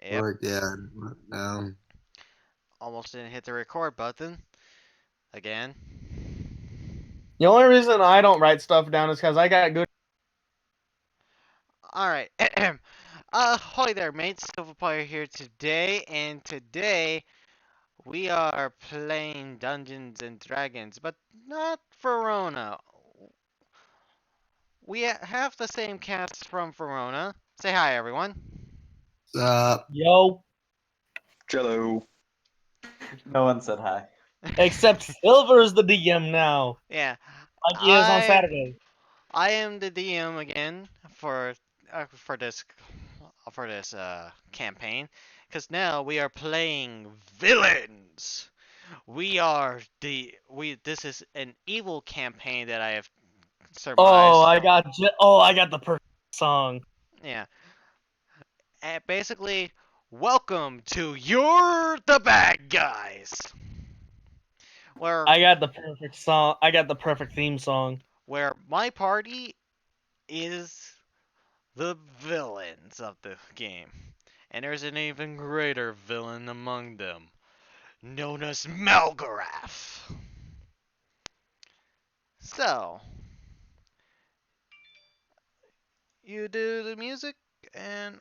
Yep, Work, yeah. almost didn't hit the record button again. The only reason I don't write stuff down is because I got good. Alright, hi there mates, Silverfire here today, and today we are playing Dungeons and Dragons, but not Verona. We have the same cast from Verona. Say hi, everyone. Yo, Jello. No one said hi. except Silver's the DM now, Yeah, like he is on I Saturday. I am the DM again for this campaign, because now we are playing villains. This is an evil campaign that I have Oh, surmised. I got the perfect song. Yeah, and basically, welcome to You're the Bad Guys, where I got the perfect song. I got the perfect theme song. my party is the villains of the game, and there's an even greater villain among them, known as Malgarath. So, you do the music, and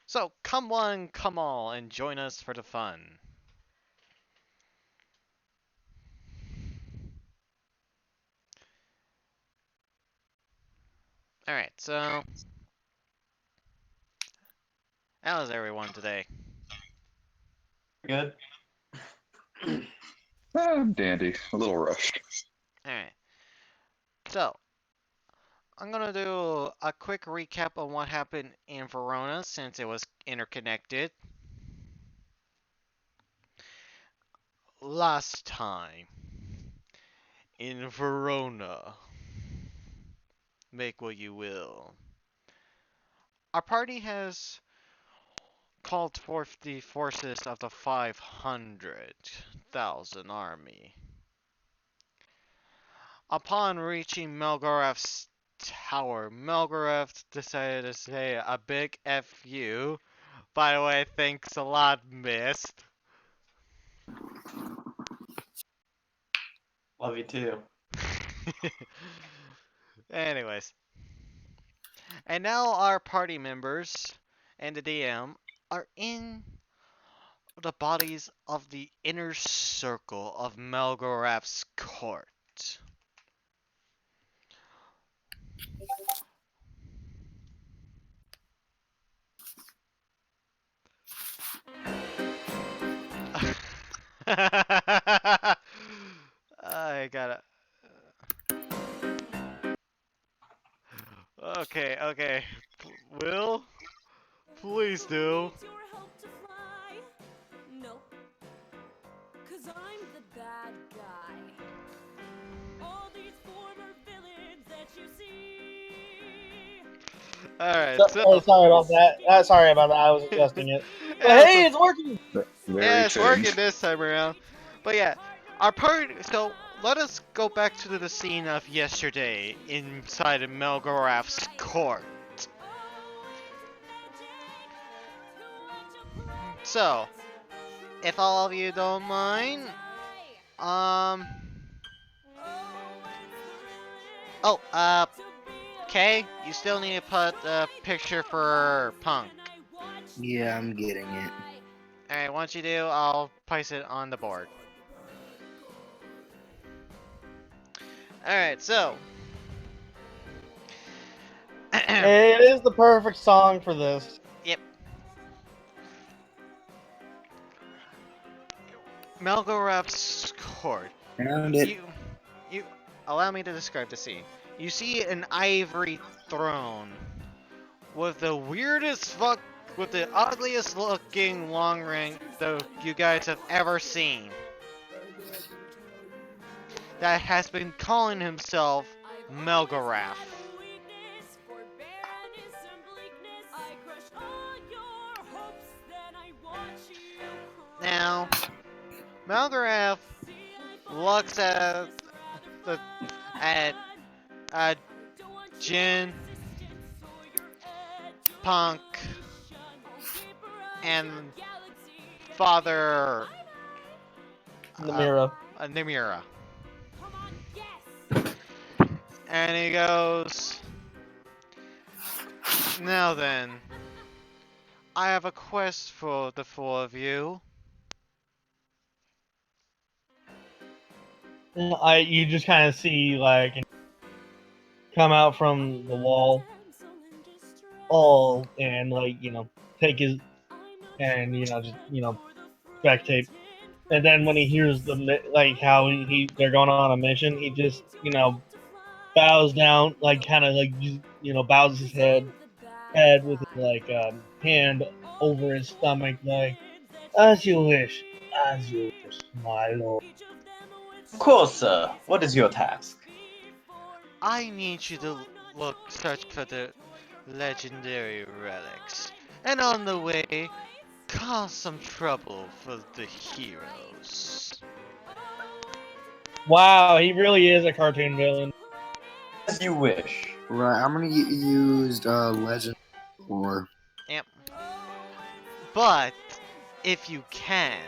so come one, come all, and join us for the fun. Alright, so, how is everyone today? Good. Dandy. A little rushed. Alright, so, I'm gonna do a quick recap on what happened in Verona since it was interconnected. Last time in Verona, make what you will. Our party has called forth the forces of the 500,000 army. Upon reaching Melgarath's tower, Melgarath decided to say a big F you. By the way, thanks a lot, Mist. Love you too. Anyways. And now our party members and the DM are in the bodies of the inner circle of Melgarath's court. I gotta. Okay, okay. Will, please do. Needs your help to fly. Nope. 'Cause I'm the bad guy. All these former villains that you see. Alright, Oh, so. sorry about that. Sorry about that. I was adjusting it. But Yeah, hey, it's working. Very it's fitting. working this time around. But yeah, our party. So let us go back to the scene of yesterday inside of Melgarath's court. So, if all of you don't mind, um. Oh, Kay, you still need to put a picture for Punk. Yeah, I'm getting it. Alright, once you do, I'll place it on the board. Alright, so. It is the perfect song for this. Yep. Melgarath's court. Found it. You allow me to describe the scene. You see an ivory throne with the with the ugliest looking long ring that you guys have ever seen. That has been calling himself Melgarath. Now, Malgarath looks at the at Jin, Punk, and Father Namira. Namira. Come on, yes. And he goes, now then, I have a quest for the four of you. You just kind of see like come out from the wall, all and like take his and just spectate. And then when he hears like how they're going on a mission, he just bows down, like kind of like bows his head with his like hand over his stomach, like as you wish, my lord. Of course, sir. What is your task? I need you to search for the legendary relics. And on the way, cause some trouble for the heroes. Wow, he really is a cartoon villain. As you wish. Right, I'm gonna use legend or Yep. But, if you can,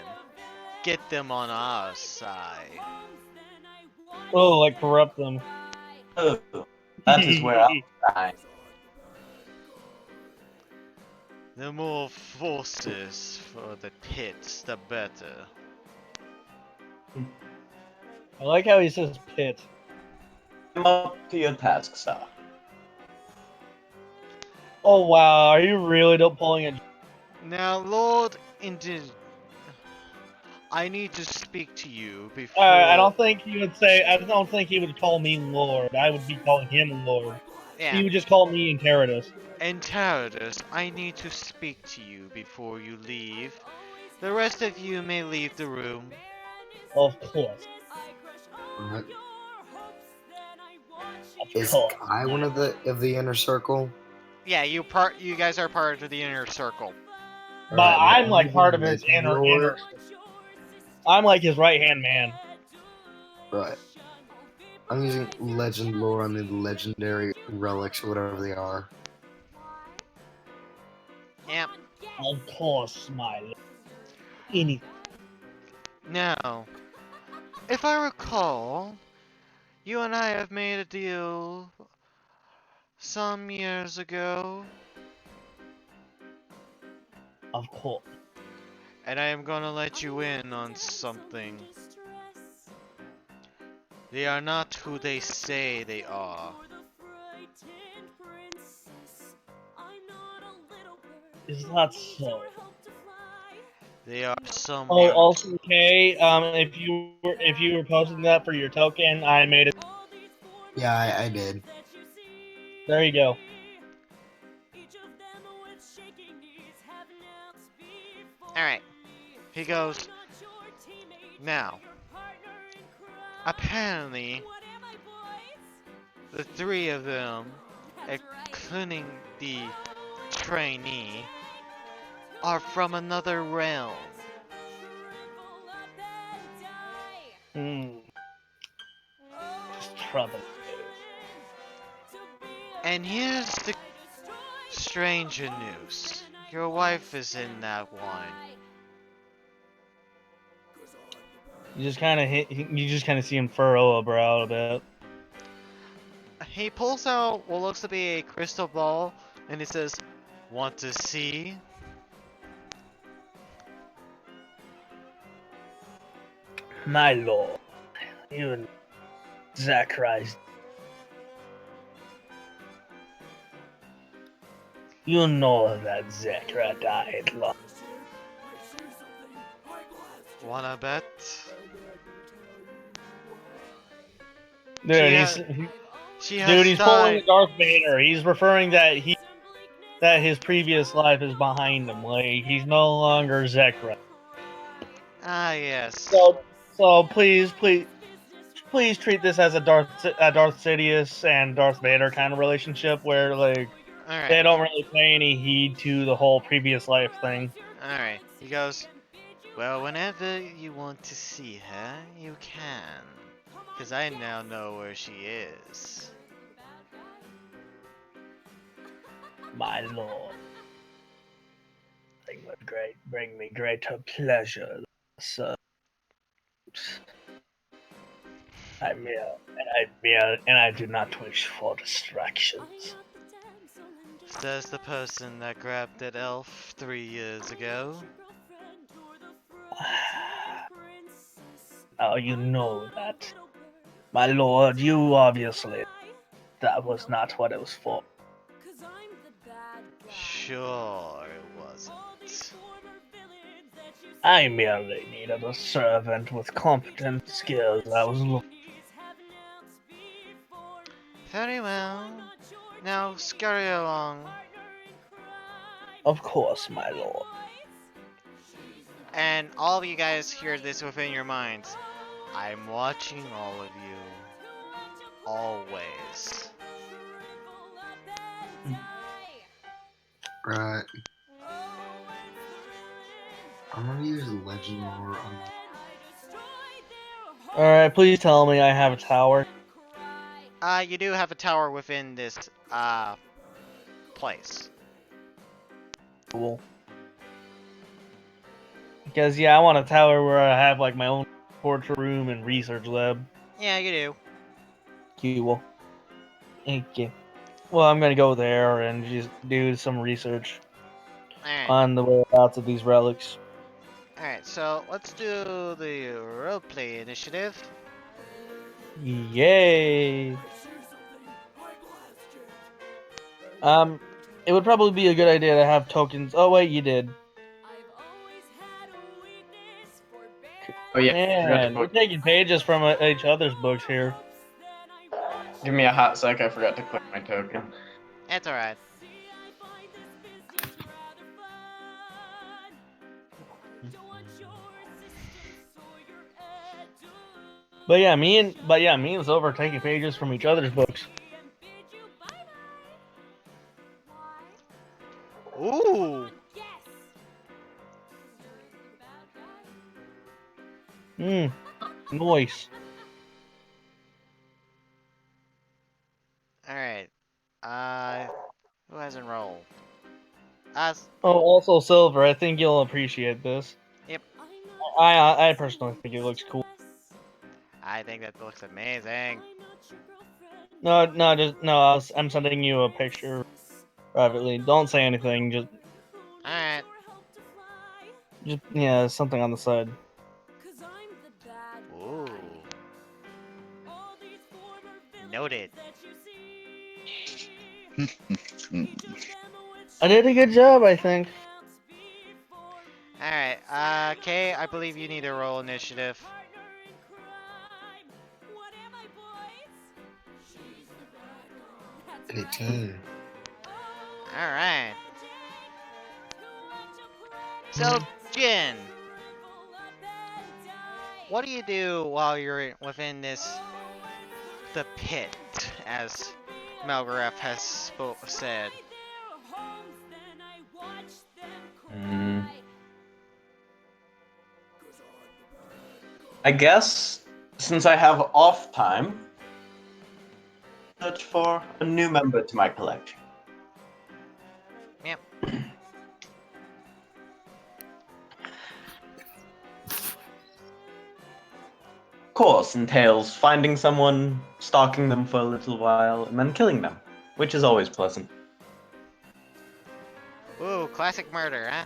get them on our side. Oh, like corrupt them. Oh, that is where I'll shine. The more forces for the pits, the better. I like how he says pit. I'm up to your task, sir. Oh wow, are you really pulling a? Now, Lord, I need to speak to you before. I don't think he would say. I don't think he would call me Lord. I would be calling him Lord. Yeah. He would just call me Enteritus. Enteritus, I need to speak to you before you leave. The rest of you may leave the room. Of course. what? Of Is course. I one of the inner circle? Yeah, you guys are part of the inner circle. But Alright, well, I'm like part of his legend inner. lore. I'm like his right hand man. Right. I'm using legend lore on the legendary relics or whatever they are. Yep. Of course, my lord. Any. Now, if I recall, you and I have made a deal some years ago, Of course. and I am gonna let you in on something. They are not who they say they are. Is that so? They are Oh, someone. also, okay. If you were posting that for your token, I made it. Yeah, I did. There you go. Alright. He goes, now, apparently, the three of them, including the trainee, are from another realm. Hmm. Just trouble. And here's the stranger news. Your wife is in that one. You just kind of You just kind of see him furrow a brow a bit. He pulls out what looks to be a crystal ball, and he says, "Want to see?" My lord, even Zacharias. You know that Zachariah died long. Wanna bet? Dude, She has he's pulling died. a Darth Vader. He's referring that his previous life is behind him. Like he's no longer Zachariah. Ah, yes. So please treat this as a Darth Sidious and Darth Vader kind of relationship where like Alright. they don't really pay any heed to the whole previous life thing. Alright. He goes, well, whenever you want to see her, you can. Because I now know where she is. my lord. It would bring me greater pleasure, sir. I do not wish for distractions. Says the person that grabbed that elf 3 years ago. Oh, you know that. My lord, you obviously. That was not what it was for. Sure it wasn't. I merely needed a servant with competent skills. I was looking. Very well. Now scurry along. Of course, my lord. And all of you guys hear this within your minds. I'm watching all of you. Always. Right. I'm gonna use legend lore on Alright, please tell me I have a tower. You do have a tower within this, place. Cool. Because, yeah, I want a tower where I have, like, my own torture room and research lab. Yeah, you do. Cool. Thank you. Well, I'm gonna go there and just do some research Alright. on the whereabouts of these relics. Alright, so let's do the roleplay initiative. Yay! It would probably be a good idea to have tokens. Oh wait, you did. Oh yeah, I forgot to Man, we're put. taking pages from each other's books here. Give me a hot sec. I forgot to click my token. That's alright. But yeah, me and Silver are taking pages from each other's books. Ooh! Nice. Alright. Who hasn't rolled? Us. Oh, also Silver, I think you'll appreciate this. Yep. I personally think it looks cool. I think that looks amazing. I'm sending you a picture privately. Don't say anything. Alright. Just yeah, something on the side. Ooh. Noted. I did a good job, I think. Alright, Kay, I believe you need to roll initiative. 18. Alright. So, Jin, what do you do while you're within the pit, as Malgareth has said? I guess since I have off time, search for a new member to my collection. Yep. Course entails finding someone, stalking them for a little while, and then killing them, which is always pleasant. Ooh, classic murder, huh?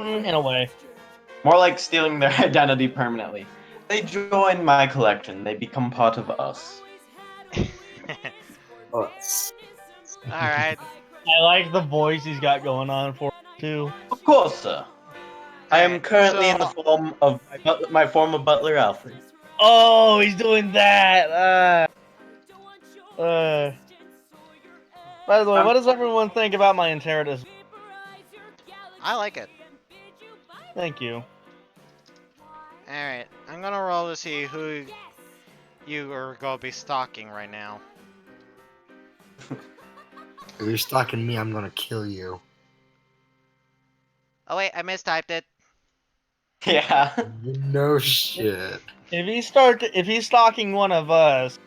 In a way. More like stealing their identity permanently. They join my collection, they become part of us. Us. Alright. I like the voice he's got going on for it, too. Of course, sir. I am Alright, currently so- in the form of my former butler, Alfred. Oh, he's doing that. By the way, what does everyone think about my inheritance? I like it. Thank you. Alright, I'm gonna roll to see who you are gonna be stalking right now. If you're stalking me, I'm gonna kill you. Oh wait, I mistyped it. Yeah. No shit. If he's stalking one of us,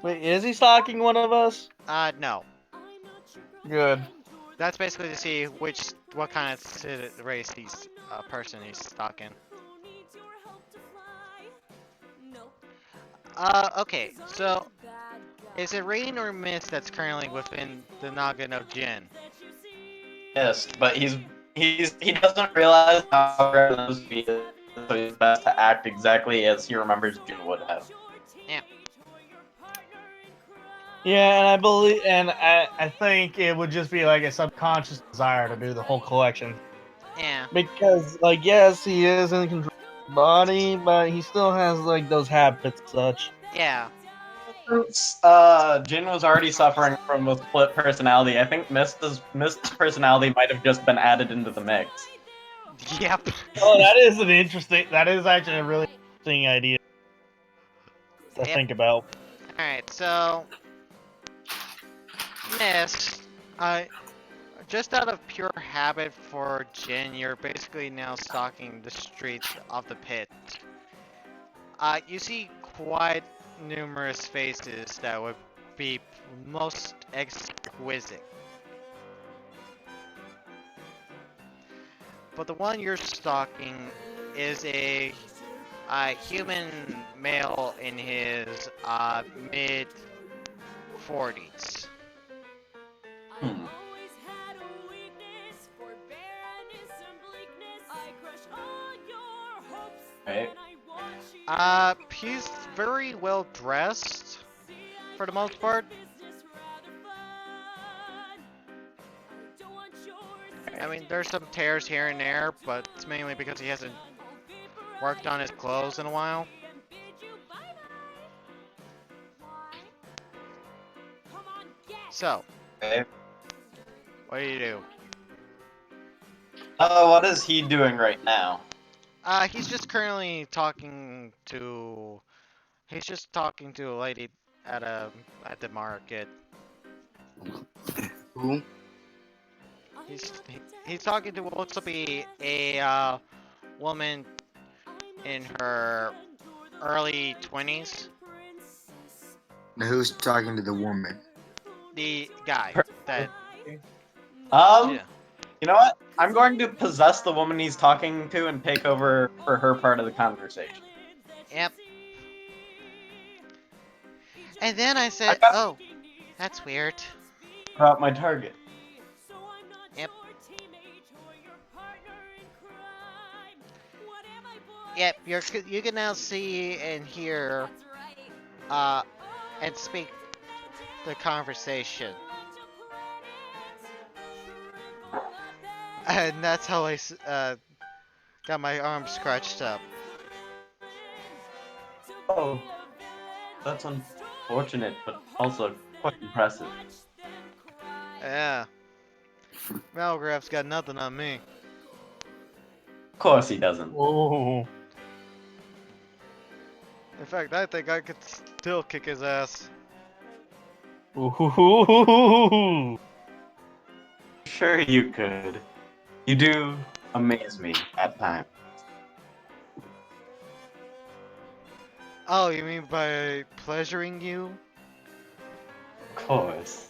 Wait, is he stalking one of us? No. Good. That's basically to see what kind of race person he's stalking. Okay, so is it rain or mist that's currently within the noggin of Jin? Mist, but he doesn't realize how rare those be, so he's best to act exactly as he remembers Jin would have. Yeah. Yeah, and I believe, and I think it would just be like a subconscious desire to do the whole collection. Yeah. Because, like, yes, he is in control of his body, but he still has, like, those habits and such. Yeah. Since Jin was already suffering from a split personality, I think Mist's personality might have just been added into the mix. Yep. Oh, that is actually a really interesting idea to Yep. think about. Alright, so Mist, just out of pure habit for Jin, you're basically now stalking the streets of the pit. You see quite numerous faces that would be most exquisite. But the one you're stalking is a human male in his mid 40s. Hmm. Right. He's very well dressed for the most part. I mean, there's some tears here and there, but it's mainly because he hasn't worked on his clothes in a while. So, Okay. what do you do? What is he doing right now? He's just currently talking to. He's just talking to a lady at the market. Who? He's talking to what looks to be a woman in her early 20s. Now who's talking to the woman? The guy that. Yeah. You know what? I'm going to possess the woman he's talking to and take over for her part of the conversation. Yep. And then I I said, got oh, that's weird. about my target. Yep. Yep, you can now see and hear and speak the conversation. And that's how I got my arm scratched up. Oh, that's unfortunate, but also quite impressive. Yeah. Malgraph's got nothing on me. Of course he doesn't. Oh. In fact, I think I could still kick his ass. Ooh. Sure you could. You do amaze me at times. Oh, you mean by pleasuring you? Of course.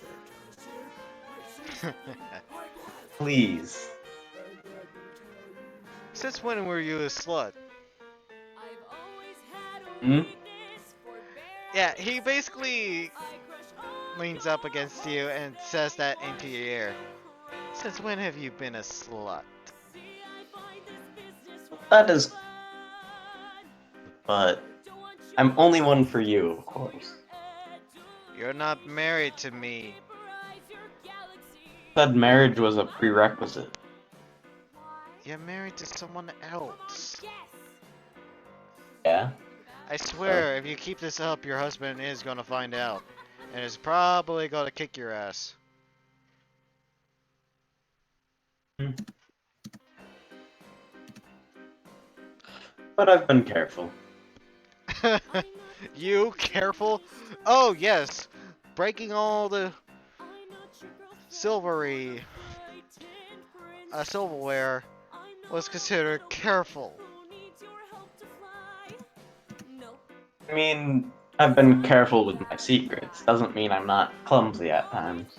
Please. Since when were you a slut? Hmm? Yeah, he basically leans up against you and says that into your ear. Since when have you been a slut? That is. But I'm only one for you, of course. You're not married to me. Said marriage was a prerequisite. You're married to someone else. Yeah? I swear, if you keep this up, your husband is gonna find out. And is probably gonna kick your ass. But I've been careful. You careful? Oh yes, breaking all the silverware was considered careful. I mean, I've been careful with my secrets. Doesn't mean I'm not clumsy at times.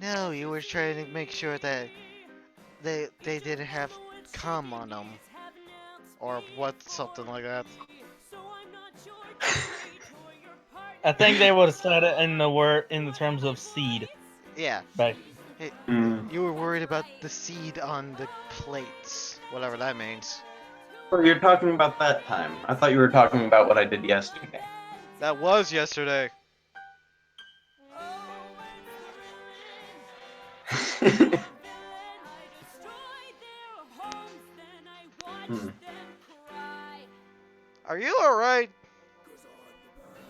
No, you were trying to make sure that they didn't have cum on them. Or what, something like that. I think they would have said it in the terms of seed. Yeah. But Hey, Hmm. you were worried about the seed on the plates. Whatever that means. Or you're talking about that time. I thought you were talking about what I did yesterday. That was yesterday. Hmm. Are you alright?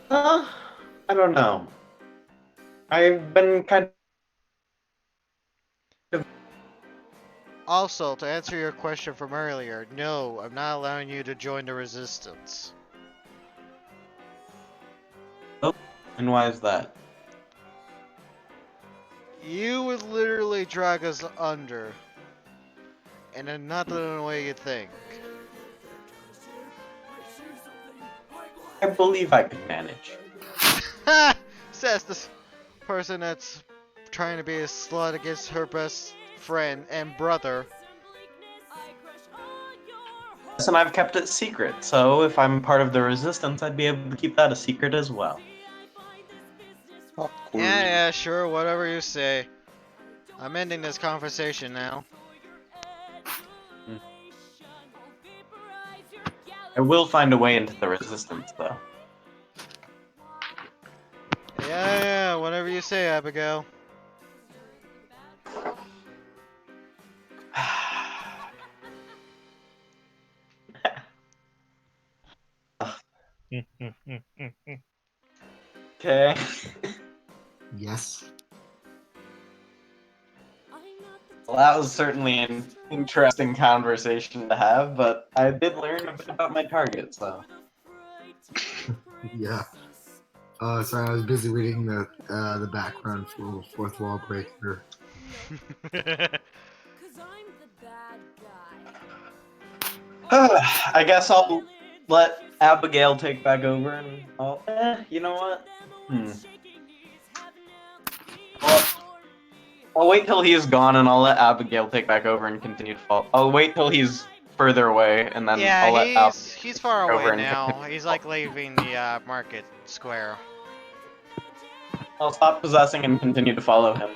I don't know. I've been kind of. Also, to answer your question from earlier, no, I'm not allowing you to join the resistance. And why is that? You would literally drag us under. And then not in the way you think. I believe I can manage. Ha! Says this person that's trying to be a slut against her best friend and brother. And I've kept it secret, so if I'm part of the resistance, I'd be able to keep that a secret as well. Awkward. Yeah, sure, whatever you say. I'm ending this conversation now. I will find a way into the resistance, though. Yeah, whatever you say, Abigail. Okay. Yes. Well, that was certainly an interesting conversation to have, but I did learn a bit about my target, so. Yeah. Sorry, I was busy reading the background for Fourth Wall Breaker. I guess I'll let Abigail take back over and I'll. You know what? I'll wait till he's gone and I'll let Abigail take back over and continue to follow. I'll wait till he's further away and then Yeah, I'll let Abigail he's far take over away and now. continue. He's like leaving the market square. I'll stop possessing and continue to follow him.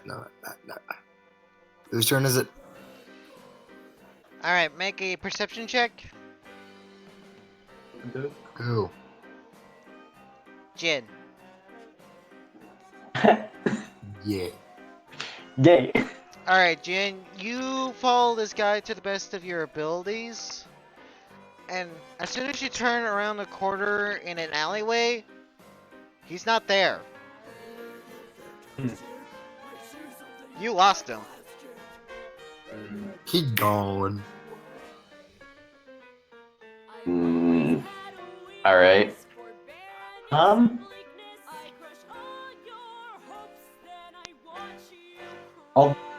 No. Whose turn is it? Alright, make a perception check. Go. Jin. Yeah. Yay. Alright, Jin, you follow this guy to the best of your abilities. And as soon as you turn around the corner in an alleyway, he's not there. You lost him. He gone. Alright. I'll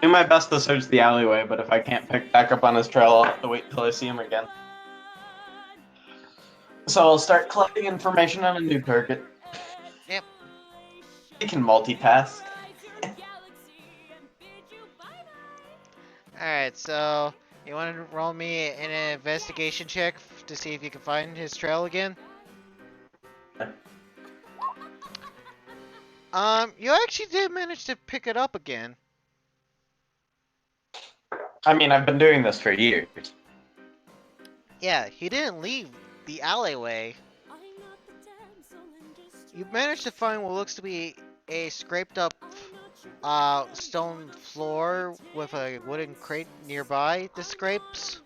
do my best to search the alleyway, but if I can't pick back up on his trail, I'll have to wait till I see him again. So I'll start collecting information on a new target. Yep. He can multitask. Alright, so you want to roll me an investigation check to see if you can find his trail again? You actually did manage to pick it up again. I mean, I've been doing this for years. Yeah, he didn't leave the alleyway. You managed to find what looks to be a scraped up stone floor with a wooden crate nearby the scrapes.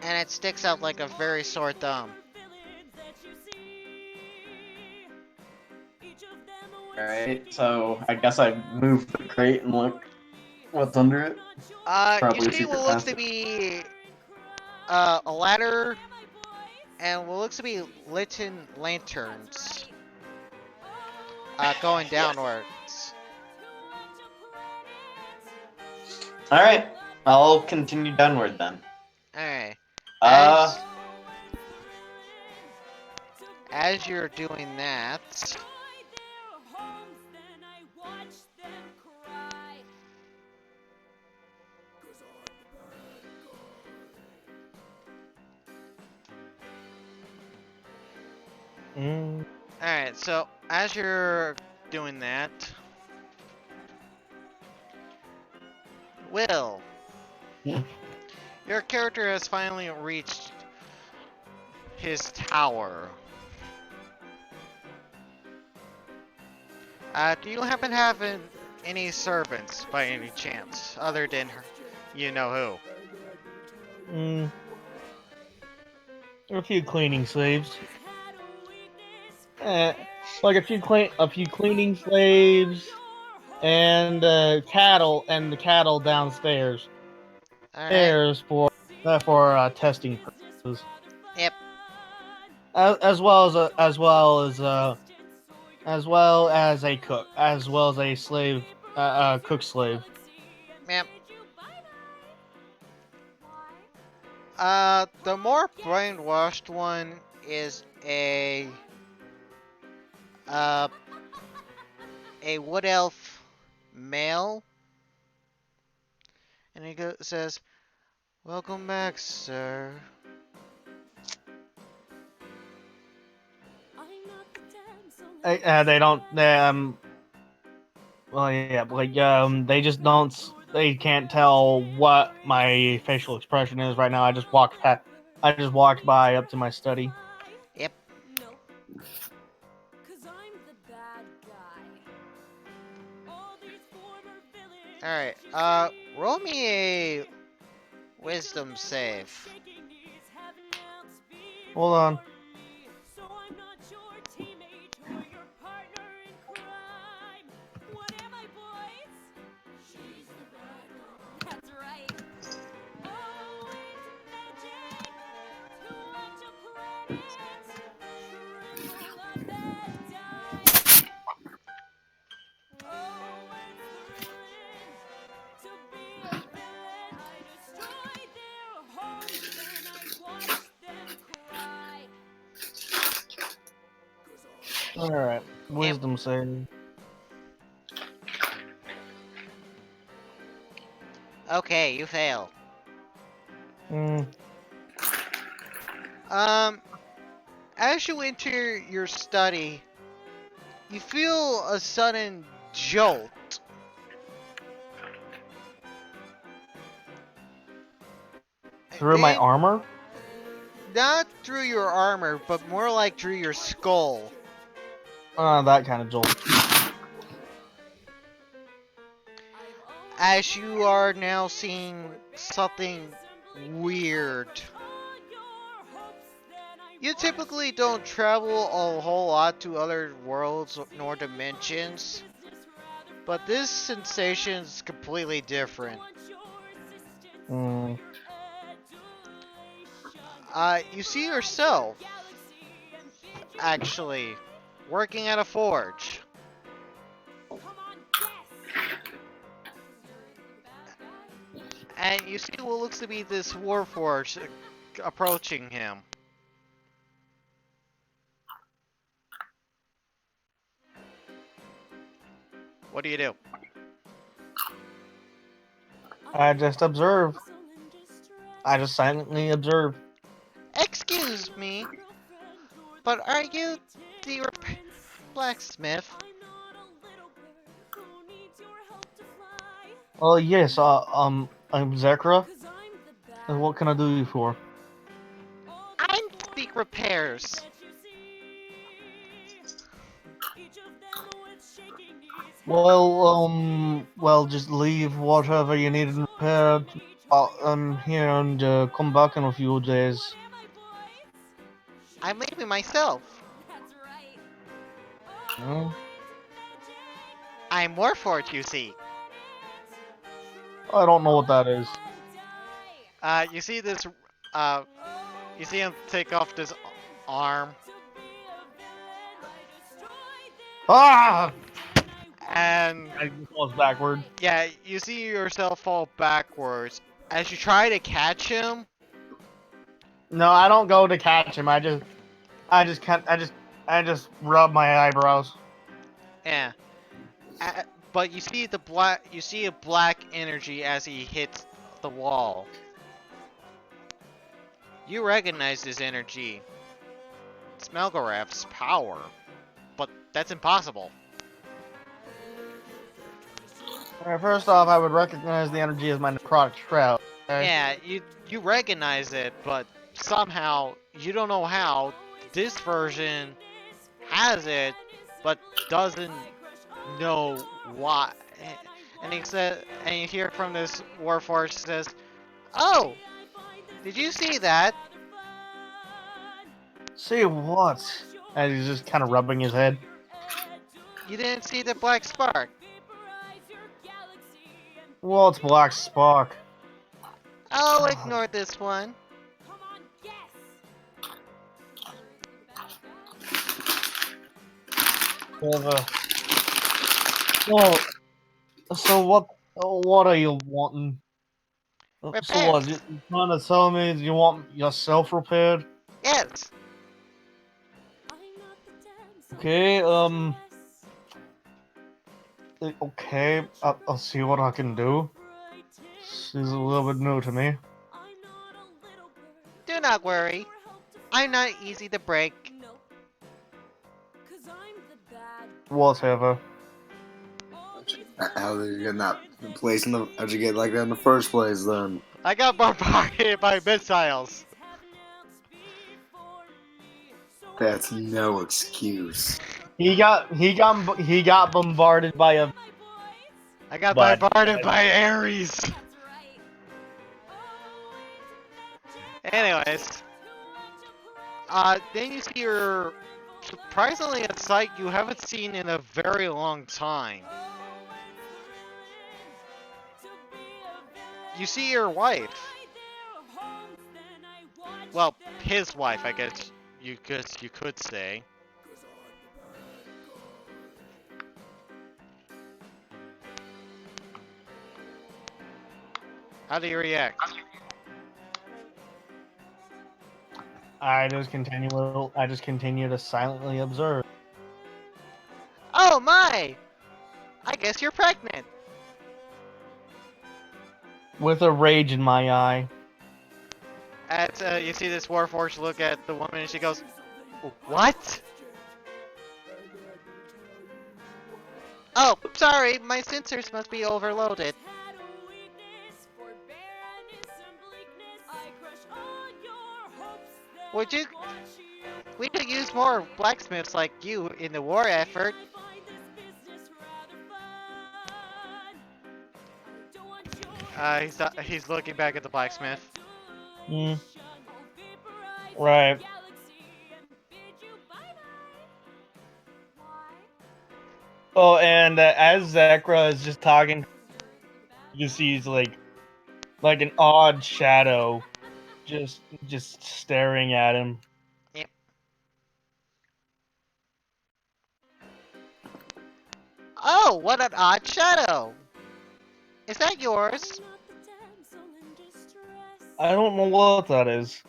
And it sticks out like a very sore thumb. Alright, so I guess I moved the crate and look What's under it? You Probably a see what secret looks to passage. be a ladder and what looks to be lit lanterns going downwards. All right, I'll continue downward then. Alright. Uh, As you're doing that, Mm. alright, so as you're doing that, Will, your character has finally reached his tower. Do you happen to have any servants by any chance, other than her, you know Mm. There are a few cleaning slaves. Like a few cleaning slaves and the cattle downstairs. who? Alright. Stairs for testing purposes, Yep. as well as a cook, as well as a slave, cook slave. Yep. The more brainwashed one is uh, a wood elf male, and he says, "Welcome back, sir." They don't. Well, yeah, like they just don't. They can't tell what my facial expression is right now. I just walked by up to my study. Yep. Alright, roll me a wisdom save. Hold on. All right, Yep. wisdom save. Okay, you fail. Mm. As you enter your study, you feel a sudden jolt. Through my And armor. not through your armor, but more like through your skull. That kind of jolt. As you are now seeing something weird. You typically don't travel a whole lot to other worlds nor dimensions, but this sensation is completely different. Mm. You see yourself, actually, working at a forge. And you see what looks to be this warforged approaching him. What do you do? I just observe. I just silently observe. Excuse me, but are you the blacksmith? Oh yes. I'm Zekra. And what can I do you for? I seek repairs. Well, just leave whatever you need repaired. I'm here and come back in a few days. I'm leaving myself. Hmm? I'm Warforged, you see. I don't know what that is. You see this, uh, you see him take off this arm, Ah! and I falls backward. yeah, you see yourself fall backwards. As you try to catch him, No, I don't go to catch him. I just rub my eyebrows. yeah, but you see a black energy as he hits the wall. You recognize this energy. It's Melgorath's power, but that's impossible. Alright, first off, I would recognize the energy as my necrotic shroud. Okay? Yeah, you recognize it, but somehow you don't know how this version has it, but doesn't know why. And he said, and you hear from this Warforged says, "Oh, did you see that?" See what? And he's just kind of rubbing his head. You didn't see the black spark. Well, it's Black Spark. I'll ignore this one. Whatever. Well, so what are you wanting? So what? Repairs. You trying to tell me you want yourself repaired? Yes. Okay, okay, I'll see what I can do. This is a little bit new to me. Do not worry. I'm not easy to break. Whatever. How did you get that place in the? How'd you get like that in the first place then? I got bombarded by missiles. That's no excuse. He got bombarded by a. I got But- bombarded by Ares. Anyways, then you see your surprisingly a sight you haven't seen in a very long time. You see your wife. Well, his wife, I guess you could say. How do you react? I just continue to silently observe. Oh my! I guess you're pregnant. With a rage in my eye. You see this Warforged look at the woman and she goes, "What?" Oh, sorry, my sensors must be overloaded. Would you? We could use more blacksmiths like you in the war effort. He's looking back at the blacksmith. Hmm. Right. Oh, and as Zekra is just talking, you see he's like an odd shadow, just staring at him. Yep. Oh, what an odd shadow! Is that yours? I don't know what that is.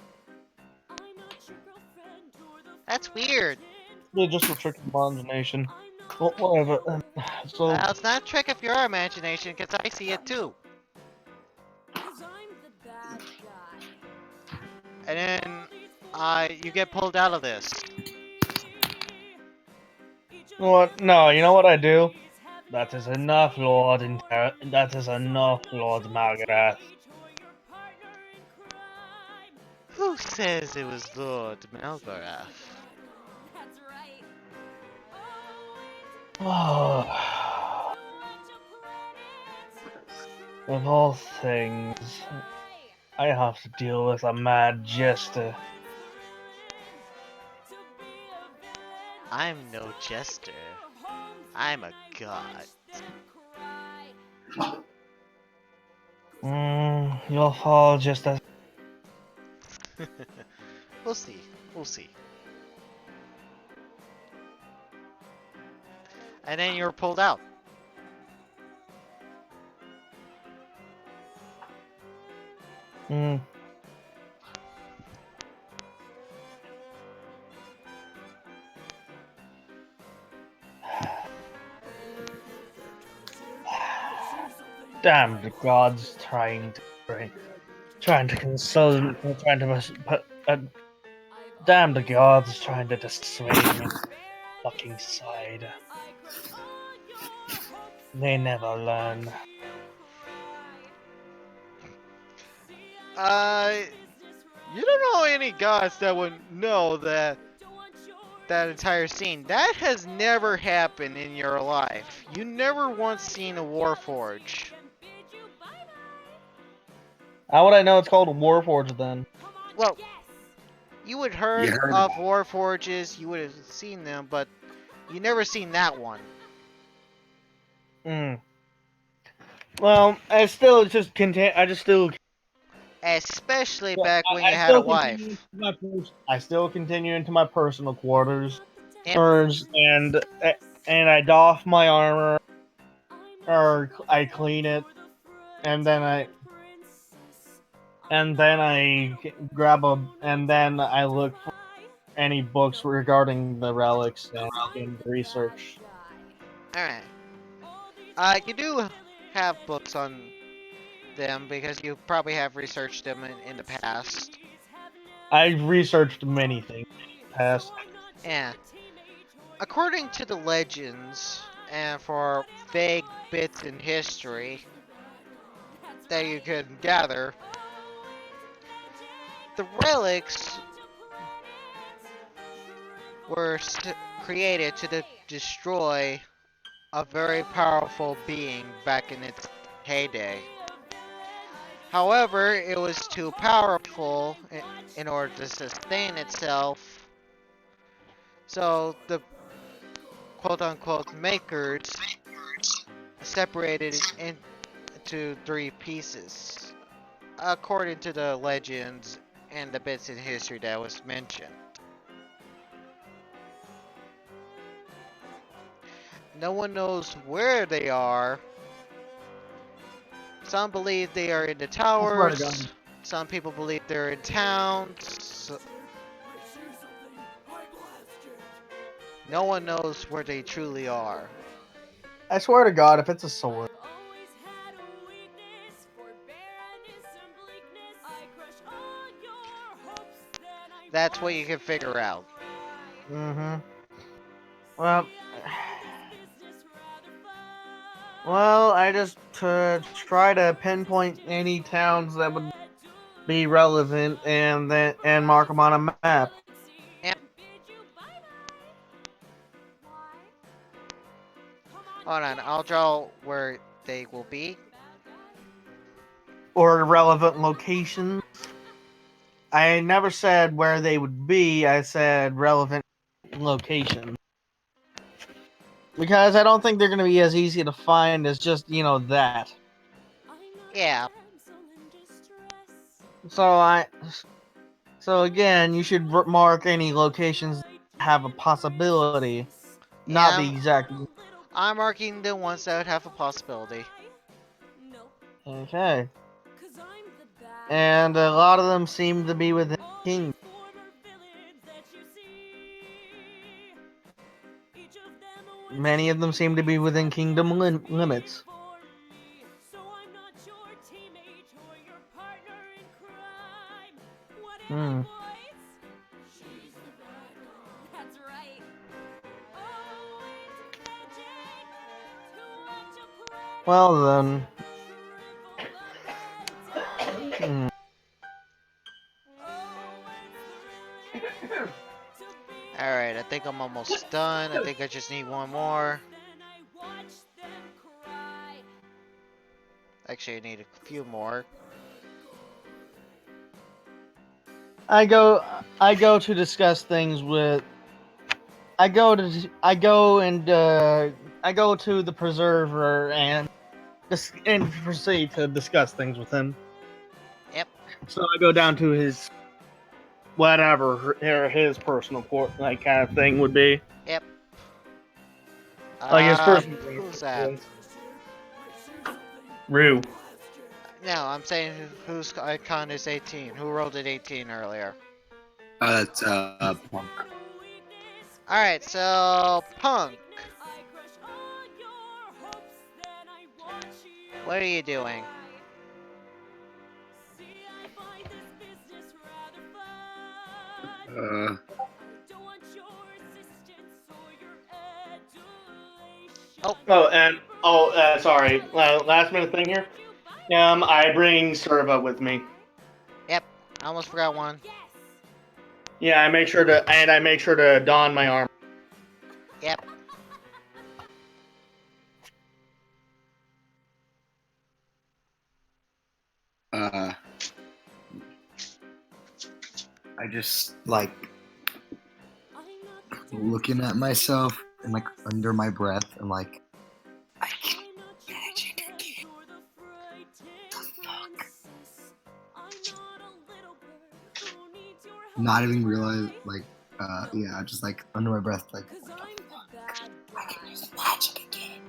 That's weird. They're just a trick of my imagination. Well, whatever. So Well, it's not a trick of your imagination, because I see it too. And then, you get pulled out of this. what? No, you know what I do? That is enough, that is enough, Lord Margaret. Who says it was Lord Melgorath? Of all things, I have to deal with a mad jester. I'm no jester. I'm a god. You'll fall just as. We'll see. We'll see. And then you're pulled out. Mm. Damn the gods trying to console, trying to damn the gods trying to dissuade me. Fucking side. They never learn. You don't know any gods that would know that entire scene. That has never happened in your life. You never once seen a Warforge. How would I know it's called a Warforged then? Well, you would You heard heard of about Warforges, you would have seen them, but you never seen that one. Hmm. Well, I still just continue. I just still. Especially Well, back when you I had a still continue wife. into I still continue into my personal quarters, Yep. and I doff my armor, or I clean it, and then I grab and then I look for any books regarding the relics and research. Alright. You do have books on them because you probably have researched them in the past. I've researched many things in the past. Yeah. According to the legends, and for vague bits in history that you could gather, the relics were created to destroy a very powerful being back in its heyday. However, it was too powerful in order to sustain itself, so the quote-unquote makers separated it into three pieces, according to the legends and the bits in history that was mentioned. No one knows where they are. Some believe they are in the I swear to towers. God. Some people believe they're in towns. No one knows where they truly are. I swear to God, if it's a sword. That's what you can figure out. Mm-hmm. Well, I just try to pinpoint any towns that would be relevant and mark them on a map. Yep. Hold on, I'll draw where they will be. Or relevant locations. I never said where they would be, I said relevant location. Because I don't think they're going to be as easy to find as just, that. Yeah. So again, you should mark any locations that have a possibility, not Yeah, the exact. I'm marking the ones that would have a possibility. Okay. And a lot of them seem to be within King. Many of them seem to be within kingdom limits. Hmm. Well then. Hmm. Alright, I think I'm almost done. I think I just need one more. Actually, I need a few more. I go to discuss things with. I go to the preserver and and proceed to discuss things with him. Yep. So I go down to his whatever his personal like kind of thing would be, Yep. like his personal Who's that? Rue. No, I'm saying whose icon is 18. Who rolled at 18 earlier? That's Punk. Alright, so Punk, what are you doing? Uh, Sorry, last minute thing here. I bring Serva with me. Yep, I almost forgot one. Yeah, I make sure to don my armor. Yep. I just like looking at myself and like under my breath and like I can't manage it again. The fuck? Not even realize like yeah, just like under my breath like what the fuck? I can use magic again.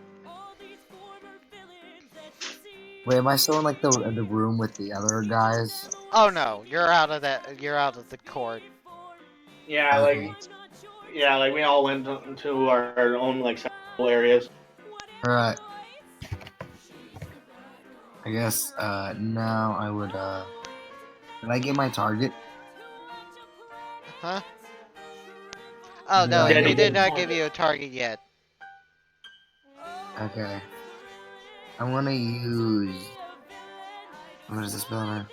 Wait, am I still in like the room with the other guys? Oh no, you're out of that. You're out of the court. Yeah, Okay. like we all went into our own like several areas. Alright. I guess now I would did I get my target? Huh? Oh Did no, I Yeah, he you get did did. not give you a target yet. Okay. I'm gonna use what is this spell now?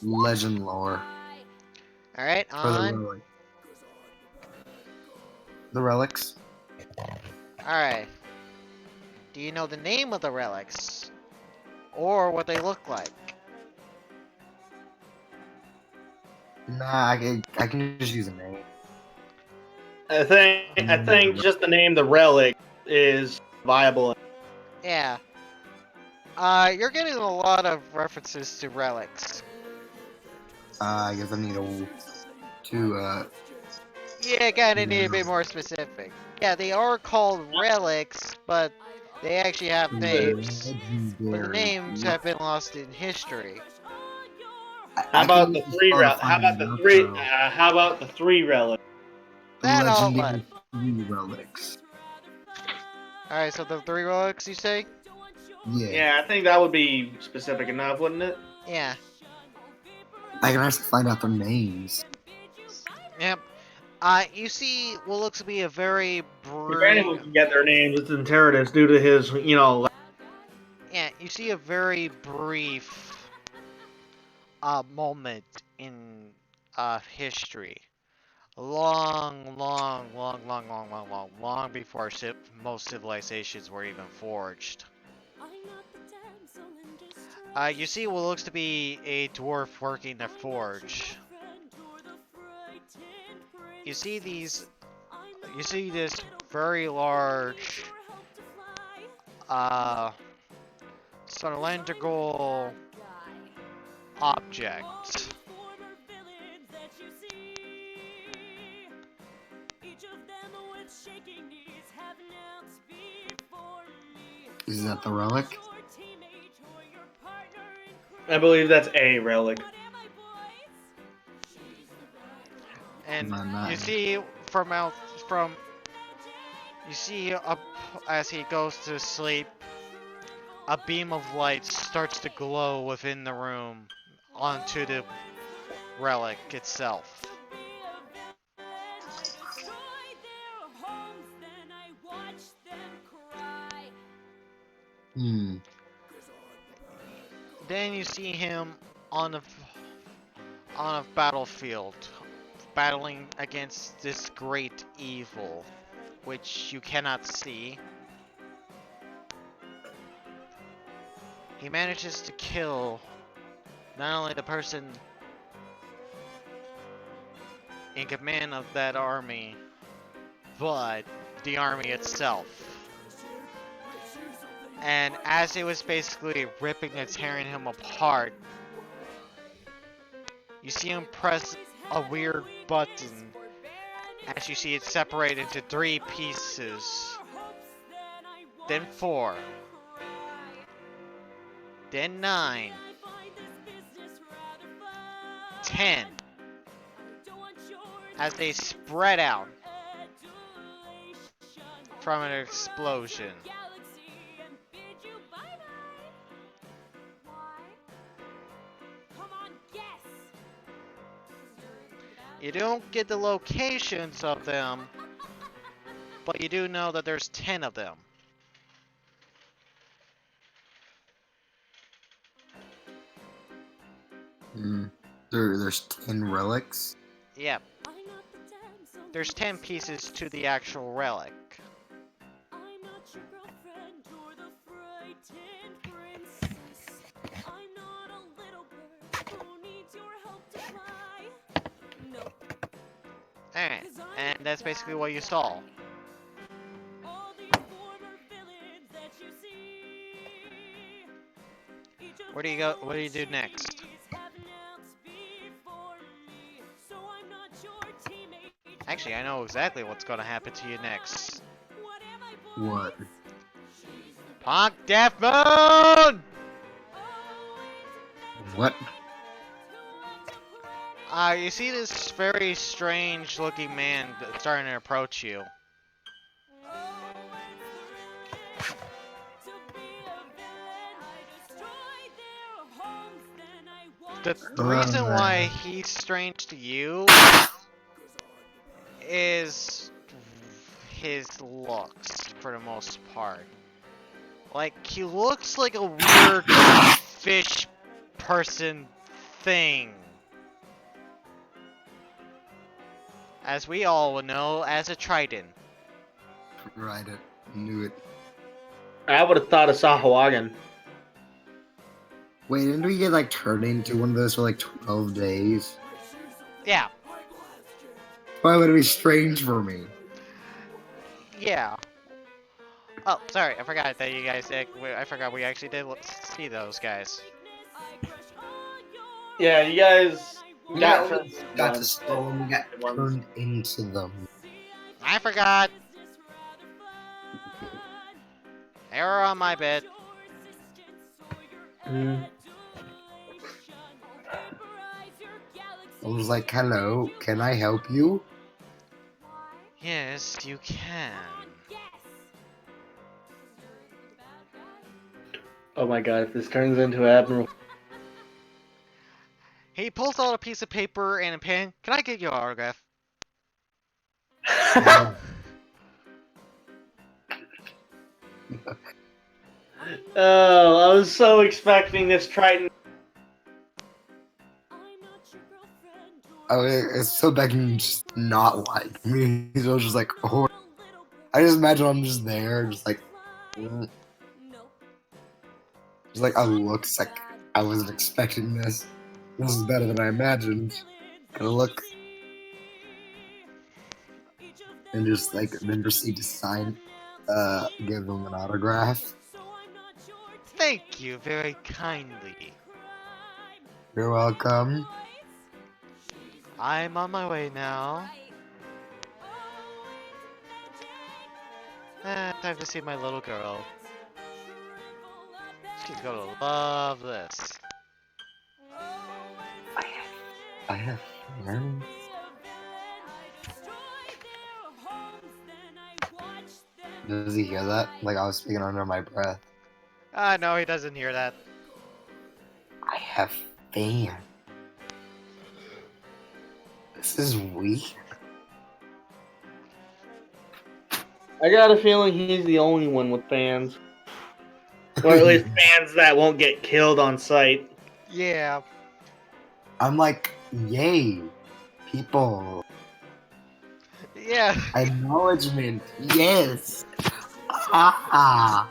Legend lore. Alright, For the on. relic. The relics. Alright. Do you know the name of the relics? Or what they look like? Nah, I can just use a name. I think just the name the relic is viable. Yeah. You're getting a lot of references to relics. I guess I need to Yeah, kinda need yeah, to be more specific. Yeah, they are called relics, but they actually have names. But the legendary. names have been lost in history. How I can about use the the three spell to relic? How find about it the out three? though. How about the three relic? That all but. Legendary 3 relics. Alright, so the 3 relics you say? Yeah. Yeah, I think that would be specific enough, wouldn't it? Yeah. I can actually find out their names. Yep. You see what looks to be a very If anyone can get their names, it's Interitus due to his, yeah, you see a very brief moment in history. Long before most civilizations were even forged. You see what looks to be a dwarf working the forge. You see this very large, cylindrical object. Is that the relic? I believe that's a relic. And Not you see you see up as he goes to sleep, a beam of light starts to glow within the room onto the relic itself. Hmm. Then you see him on a battlefield, battling against this great evil, which you cannot see. He manages to kill not only the person in command of that army, but the army itself. And as it was basically ripping and tearing him apart, you see him press a weird button as you see it separate into 3 pieces, then 4, then 9, 10, as they spread out from an explosion. You don't get the locations of them, but you do know that there's 10 of them. There's 10 relics. Yep. There's 10 pieces to the actual relic. I'm not your girlfriend or the frightened princess. I'm not a little bird who needs your help to fly. Nope. Alright, and that's basically what you saw. All these former villains that you see. Each of Where do you go? What do you do those next? cities have announced before me. So I'm not your teammate. Actually, I know exactly what's gonna happen to you next. What am I, boys? What? Punk Death Moon! What? You see this very strange looking man starting to approach you. The reason why he's strange to you is his looks, for the most part. Like, he looks like a weird fish person thing. As we all know, as a trident. Right, I knew it. I would have thought of Sahuagin. Wait, didn't we get like turned into one of those for like 12 days? Yeah, Why would it be strange for me? yeah. Oh, sorry, I forgot that you guys. I forgot we actually did see those guys. Yeah, you guys got Yeah, to got to skull and we got turned into them. I forgot. They were on my bed. I was like, hello, can I help you? Yes, you can. Oh my god, if this turns into Admiral. He pulls out a piece of paper and a pen. Can I get your autograph? Oh, I was so expecting this Triton. Oh, it's so bad can just not like me. He's just like, oh. I just imagine I'm just there, just like, just like, oh, looks like I wasn't expecting this. This is better than I imagined. Gonna look and just like then proceed to sign, give him an autograph. Thank you very kindly. You're welcome. I'm on my way now. Time to see my little girl. She's gonna love this. I have friends. Does he hear that? Like I was speaking under my breath. No, he doesn't hear that. I have fans. This is weird. I got a feeling he's the only one with fans. Or at least fans that won't get killed on sight. Yeah. I'm like, yay, people. Yeah. Acknowledgement, yes. Ah.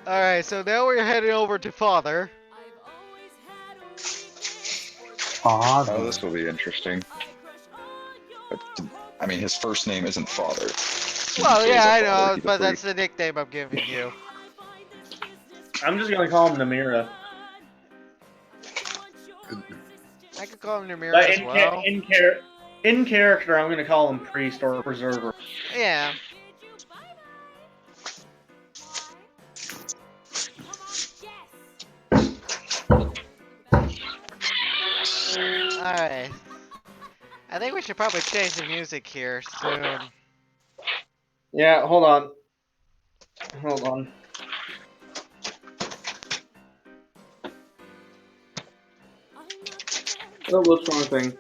Alright, so now we're heading over to Father. Oh, Father. this will be interesting. But, I mean, his first name isn't Father. Well, Goes yeah, up I all the way know, to the but free. that's the nickname I'm giving you. I'm just gonna call him Namira. I could call him Namira But as well. in character, I'm gonna call him Priest or Preserver. Yeah. Alright. I think we should probably change the music here soon. Yeah, hold on. Hold on. Oh, what's wrong thing?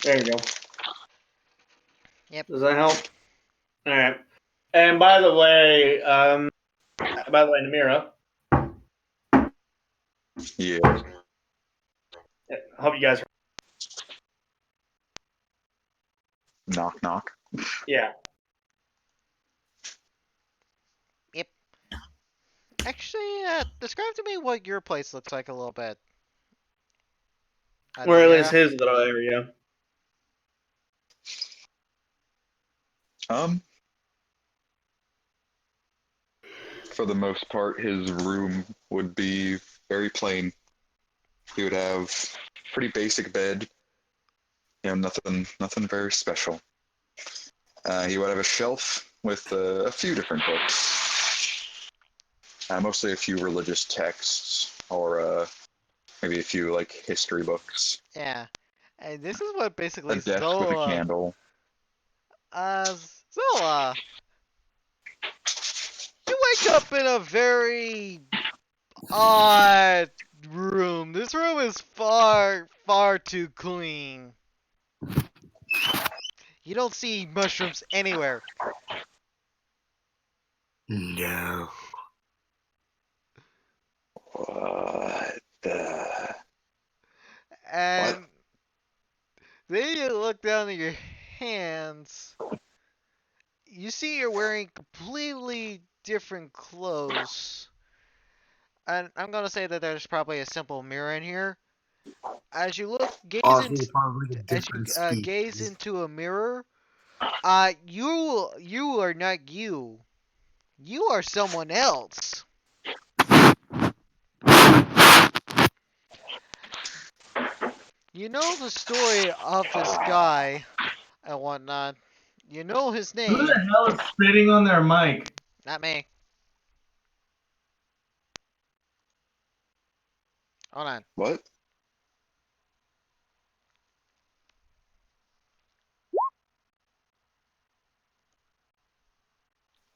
There you go. Yep. Does that help? All right. And by the way, Namira, Yeah. I hope you guys. Knock knock. Yeah. Yep. Actually, describe to me what your place looks like a little bit. Where is Namira? his little area? Um, for the most part, his room would be very plain. He would have pretty basic bed. Nothing very special. He would have a shelf with a few different books, mostly a few religious texts or maybe a few like history books. Yeah. And this is what A basically desk with a candle. Zola, you wake up in a very odd room. This room is far, far too clean. You don't see mushrooms anywhere. No. What the? And then you look down at your hands. You see you're wearing completely different clothes. And I'm gonna say that there's probably a simple mirror in here. As you look, Also, probably a as you different gaze species. into a mirror, you are not you. You are someone else. You know the story of this guy and whatnot. You know his Who the name. hell is spitting on their mic? Not me. Hold on. What?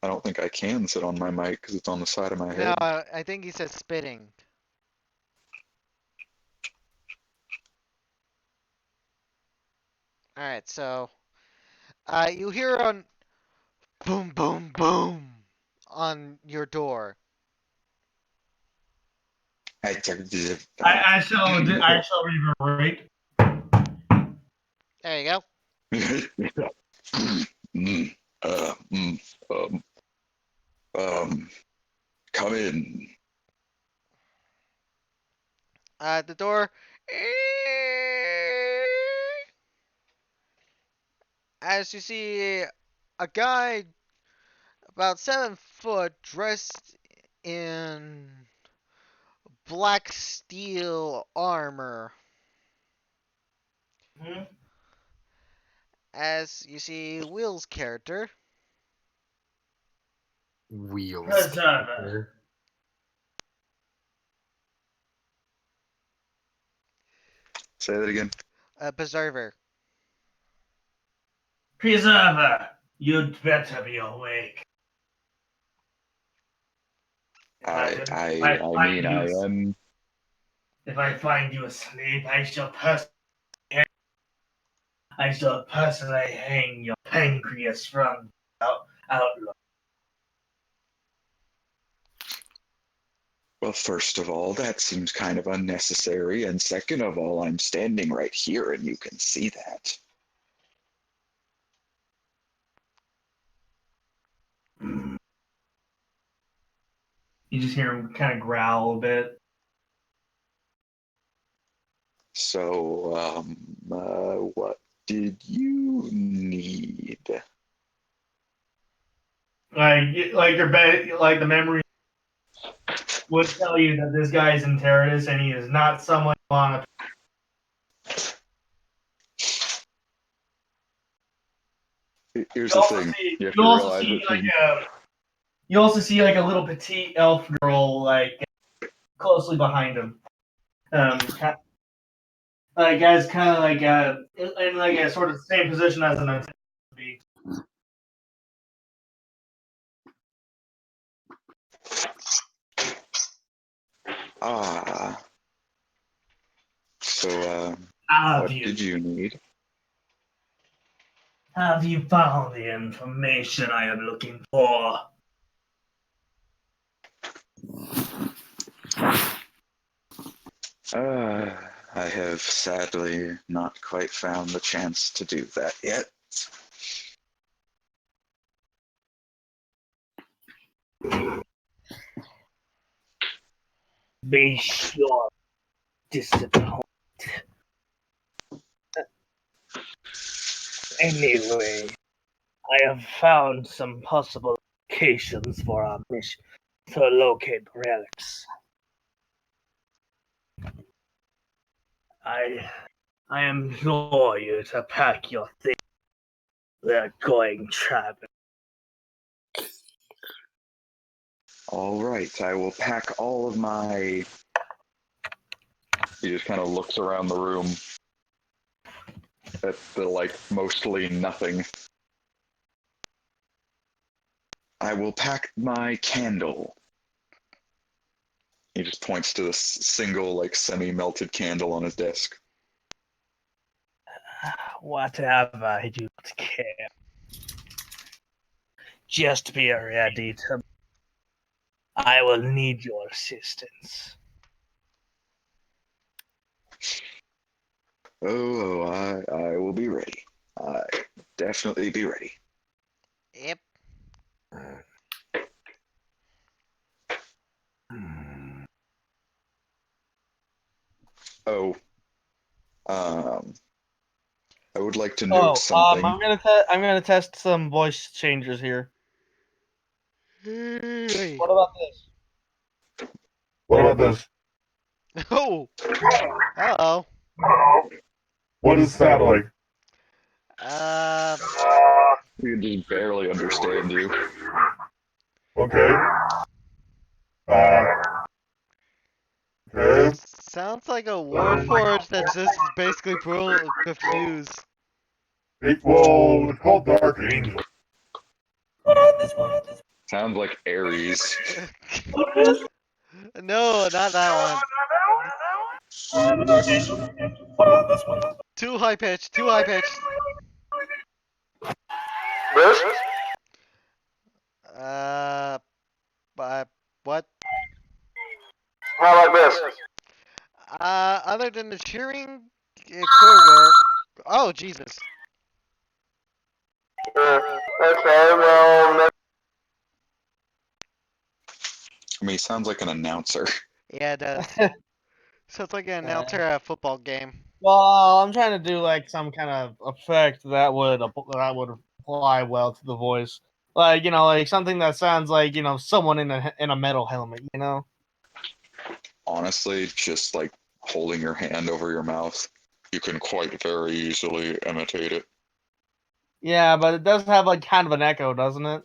I don't think I can sit on my mic because it's on the side of my No, head. I think he said spitting. Alright, so you hear on boom boom boom on your door. I I shall reverberate. There you go. Mm, uh, mm, um, come in. At the door. As you see a guy about 7 foot dressed in black steel armor. Hmm? As you see Will's character. Wheels. Preserver. Say that again. Preserver. Preserver, you'd better be awake. I mean, I am. If I find you asleep, I shall personally hang your pancreas from outlaw. Well, first of all, that seems kind of unnecessary, and second of all, I'm standing right here and you can see that. You just hear him kind of growl a bit. So, what? did you need? Like like the memory would tell you that this guy is in Terrace and he is not someone you want to. Here's the thing. You have to realize that you also see like a little petite elf girl like closely behind him. Like as kind of like in like a sort of same position as an antenna would be. Ah. So, Have what you did you need? have you found the information I am looking for? I have sadly not quite found the chance to do that yet. Be sure, disappoint. Anyway, I have found some possible locations for our mission to locate relics. I implore you to pack your things. We're going traveling. All right, I will pack all of my. He just kind of looks around the room at the like mostly nothing. I will pack my candle. He just points to this single like semi-melted candle on his desk. Whatever you don't care. Just be ready to. I will need your assistance. Oh, I will be ready. I definitely be ready. Yep. Oh, I would like to note something. I'm gonna test some voice changers here. Hey. What about this? What about this? Oh. Hello. What does it sound like? Uh. We can just barely understand you. Okay. Uh, okay. Sounds like a warforged that's just basically confused. Well, it's called Dark Angel. Sounds like Aries. No, not that one. Too high pitched. Too high pitched. This? But what? How about this? Other than the cheering, it could work. Oh, Jesus. Okay, well. I mean, he sounds like an announcer. Yeah, it does. Sounds like an announcer at a football game. Well, I'm trying to do like some kind of effect that would apply well to the voice, like like something that sounds like someone in a metal helmet, Honestly, just like holding your hand over your mouth, you can quite very easily imitate it. Yeah, but it does have like kind of an echo, doesn't it?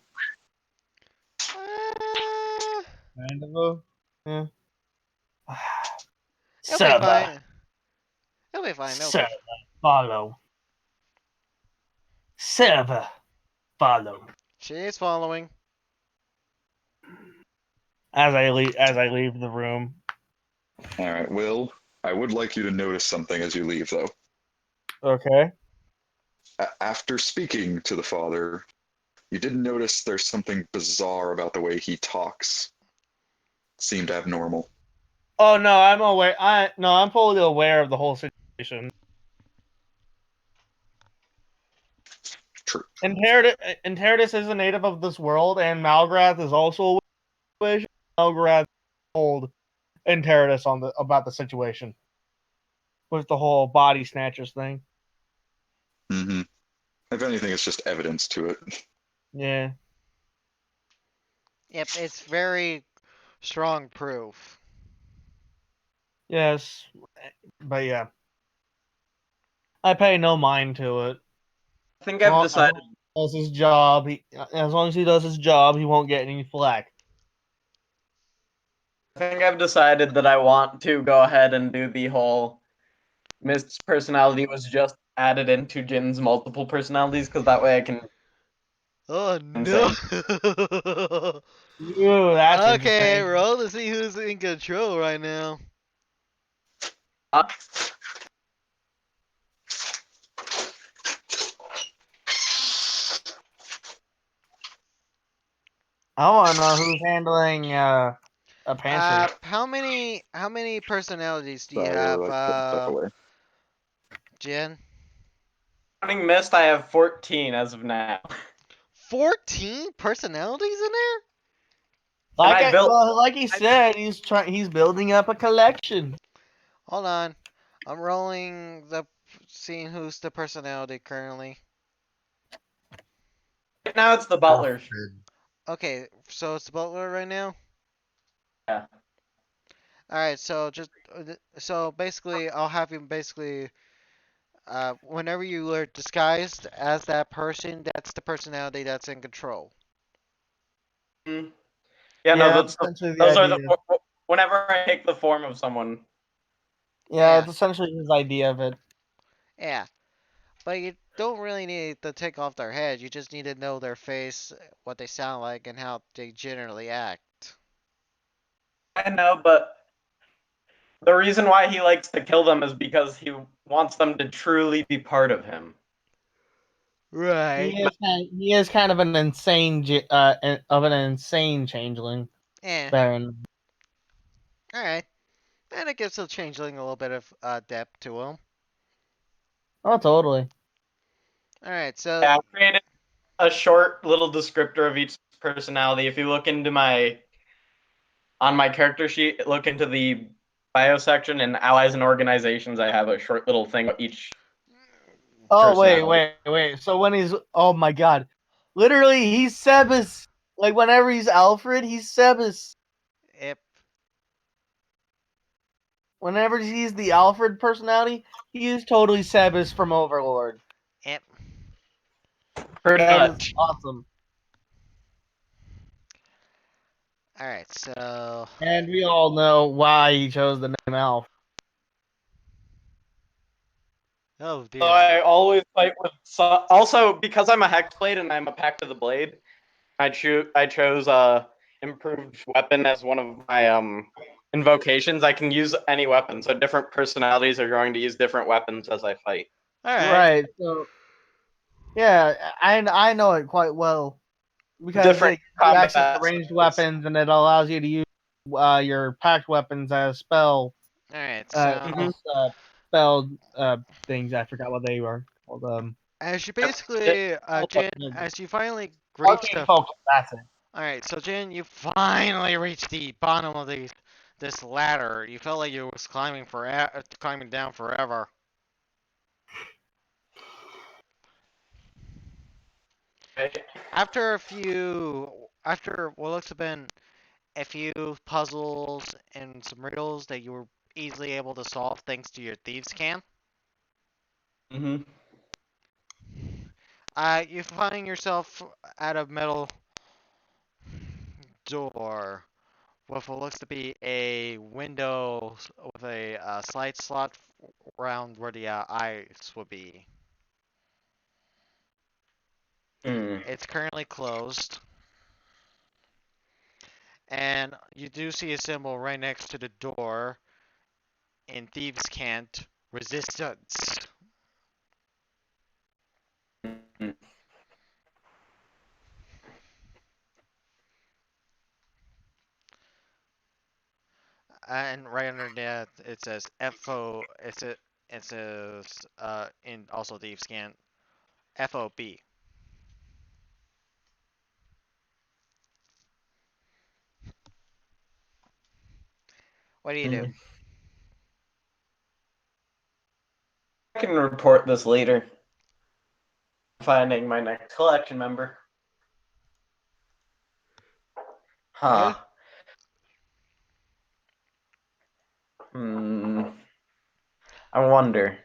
Uh, Kind of a yeah. it'll be Server, fine. It'll be fine. It'll be. server, follow. Server, follow. She's following. As I leave the room. All right, Will, I would like you to notice something as you leave, though. Okay. After speaking to the father, you did notice there's something bizarre about the way he talks. Seemed abnormal. Oh no, I'm aware. I'm fully aware of the whole situation. True. Interitus is a native of this world, and Malgrath is also a situation. Malgrath told Interitus about the situation with the whole body snatchers thing. Mm-hmm. If anything, it's just evidence to it. Yeah. Yep, it's very strong proof. Yes. But yeah, I pay no mind to it. I think I've decided. Does his job. As long as he does his job, he won't get any flack. I think I've decided that I want to go ahead and do the whole Mist's personality was just added into Jin's multiple personalities because that way I can Oh no! insane. Ooh, that's Okay, interesting. roll to see who's in control right now. I want to know who's handling a pantry. How many personalities do you Sorry, we're have, like putting stuff away. Jen? Counting Mist, I have 14 as of now. 14 personalities in there? And I built. Like he said, he's building up a collection. Hold on. I'm rolling seeing who's the personality currently. Right now it's the butlers. Alfred. Okay, so it's the butler right now? Yeah. Alright, so basically I'll have him whenever you are disguised as that person, that's the personality that's in control. Mm. Yeah, no, Yeah, that's essentially the those are idea. whenever I take the form of someone. Yeah, Yeah, it's essentially his idea of it. yeah. But you don't really need to take off their head. You just need to know their face, what they sound like, and how they generally act. I know, but the reason why he likes to kill them is because he wants them to truly be part of him. Right. He is kind of an insane changeling. Eh. Baron. Alright. And it gives the changeling a little bit of depth to him. Oh, totally. Alright, so Yeah, I created a short little descriptor of each personality. If you look into my character sheet, look into the bio section and allies and organizations. I have a short little thing about each Oh, personality. wait. So when oh my god, literally he's Sebas. Like whenever he's Alfred, he's Sebas. yep. Whenever he's the Alfred personality, he is totally Sebas from Overlord. Yep. Pretty That is much. awesome. Alright, so And we all know why he chose the name Alf. oh So dear. I always fight with. Also, because I'm a Hexblade and I'm a Pact of the Blade, I chose improved weapon as one of my invocations. I can use any weapon, so different personalities are going to use different weapons as I fight. Alright. Right. So yeah, I know it quite well because Different it gives you access to combat ranged styles. weapons, and it allows you to use your packed weapons as Alright, uh, so Mhm. as uh, spell things. I forgot what they were called. as you It- basically, Jen, as you finally reach Arcane the focus. That's it. Alright, so Jen, you finally reached the bottom of this ladder. You felt like you was climbing down forever. After what looks to have been a few puzzles and some riddles that you were easily able to solve thanks to your thieves' cam, Mhm. you find yourself at a metal door with what looks to be a window with a slight slot around where the eyes would be. Mm. It's currently closed, and you do see a symbol right next to the door in Thieves' Cant Resistance. Mm. And right under that, it says FO. It says in also Thieves' Cant FOB. What do you do? Mm. I can report this later. Finding my next collection member. Yeah? Huh. Hmm. I wonder.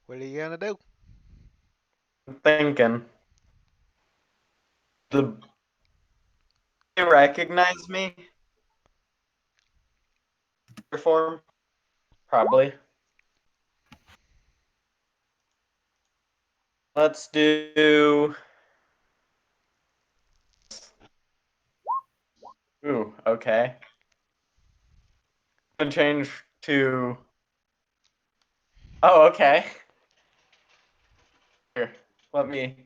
What are you gonna do? I'm thinking. The they recognize me? Form? Probably. Let's do. Ooh, okay. I'm gonna change to. Oh, okay. Here, let me.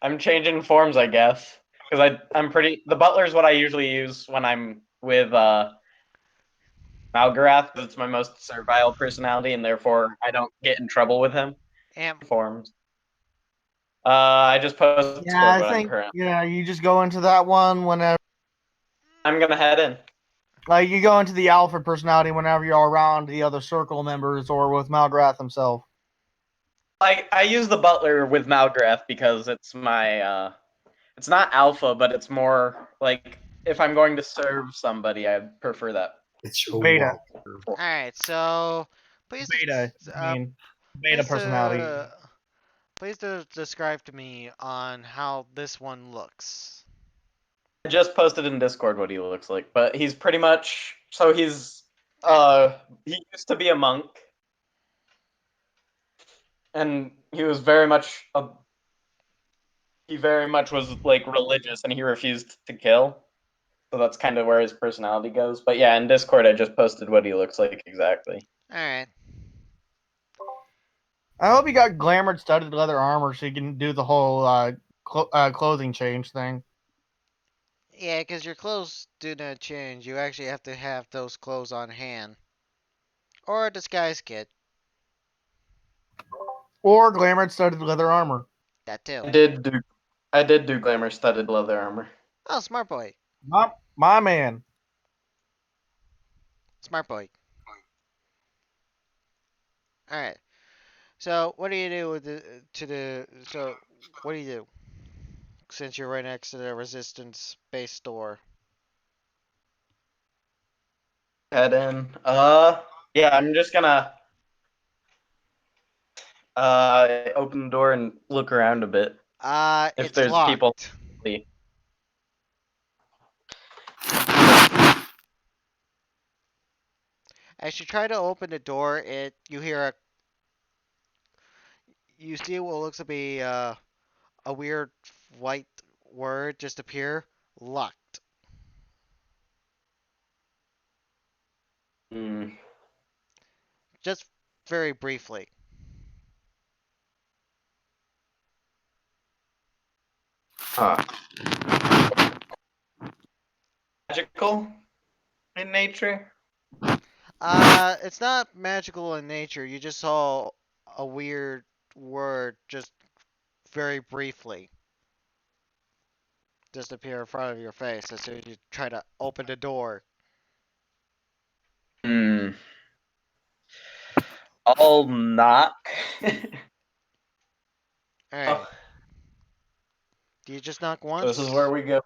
I'm changing forms, I guess, because I'm pretty. The butler is what I usually use when I'm with Malgarath, because it's my most servile personality, and therefore I don't get in trouble with him. Am Forms. I just posted Yeah, Discord I what I'm think current. you just go into that one whenever. I'm gonna head in. Like you go into the alpha personality whenever you're around the other circle members or with Malgrath himself. I use the butler with Malgrath because it's my it's not alpha, but it's more like if I'm going to serve somebody, I prefer that. It's your Beta. Walter. alright, so please Beta. I mean, beta please personality. please describe to me on how this one looks. I just posted in Discord what he looks like, but he's pretty much so Alright. he used to be a monk, and he very much was like religious, and he refused to kill. So that's kind of where his personality goes. But yeah, in Discord, I just posted what he looks like exactly. Alright. I hope you got glamored studded leather armor so you can do the whole clothing change thing. Yeah, because your clothes do not change. You actually have to have those clothes on hand. Or a disguise kit. Or glamored studded leather armor. That too. I did do glamour studded leather armor. Oh, smart boy. My man. Smart boy. Alright. So, what do you do with so, what do you do? Since you're right next to the resistance base store. Head in. Yeah, I'm just gonna open the door and look around a bit if It's there's people. locked. As you try to open the door, you see what looks to be a weird white word just appear. Locked. Hmm. Just very briefly. Huh. Magical in nature. It's not magical in nature. You just saw a weird word just very briefly just appear in front of your face as soon as you try to open the door. Hmm. I'll knock. Alright. Do you just knock This is where once? we go.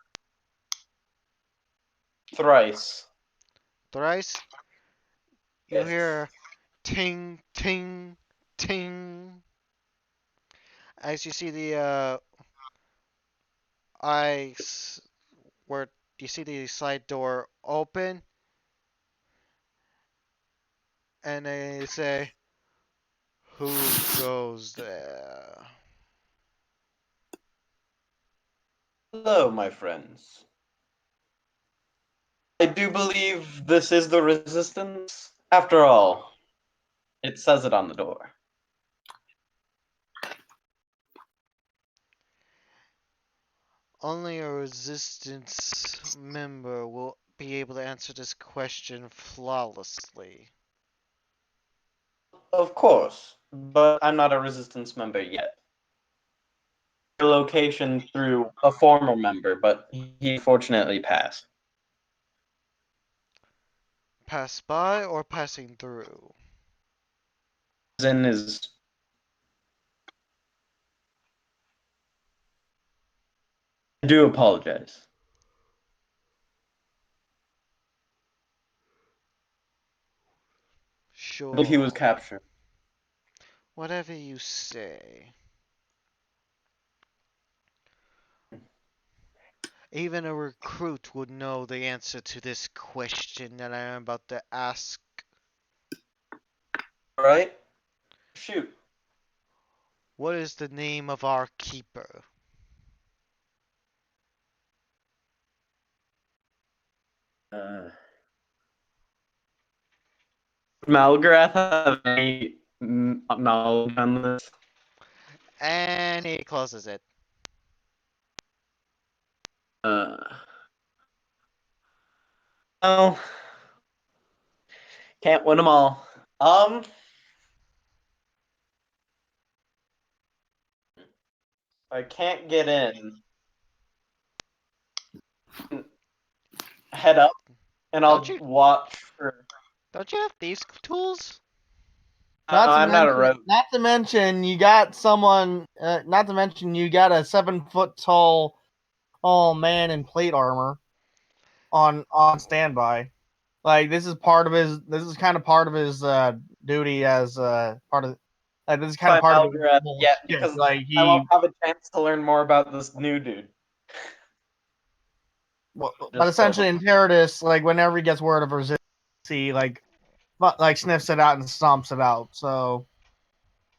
Thrice. Thrice? You Yes. hear ting, ting, ting. As you see the eyes where you see the side door open and they say, "Who goes there?" Hello, my friends. I do believe this is the resistance. After all, it says it on the door. Only a resistance member will be able to answer this question flawlessly. Of course, but I'm not a resistance member yet. Location through a former member, but he fortunately passed. Pass by or passing through? As in his I do apologize. Sure. But he was captured. Whatever you say. Even a recruit would know the answer to this question that I am about to ask. Right? Shoot. What is the name of our keeper? Malgrath have any knowledge on this? And he closes it. Uh, oh, can't win them all. I can't get in. Head up, and Don't I'll you watch for. don't you have these tools? I'm not a rogue. Not to mention, you got someone. Not to mention, you got a 7 foot tall man in plate armor on standby. Like this is part of his. This is kind of part of his duty as part of. Like this is kind of By part of his Malgrath whole yet shit. because Like I won't he. have a chance to learn more about this new dude. But Just so essentially, in Terradus, like whenever he gets word of resistance, he like sniffs it out and stomps it out. So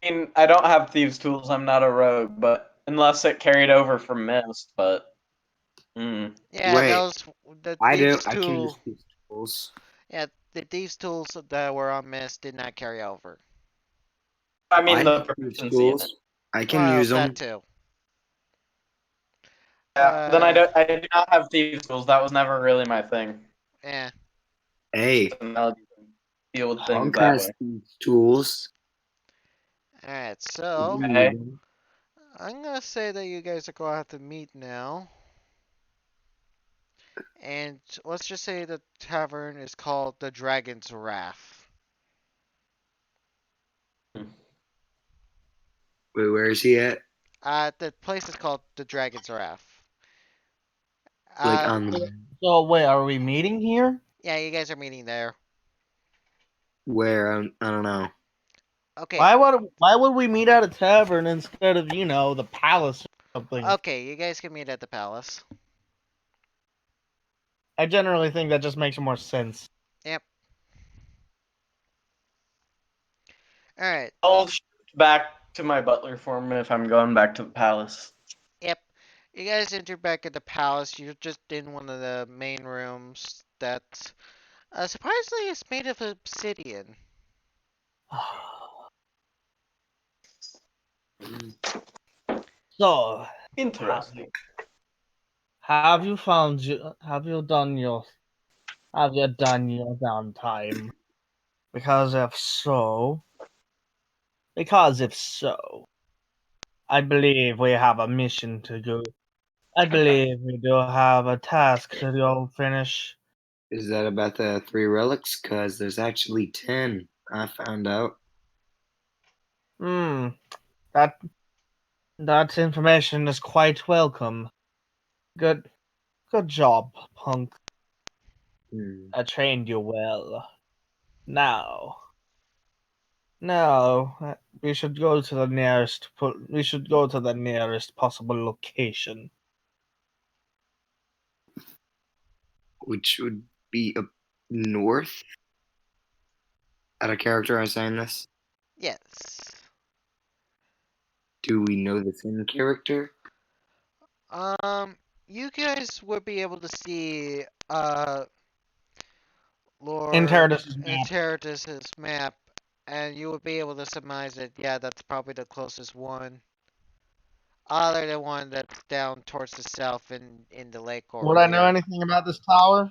I mean, I don't have thieves' tools. I'm not a rogue, but unless it carried over from Mist, but. Yeah, Wait, those the I do. thieves I can tool. use these tools. Yeah, the thieves tools that were on Mist did not carry over. I I mean, have the these proficiency in it. tools. I can Well, use that them. too. Yeah, then I But don't. I do not have thieves' tools. That was never really my thing. yeah. Hey, Personality can deal with things Hunk that has way. these tools. Alright, I so can use Okay. them. I'm gonna say that you guys are gonna have to meet now. And let's just say the tavern is called the Dragon's Wrath. Wait, where is he at? The place is called the Dragon's Wrath. Like Uh, on the so wait, are we meeting here? yeah, you guys are meeting there. where? I don't know. Okay, Why would we meet at a tavern instead of the palace or something? okay, you guys can meet at the palace. I generally think that just makes more sense. Yep. Alright, I'll shift back to my butler form if I'm going back to the palace. yep. You guys enter back at the palace. You're just in one of the main rooms that surprisingly is made of obsidian. So, Interesting. have you found you have you done your downtime? Because if so, I believe we have a mission to go. I believe we do have a task to go finish. Is that about the 3 relics? Cause there's actually 10. I found out. Hmm, that that information is quite welcome. Good good job, punk. Hmm. I trained you well. Now, we should go to the nearest possible location. Which would be up north. Out of character, I saying this. Yes. Do we know this in character? Um, you guys would be able to see In Lord Terradus' map. Enteritus's map, and you would be able to surmise that yeah, that's probably the closest one. Other than one that's down towards the south in the lake over Would I know here. anything about this tower?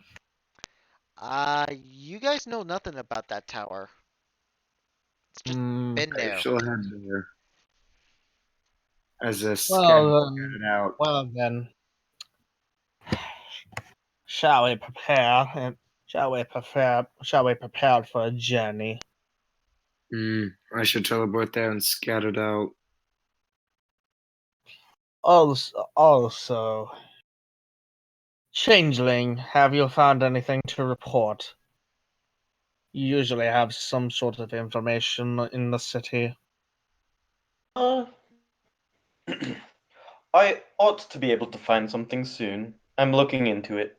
You guys know nothing about that tower. It's just Hmm. been I there. shall head there as a Well then, scattered out. well then, shall we prepare? Shall we prepare for a journey? I should teleport there and scattered out. Also, Changeling, have you found anything to report? You usually have some sort of information in the city. Uh, I ought to be able to find something soon. I'm looking into it.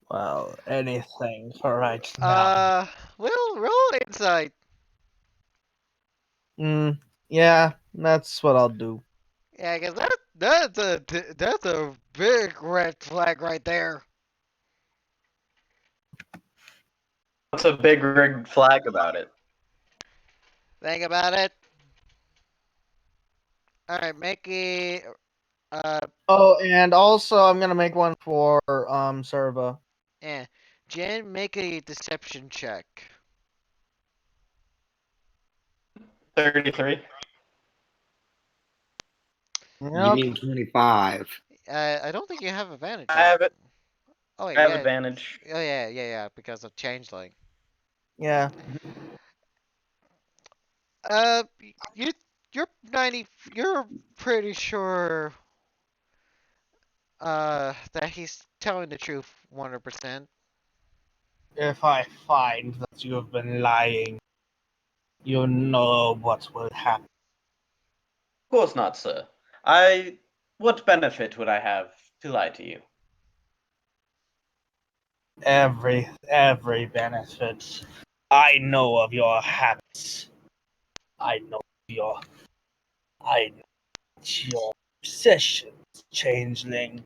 Well, anything for right now. Well, roll insight. Yeah, that's what I'll do. Yeah, cause that's a big red flag right there. What's a big red flag about it? Think about it. All right, make it. Uh, Oh, and also I'm gonna make one for Serva. yeah. Jen, make a deception check. 33. You Yep. mean 25? I don't think you have advantage I on. have it. Oh I wait, have yeah. advantage. Oh yeah, because of changeling. Yeah. Uh, you you're 90. You're pretty sure that he's telling the truth 100%. If I find that you have been lying, you know what will happen. Of course not, sir. I. What benefit would I have to lie to you? Every benefit. I know of your habits. I know your I know your obsessions, changeling.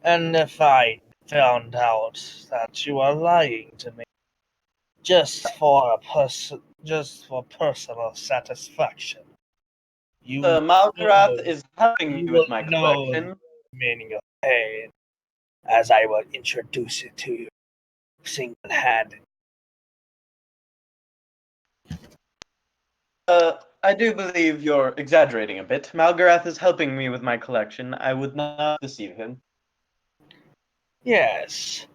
And if I found out that you are lying to me just for personal satisfaction, you Malgarath will, is helping you me will with my know the collection. meaning of pain as I will introduce it to you single-handed. I do believe you're exaggerating a bit. Malgarath is helping me with my collection. I would not deceive him. Yes,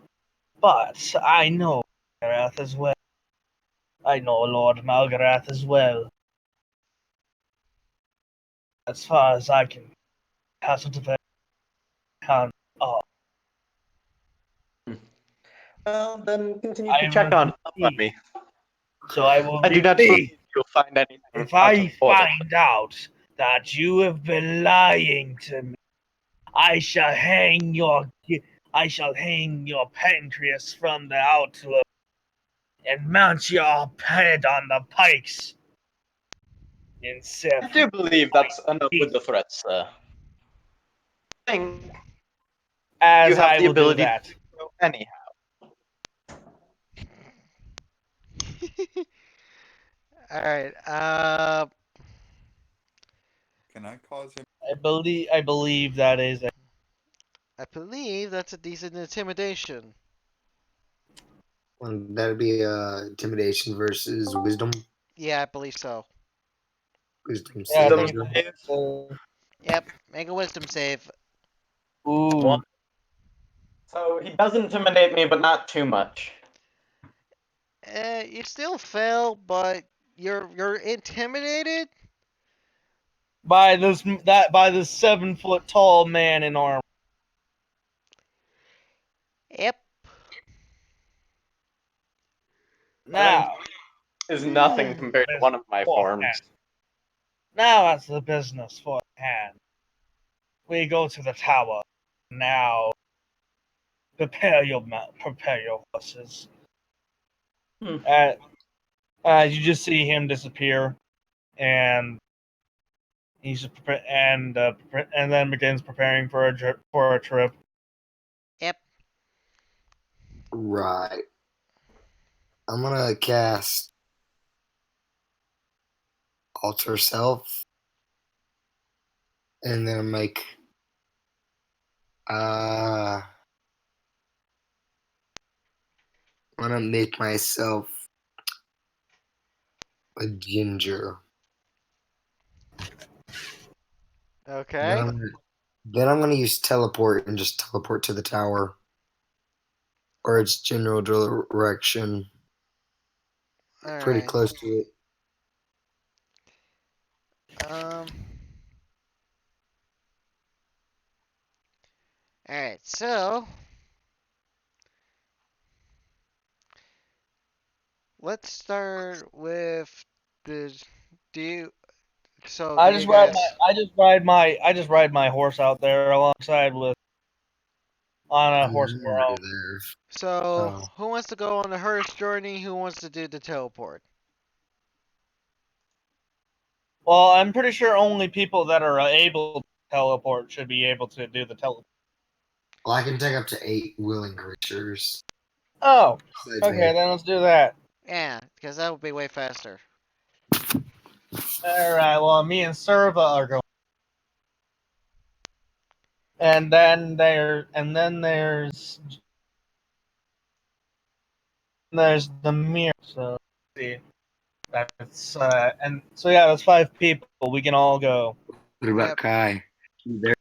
but I know Malgarath as well. I know Lord Malgarath as well. As far as I can ascertain, count off. Well, then continue to I check will on up on repeat. me. So I will I do not believe repeat. you'll find anything If out I of order. find out that you have been lying to me, I shall hang your I shall hang your pancreas from the outlook and mount your head on the pikes in I seven do believe that's enough with feet, the threats, sir. I think you as have I the will do ability to that. do so anyhow. All right. Can I cause him? I believe that is a I believe that's a decent intimidation. That'd be intimidation versus wisdom. Yeah, I believe so. Wisdom yeah, I saving Wisdom think throw. save. it's Yep, make a wisdom save. One. ooh. So he does intimidate me, but not too much. You still fail, but you're intimidated. By this 7 foot tall man in armor. Yep. Range Now, is nothing compared to one of my forms. now that's the business for hand. We go to the tower. Now, prepare your horses. Hmm. You just see him disappear, and he's just and then begins preparing for a trip. Yep. Right. I'm gonna cast Alter Self, and then make I'm gonna make myself a ginger. And Okay. then I'm gonna use teleport and just teleport to the tower or its general direction, All pretty right. close to it. Um. Alright, so let's start with the do you so do I you just ride my guys I just ride my horse out there alongside with on a I'm horse of our already own. there. so Oh. who wants to go on the hearse journey? Who wants to do the teleport? Well, I'm pretty sure only people that are able to teleport should be able to do the teleport. Well, I can take up to 8 willing creatures. Oh, Besides okay, me. then let's do that. Yeah, because that would be way faster. All right. Well, me and Serva are going, and then there's the mirror. So let's see, that's and so yeah, that's 5 people. We can all go. What about Yep. Kai? You there?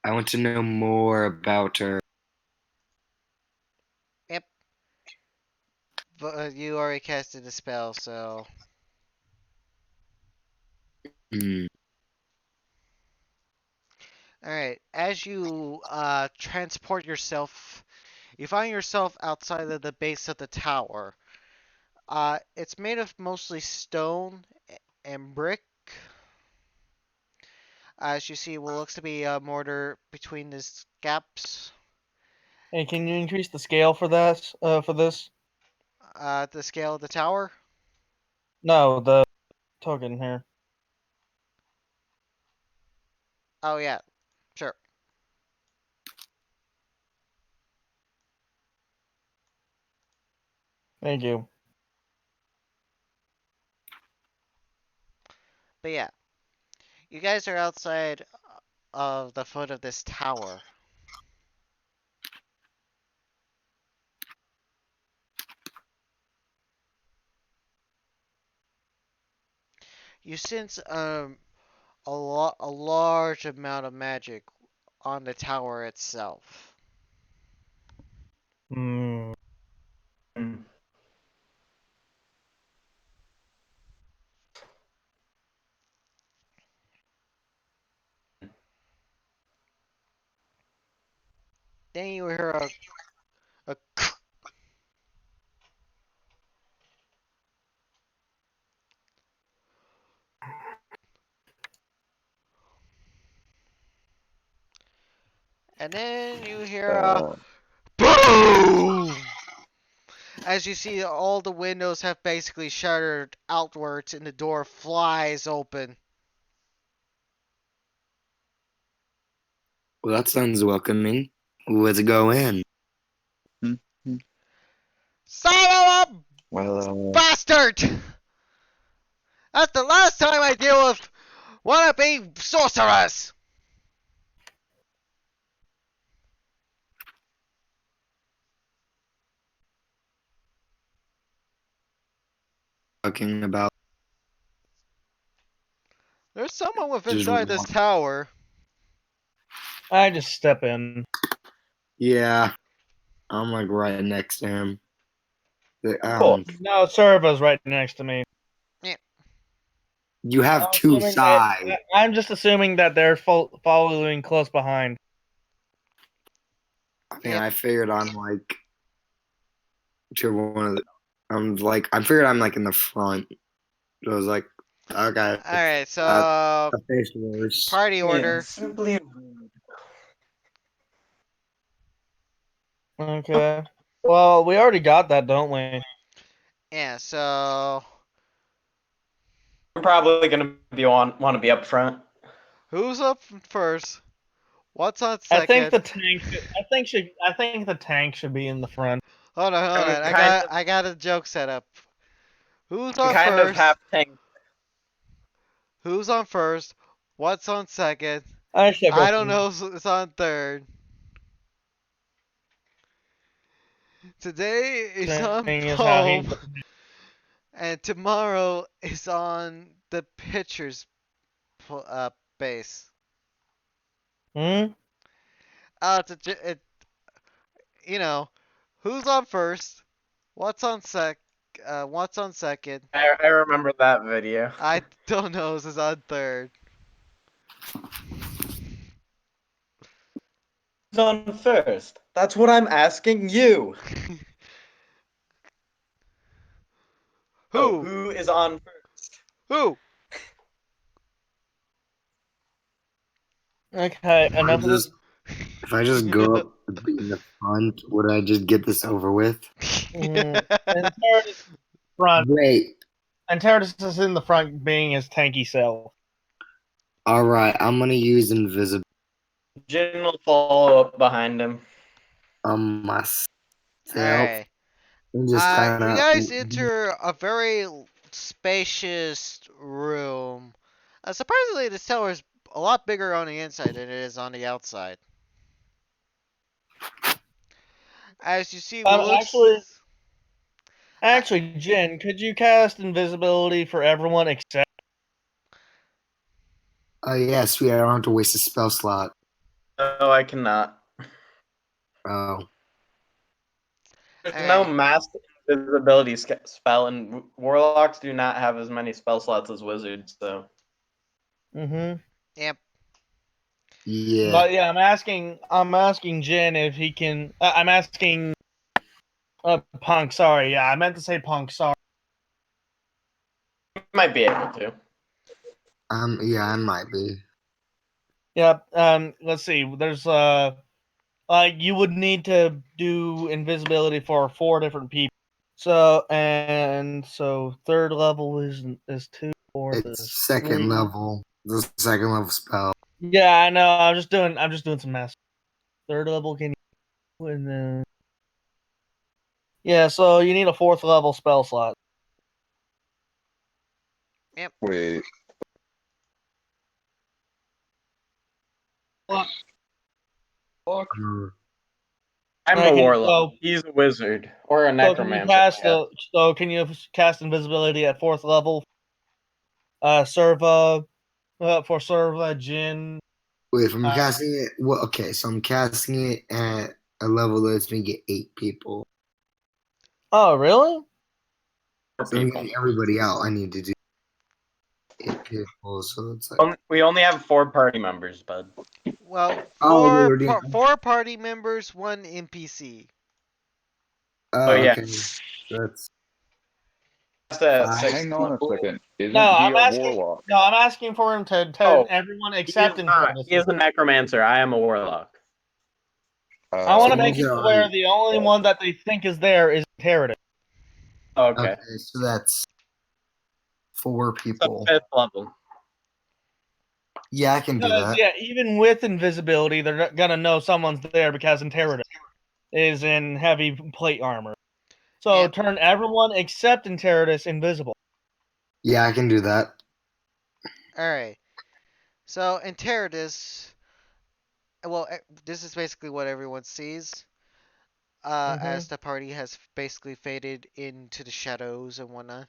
I want to know more about her. Yep. But you already casted the spell, so Hmm. alright. As you transport yourself, you find yourself outside of the base of the tower. It's made of mostly stone and brick. As you see, what looks to be a mortar between these gaps. Hey, can you increase the scale for that? For this? The scale of the tower. No, the token here. Oh yeah, sure. Thank you. But yeah, you guys are outside of the foot of this tower. You sense a large amount of magic on the tower itself. Hmm. Then you hear a and then you hear a Uh, boom as you see all the windows have basically shuttered outwards and the door flies open. Well, that sounds welcoming. Let's go in. hmm, hmm. Son of a Well, bastard! That's the last time I deal with wannabe sorcerers! Talking about There's someone with just inside this walk. tower. I just step in. Yeah, I'm like right next to him. Cool. No, Serva's right next to me. Yeah. You have two sides. I'm just assuming that they're following close behind. I mean, Yep. I figured I'm like to one of the. I figured I'm like in the front. So I was like, okay, Alright, uh, so the face worse. party Yeah, order. simply. Okay. Well, we already got that, don't we? Yeah, so I'm probably gonna be want to be up front. who's up first? What's on I think second? the tank. I think the tank should be in the front. Hold I'm on. kind of I got a joke set up. Who's I'm on kind of first? half tank. Who's on first? What's on second? I should go. I don't know who's on third. Today is on Thing is how he. Poem, and tomorrow is on the pitcher's base. Hmm. It, you know, who's on first? What's on what's on second? I remember that video. I don't know who's on third. Who's on first? That's what I'm asking you. Oh, Who? who is on first? Who? Okay, I enough of this. just if I just go up in the front, would I just get this over with? And Terradus is front. Wait. And Terradus is in the front, being his tanky self. All right, I'm gonna use invisible Jin will follow up behind him. on myself Alright. and just kind You of. guys enter a very spacious room. Surprisingly, this tower is a lot bigger on the inside than it is on the outside. As you see, what Actually, looks. Uh, Jen, could you cast invisibility for everyone except? Yeah, sweet. I don't have to waste a spell slot. No, I cannot. Oh, There's no Alright. mass invisibility spell, and warlocks do not have as many spell slots as wizards. So Mm-hmm. Yep. yeah. But yeah, I'm asking Jen if he can. I'm asking. Punk. Sorry. Yeah, I meant to say Punk. Sorry. you might be able to. Yeah, I might be. Yep. Let's see. There's you would need to do invisibility for 4 different people. So third level is 2, fourth is It's second 3. level. The second level spell. Yeah, I know. I'm just doing some math. Third level can you, and then yeah. So you need a 4th level spell slot. Yep. Wait, Um, I'm a warlock. So He's a wizard or a so can you necromancer. cast Yeah. can you cast invisibility at 4th level? Serva for Serva Jin. wait, if I'm Uh, casting it, well, okay, so I'm casting it at a level that lets me get 8 people. oh really? For So I'm people. getting everybody out. I need to do 8 people, so it's like, We only have 4 party members, bud. Well, oh, we already. four party members, 1 NPC. Oh yeah, Okay, that's that's at 6th hang on a level. second. No, Isn't he I'm a asking. warlock? No, I'm asking for him to Oh, everyone He is except not. Interdis. He is a necromancer. I am a warlock. I want to so make these it are to where already the only one that they think is there is Interdis. Okay. okay. So that's 4 people. 5th level. Yeah, I can do Because that. yeah, even with invisibility, they're not gonna know someone's there because Interdis is in heavy plate armor. So Yep. turn everyone except Interdis invisible. Yeah, I can do that. Alright. So, in Terradus, well, this is basically what everyone sees. Mm-hmm. As the party has basically faded into the shadows and whatnot.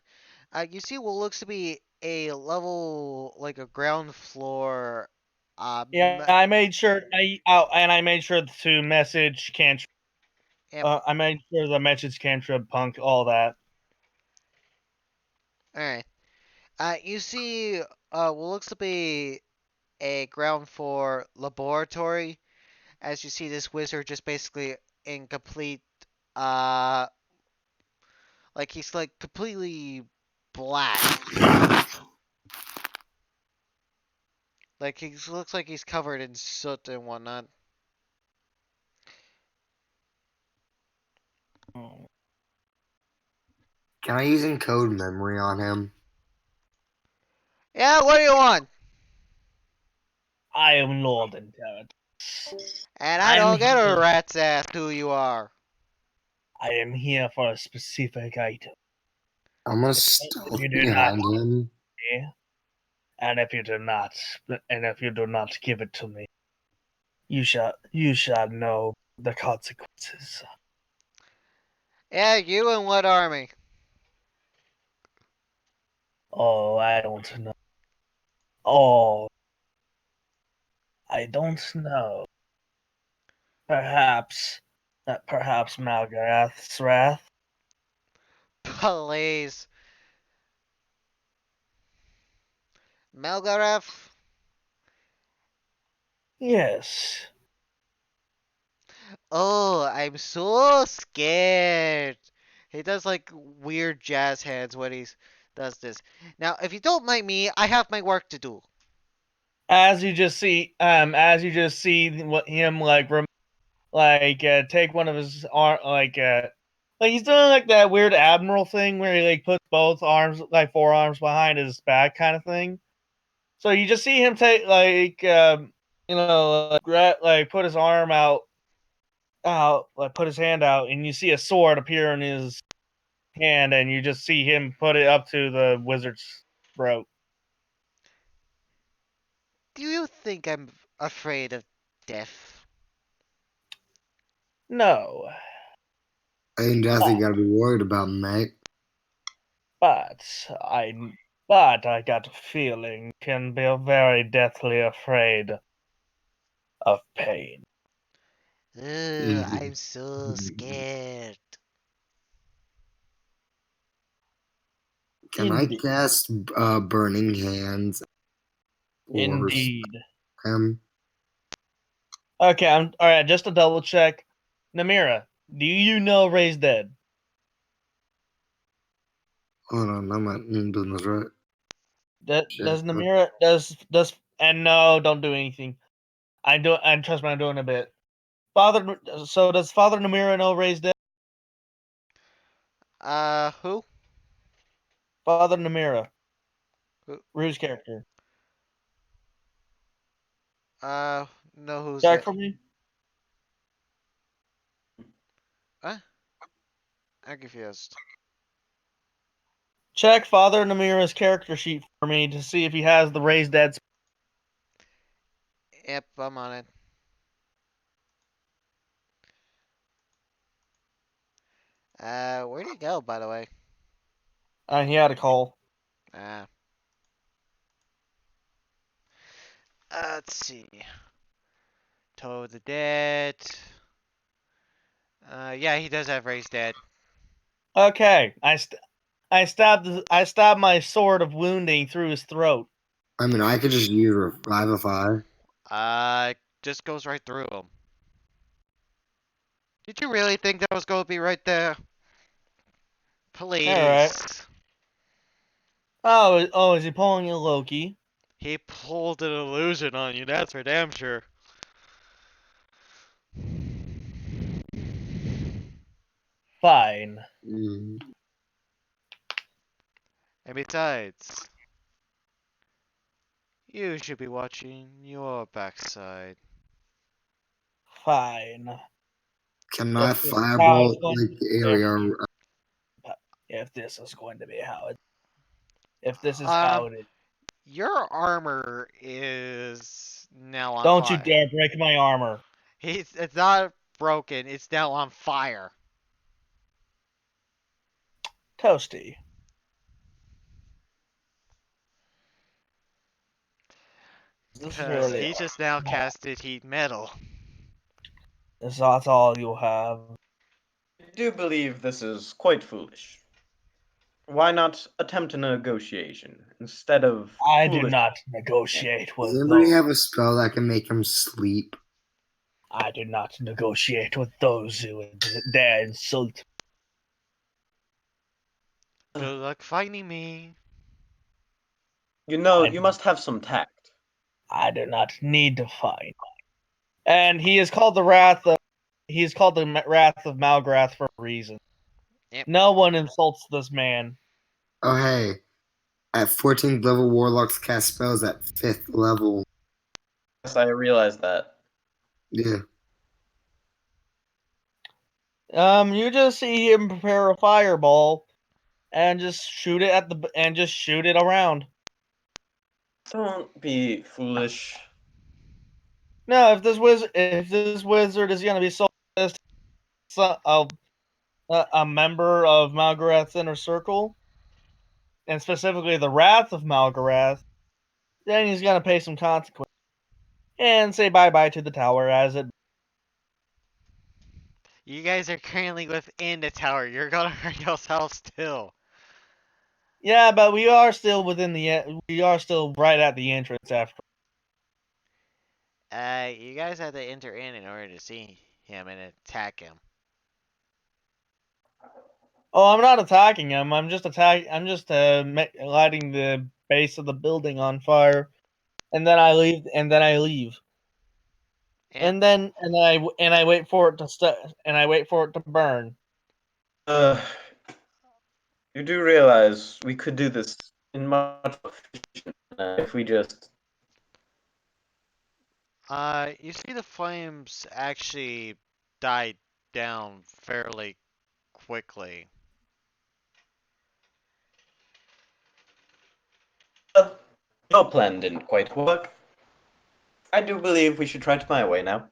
You see what looks to be a level, like a ground floor. Yeah, I made sure. I made sure to message cantrip. Yep. I made sure the message cantrip punk all that. Alright. You see what looks to be a ground floor laboratory. As you see this wizard just basically in complete, uh, like he's like completely black. Like he looks like he's covered in soot and whatnot. Can I use encode memory on him? Yeah, what do you want? I am Lord Interdis. And I I'm don't get a here. rat's ass who you are. I am here for a specific item. I'm gonna If stealth you do not, behind him. and if you do not, give it to me, you shall know the consequences. Yeah, you and what army? Oh, I don't know. Oh, I don't know. Perhaps, perhaps Malgarath's wrath. Please. Melgareth? Yes. Oh, I'm so scared. He does like weird jazz hands when he does this. Now, if you don't mind me, I have my work to do. As you just see, what him take one of his arm, like he's doing like that weird admiral thing where he like puts both arms, like forearms behind his back, kind of thing. So you just see him take put his arm out, like put his hand out, and you see a sword appear in his hand, and you just see him put it up to the wizard's throat. Do you think I'm afraid of death? No, Ain't nothing you gotta be worried about, mate. but I but I got a feeling can be very deathly afraid of pain. Ugh, I'm so scared. Can I Indeed. cast Burning Hands or Indeed. him? Okay, all right. Just to double check, Namira, do you know Ray's dead? Hold on, I'm not doing this right. Shit. Does Namira does and no, don't do anything. I trust me, I'm doing a bit. Father, so does Father Namira know Ray's dead? Who? Father Namira, Who? Rue's character. Uh, no, who's Check that? for me. Huh? I'm confused. Check Father Namira's character sheet for me to see if he has the Ray's dead. Yep, I'm on it. Where'd he go, by the way? He had a call. Uh, let's see. Toe of the Dead. Yeah, he does have Ray's dead. Okay, I stabbed my sword of wounding through his throat. I mean, I could just use Revivify. Just goes right through him. Did you really think that was going to be right there? All right. Please. Oh, is he pulling a Loki? He pulled an illusion on you, that's for damn sure. Fine. Mm. And besides, you should be watching your backside. Fine. Can I If this is how it's Firebolt going, like the if, area? if this is going to be how it, if this is how Um, it is, your armor is now on don't you fire. dare break my armor, It's not broken, it's now on fire. Toasty. This is Because really he just now casted heat metal. that's all you have. I do believe this is quite foolish. Why not attempt a negotiation instead of I do foolish? not negotiate Does with anybody those. have a spell that can make him sleep? I do not negotiate with those who dare insult. Good luck finding me. You know, I, you must have some tact. I do not need to fight. And he is called the Wrath of. He is called the Wrath of Malgrath for a reason. Yep. No one insults this man. Oh, hey. At 14th level, warlocks cast spells at 5th level. Yes, I realize that. Yeah. You just see him prepare a fireball and just shoot it around. Don't be foolish. No, if this wizard is gonna be so a member of Malgarath's inner circle, and specifically the Wrath of Malgarath, then he's gonna pay some consequence and say bye bye to the tower as it. You guys are currently within the tower. You're gonna hurt yourselves too. Yeah, but we are still right at the entrance after. You guys had to enter in order to see him and attack him. Oh, I'm not attacking him. I'm just lighting the base of the building on fire, and then I leave. And then I leave. Imp, And I wait for it to and I wait for it to burn. Uh, you do realize we could do this in much more efficient if we just. you see the flames actually died down fairly quickly. Your plan didn't quite work. I do believe we should try it my way now.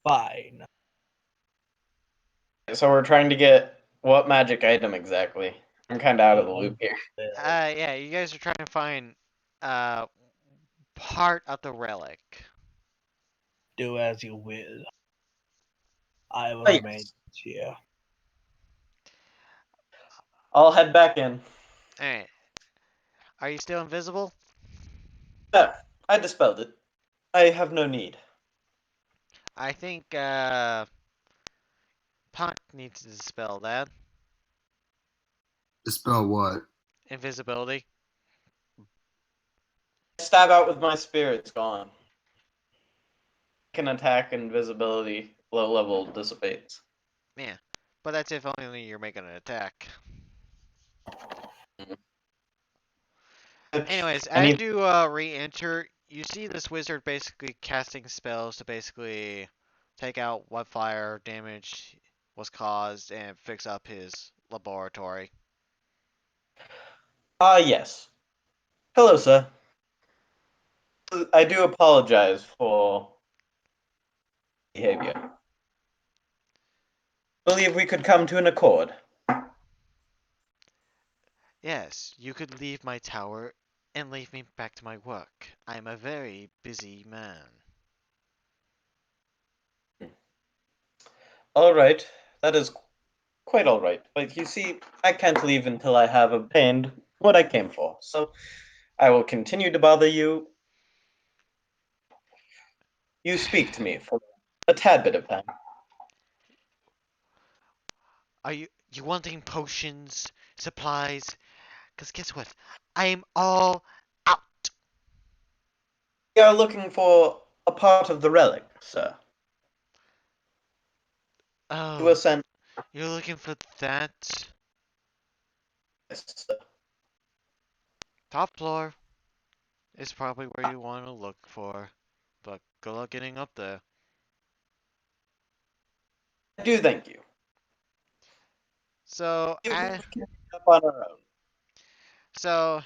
Fine. So we're trying to get what magic item exactly? I'm kind of out of the loop here. Yeah, you guys are trying to find uh part of the relic. Do as you will. I will Right. remain here. I'll head back in. Alright. Are you still invisible? No, I dispelled it. I have no need. I think Punt needs to dispel that. Dispel what? Invisibility. Stab out with my spirit, it's gone. Can attack invisibility, low level dissipates. Yeah. But that's if only you're making an attack. Anyways, I as need. you re-enter, you see this wizard basically casting spells to basically take out what fire damage was caused and fix up his laboratory. Yes. Hello, sir. I do apologize for behavior. Believe we could come to an accord. Yes, you could leave my tower and leave me back to my work. I'm a very busy man. All right, that is quite all right. But you see, I can't leave until I have obtained what I came for. So I will continue to bother you. You speak to me for a tad bit of time. Are you wanting potions, supplies? Cause guess what? I'm all out. We are looking for a part of the relic, sir. You were Oh, sent. you're looking for that? Yes, sir. Top floor is probably where you want to look for. But good luck getting up there. I do thank you. So, You I, we can get up on our own. so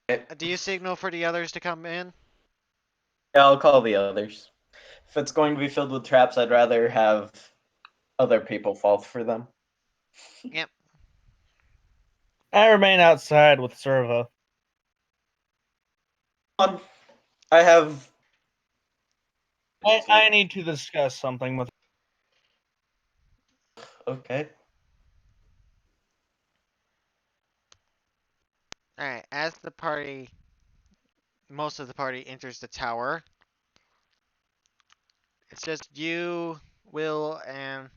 Okay. do you signal for the others to come in? Yeah, I'll call the others. If it's going to be filled with traps, I'd rather have other people fall for them. Yep. I remain outside with Serva. On. I have. I need to discuss something with. Okay. Alright, as the party, most of the party enters the tower, it's just you, Will, and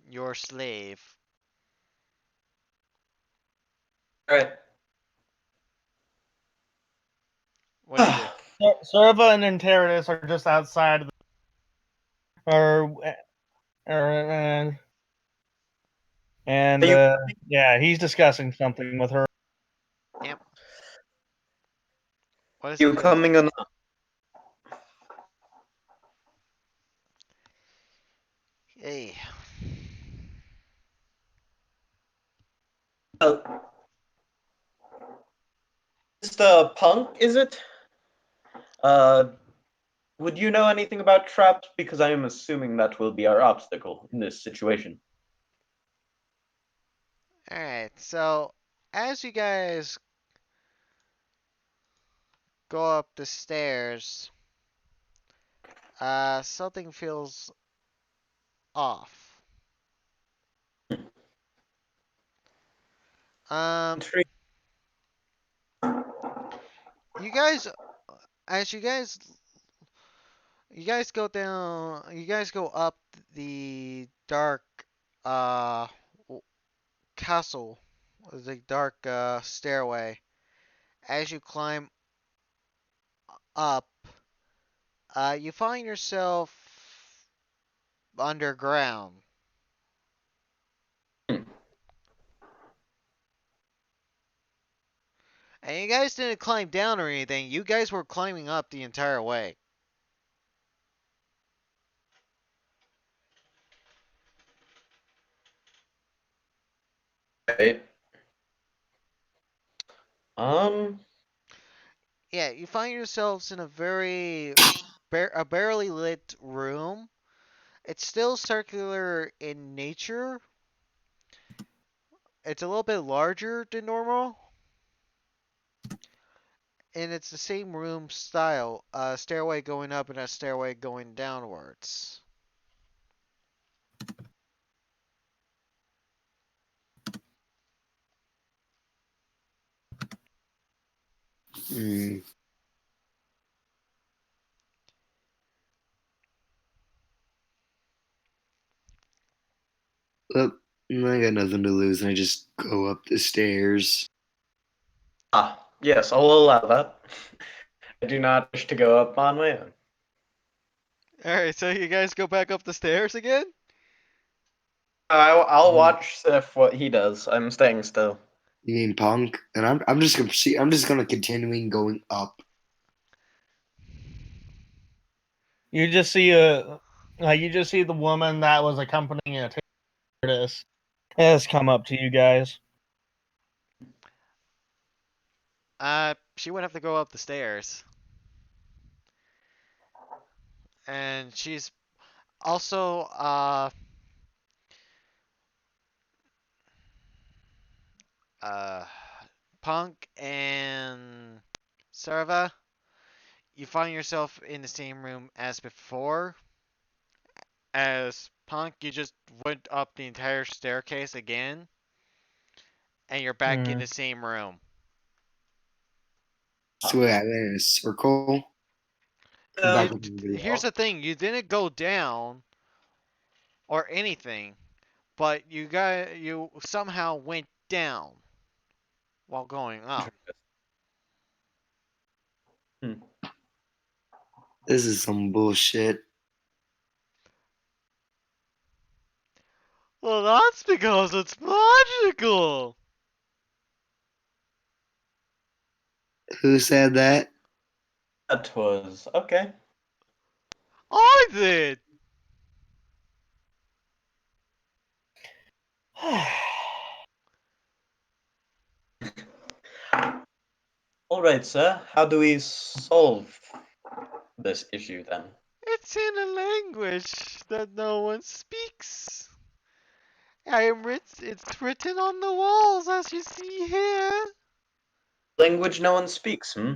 your slave. All right. What do you do? Serva and Interitus are just outside. Or, or and Are you yeah, he's discussing something with her. Yep. What is he you doing? coming or not? Hey. Mr. Punk, is it? Uh, would you know anything about traps? Because I am assuming that will be our obstacle in this situation. Alright, so as you guys go up the stairs, something feels off. Um, Intrigued. You guys, as you guys go down, you guys go up the dark uh castle, the dark stairway. As you climb up, you find yourself underground. Hmm. And you guys didn't climb down or anything. You guys were climbing up the entire way. Right. Um. Yeah, you find yourselves in a a barely lit room. It's still circular in nature. It's a little bit larger than normal, and it's the same room style. A stairway going up and a stairway going downwards. Hmm. Well, I got nothing to lose, and I just go up the stairs. Yes, I'll allow that. I do not wish to go up on my own. All right, so you guys go back up the stairs again? I'll Mhm. watch Sif what he does. I'm staying still. You mean punk? And I'm just gonna see. I'm just gonna continuing going up. You just see the woman that was accompanying a tortoise has come up to you guys. She would have to go up the stairs, and she's also uh Punk and Serva. You find yourself in the same room as before. As Punk, you just went up the entire staircase again, and you're back in Hmm. the same room. So I went in a circle. I'm back You up in the here's wall. the thing: you didn't go down or anything, but you somehow went down while going up. Hmm. This is some bullshit. Well, that's because it's magical. Who said that? That was okay. I did. All right, sir. How do we solve this issue then? It's in a language that no one speaks. It's written on the walls as you see here. Language no one speaks, hmm?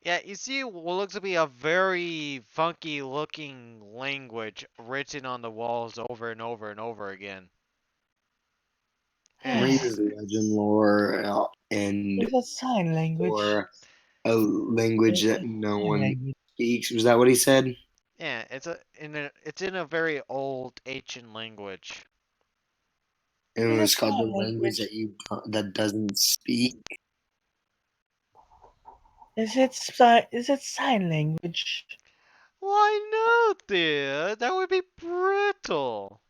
Yeah, you see what looks to be a very funky looking language written on the walls over and over and over again. I'm And gonna it's use legend lore and It's a sign language. or a language It's that a no sign one language. speaks. Was that what he said? yeah, it's in a very old ancient language. And it It's a was called the sign language language. that that doesn't speak. Is it sign language? Why no, dear? That would be brutal.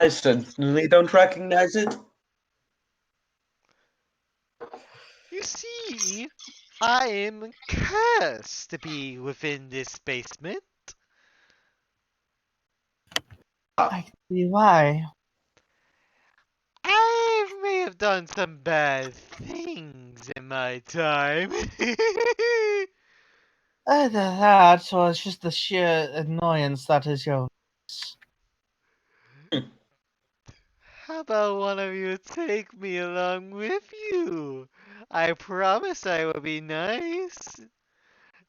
I certainly don't recognize it. You see, I am cursed to be within this basement. I can see why. I may have done some bad things in my time. Either that, or it's just the sheer annoyance that is your voice. How about one of you take me along with you? I promise I will be nice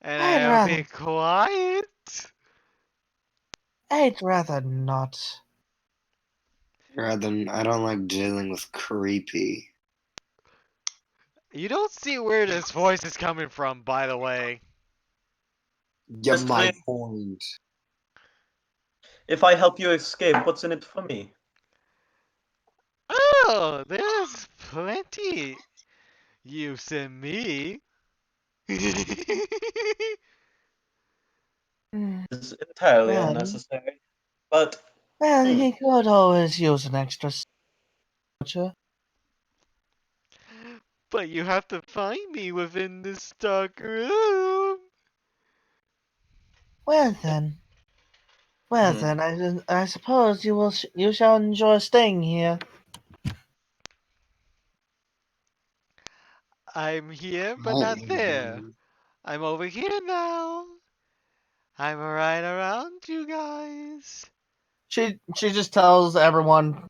and I'd I'll rather, be quiet. I'd rather not. Rather than I don't like dealing with creepy. You don't see where this voice is coming from, by the way. Yeah, Just my clean. point. If I help you escape, what's in it for me? Oh, there's plenty use in me. It's entirely Well, unnecessary. But well, hmm, he could always use an extra soldier. But you have to find me within this dark room. Well then, well hmm. then, I suppose you shall enjoy staying here. I'm here, but not there. Oh, I'm over here now. I'm right around you guys. She just tells everyone,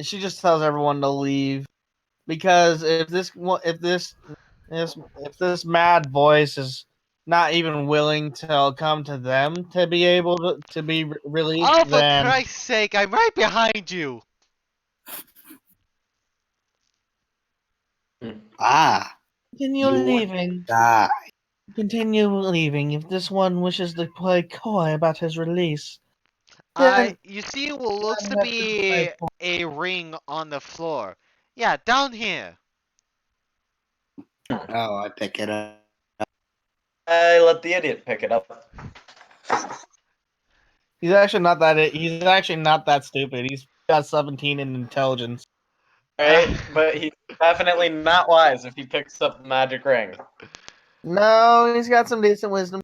she just tells everyone to leave because if this mad voice is not even willing to come to them to be able to be released, Oh, for then Christ's sake, I'm right behind you. ah, continue you want leaving. to die. Continue leaving if this one wishes to play coy about his release. Then You see what looks to that's my be a ring on the floor. Yeah, down here. Oh, I pick it up. I let the idiot pick it up. He's actually not that. He's actually not that stupid. He's got 17 in intelligence. Right? But he's definitely not wise if he picks up the magic ring. No, he's got some decent wisdom.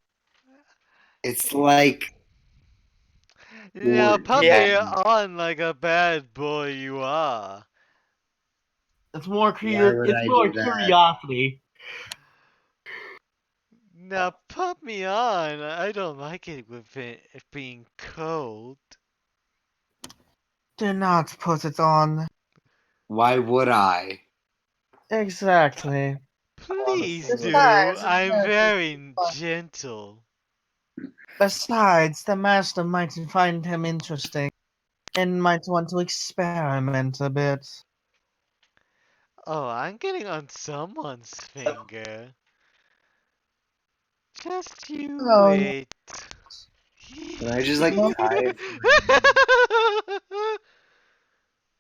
It's like Now put Yeah. 14. me on like a bad boy you are. It's more Why would It's I more do that? curiosity. Now put me on. I don't like it with it being cold. Do not put it on. Why would I? Exactly. Please do. Besides, I'm very gentle. besides, the master might find him interesting and might want to experiment a bit. Oh, I'm getting on someone's finger. Just you No, wait. Can I just like tie it from my hand?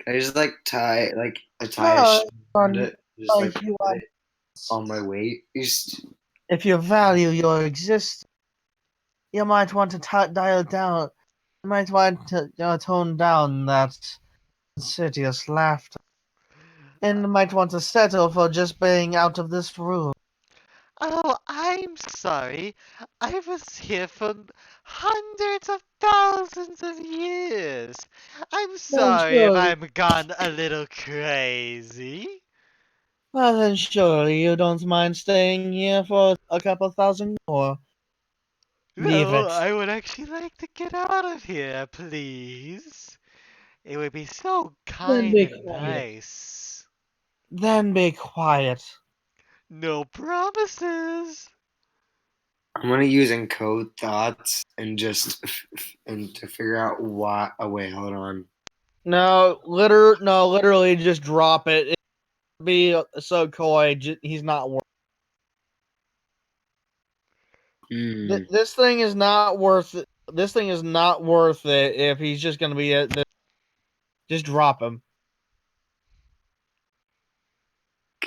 Can I just like tie a no, sheet around on it? Just like if you put want, it on my waist? if you value your existence, you might want to dial down. You might want to tone down that insidious laughter, and might want to settle for just being out of this room. Oh, I'm sorry. I was here for hundreds of thousands of years. I'm Then sorry if surely, I'm gone a little crazy. well then surely you don't mind staying here for a couple thousand more. Leave No, it. I would actually like to get out of here, please. It would be so Then kind be and quiet. nice. Then be quiet. No promises. I'm gonna use encode thoughts and just and to figure out why. Oh wait, hold on. No, literally just drop it. It'd be so coy. He's not worth. Hmm. This thing is not worth it. This thing is not worth it if he's just gonna be just drop him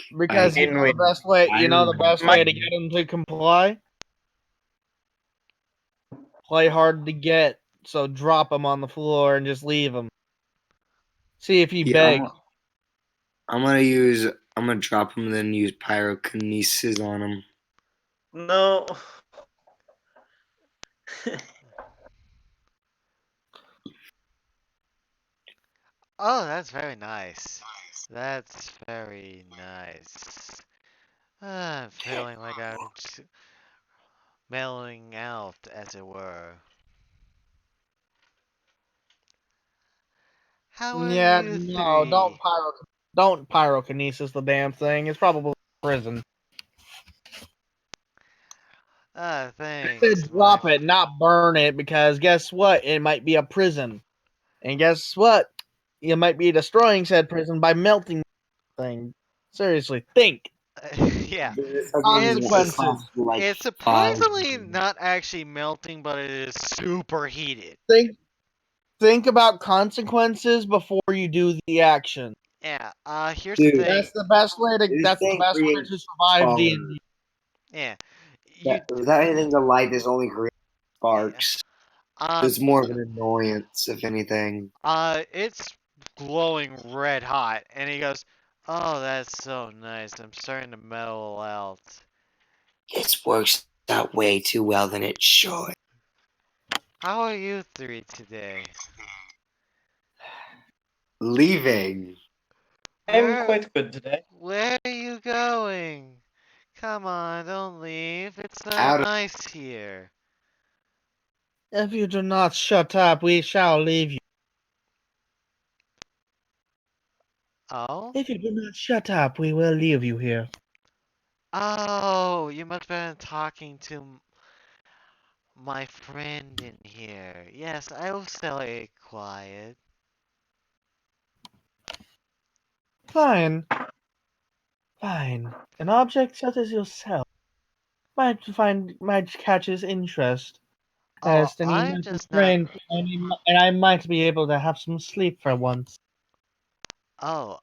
I because you Mean know we the best way. I You know the best might way to get him to comply. Play hard to get. So drop him on the floor and just leave him. See if he yeah. begs. I'm gonna use. I'm gonna drop him and then use pyrokinesis on him. no. Oh, that's very nice. That's very nice. I'm feeling like I'm mellowing out, as it were. How are Yeah, you no, three? don't pyrokinesis the damn thing. It's probably prison. Ah, I said thanks, my. drop it, not burn it, because guess what? It might be a prison. And guess what? You might be destroying said prison by melting the thing. Seriously, think. Yeah. Again, it It's Consequences. costs like it's 5 surprisingly not actually melting, but it is super heated. Think about consequences before you do the action. Yeah. Here's the Dude, thing. That's the best way to. this That's the thing best way creates to survive fire. D&D. Yeah. You. That, without anything to light, this only creates Yeah. sparks. So Um. it's more of an annoyance, if anything. It's glowing red hot, and he goes, "Oh, that's so nice. I'm starting to mellow out." It works out way too well than it should. How are you three today? Leaving. I'm Where quite good today. where are you going? Come on, don't leave. It's so Out of nice here. If you do not shut up, we shall leave you. Oh? If you do not shut up, we will leave you here. Oh, you must have been talking to my friend in here. Yes, I will stay quiet. Fine. Fine. An object such as yourself might catch his interest. Oh, As then he I'm might be just not. trained, and I might be able to have some sleep for once. Oh,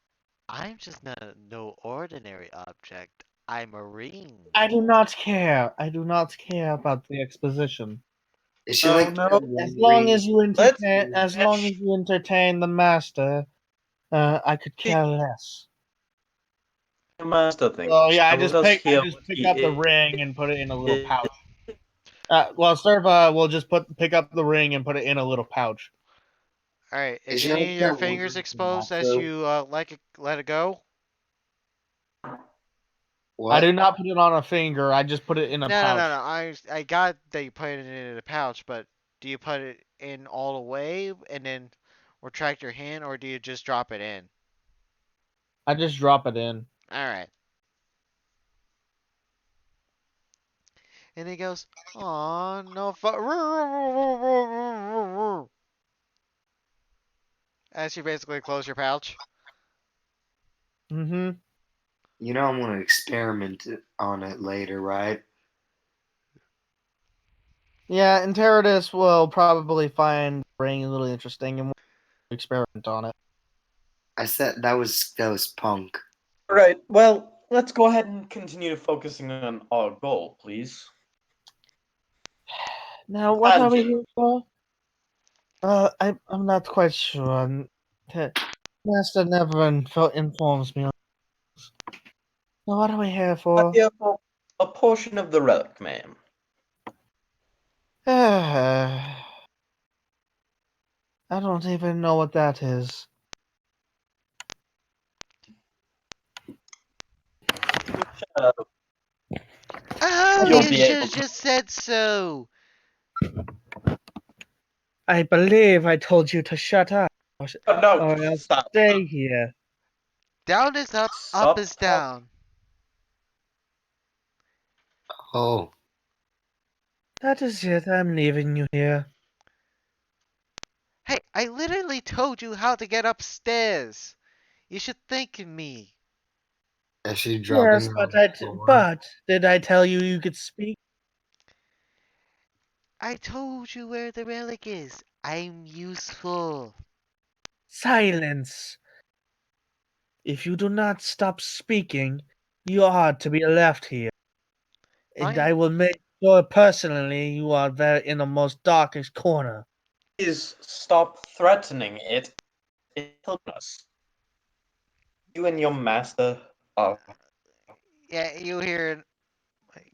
I'm just not no ordinary object. I'm a ring. I do not care. I do not care about the exposition. is she Oh like no. As one long ring? as you Let's entertain the master, I could see care less. the master thing. Oh yeah, Show us I here just what pick he up the ring and put it in a little is. pouch. Well, Serva will just pick up the ring and put it in a little pouch. Alright, Is is she like any of your that one fingers ring from exposed as Metro? you let it go? I What? do not put it on a finger. I just put it in a No, no, no, pouch. no. I got that you put it in a pouch, but do you put it in all the way and then retract your hand, or do you just drop it in? I just drop it in. All right. And he goes, "Aw, no as you basically close your pouch. Mm-hmm. You know I'm gonna experiment on it later, right? Yeah, and Teradus will probably find the ring a little interesting and will experiment on it. I said that was punk. Right. Well, let's go ahead and continue focusing on our goal, please. Now, what are we And here for? I'm not quite sure. The master never informs me. Now, what are we here for? here for a portion of the relic, ma'am. I don't even know what that is. Uh, Oh, you'll you be should able have to. just said so. I believe I told you to shut up, Oh, no, or else stop. stay here. Down is up Stop is talking. down. Oh, That is it. I'm leaving you here. Hey, I literally told you how to get upstairs. You should thank me. is she dropping Yes, it on the floor? but did I tell you you could speak? I told you where the relic is. I'm useful. Silence. If you do not stop speaking, you are to be left here. And Fine. I will make sure personally you are there in the most darkest corner. Please stop threatening it. It's helping us. You and your master are. Yeah, you hear it.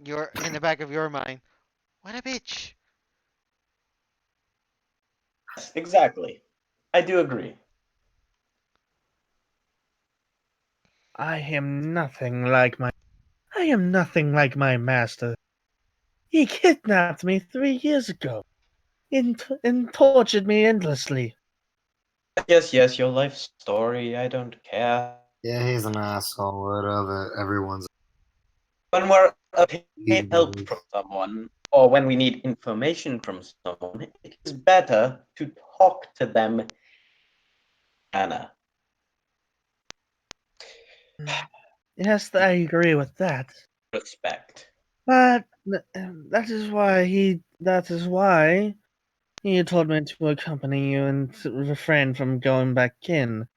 You're in the back of your mind. What a bitch. Yes, exactly. I do agree. I am nothing like my master. He kidnapped me 3 years ago and tortured me endlessly. Yes, yes, your life story. I don't care. Yeah, he's an asshole. Whatever. Everyone's When we're these obtaining help days. from someone, or when we need information from someone, it is better to talk to them, Anna. Yes, I agree with that. Respect. But that is why he told me to accompany you and to refrain from going back in,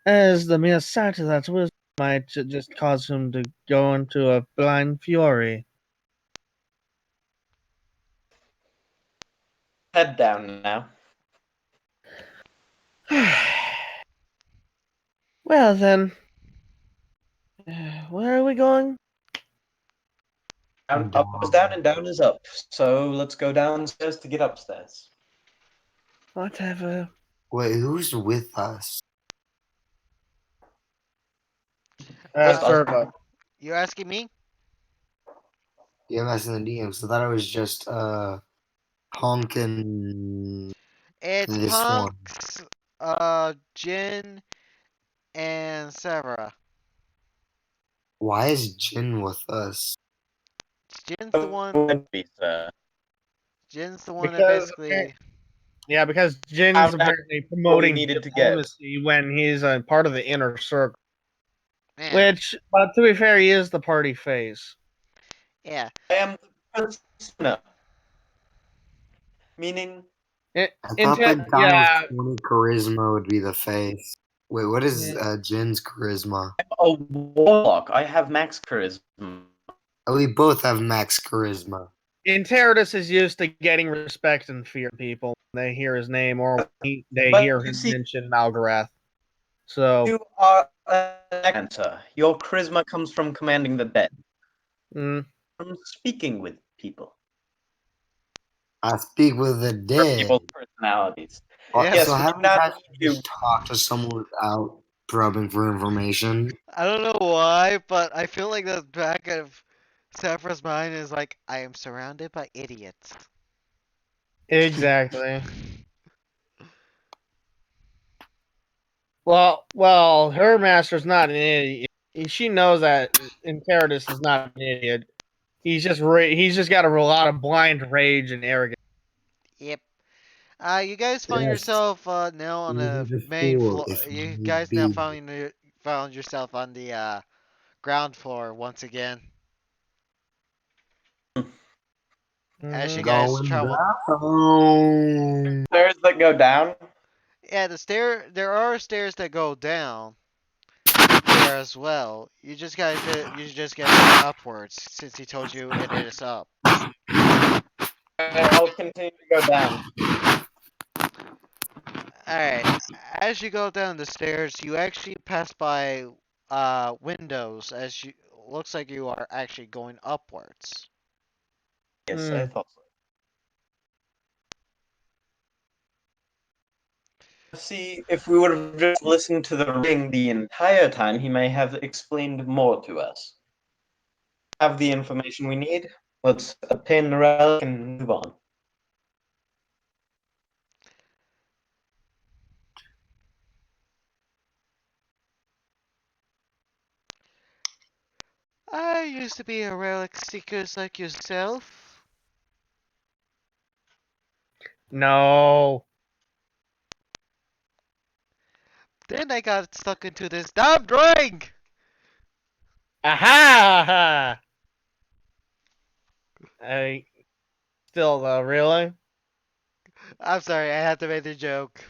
as the mere sight of that wisdom might just cause him to go into a blind fury. Head down now. Well then, where are we going? Down, up is down and down is up. So let's go downstairs to get upstairs. Whatever. Wait, who's with us? Just us. Servo. You asking me? DMS and the DM. So that I was just honking It's this one. Punks, Jin, and Sarah. Why is Jin with us? Jin's the one. Jin's the one that Because basically. because Jin's Found out apparently what we promoting needed to get. diplomacy when he's a part of the inner circle. Yeah. Which, but to be fair, he is the party face. Yeah. I am the persona. Meaning, I thought the guy with Yeah, 20 charisma would be the face. Wait, what is yeah. Jin's charisma? a warlock. I have max charisma. Oh, we both have max charisma. Interidus is used to getting respect and fear people when they hear his name or they But hear you him see, mention Malgarath. So, you are an answer. Your charisma comes from commanding the dead, mm, from speaking with people, I speak with the or dead. people's personalities. Yeah. So Yes, we how do many not times need can you you. just talk to someone without probing for information? I don't know why, but I feel like the back of Saphra's mind is like, I am surrounded by idiots. exactly. Well, her master's not an idiot. She knows that Interidus is not an idiot. He's just got a lot of blind rage and arrogance. Yep. You guys find Yes, yourself now on the he's a main fool floor. if You need guys now be. found yourself on the ground floor once again. As you Hmm. guys Going traveled. down. Stairs that go down. Yeah, there are stairs that go down there as well. You just guys went upwards since he told you it is up. I'll continue to go down. Alright. As you go down the stairs, you actually pass by windows as you looks like you are actually going upwards. Yes, I Mm. thought so. See, if we would have just listened to the ring the entire time, he may have explained more to us. Have the information we need. Let's obtain the relic and move on. I used to be a relic seeker like yourself. No. Then I got stuck into this damn drink! Aha! I still though, really? I'm sorry, I had to make the joke.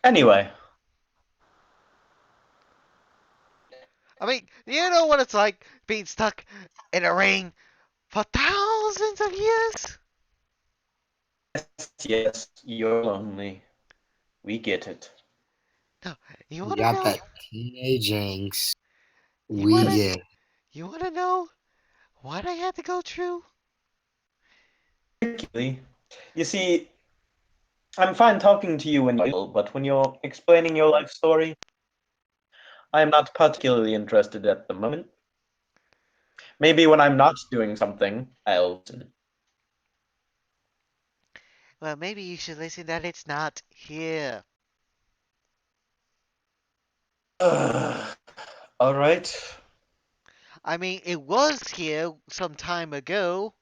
Anyway, I mean, you know what it's like being stuck in a ring for thousands of years? yes, you're lonely. We get it. No, you We wanna got know? that teenage angst. You We wanna, get. you wanna know what I had to go through? Particularly, you see, I'm fine talking to you when you're ill, but when you're explaining your life story, I am not particularly interested at the moment. Maybe when I'm not doing something, I'll listen. Well, maybe you should listen that it's not here. All right. I mean, it was here some time ago.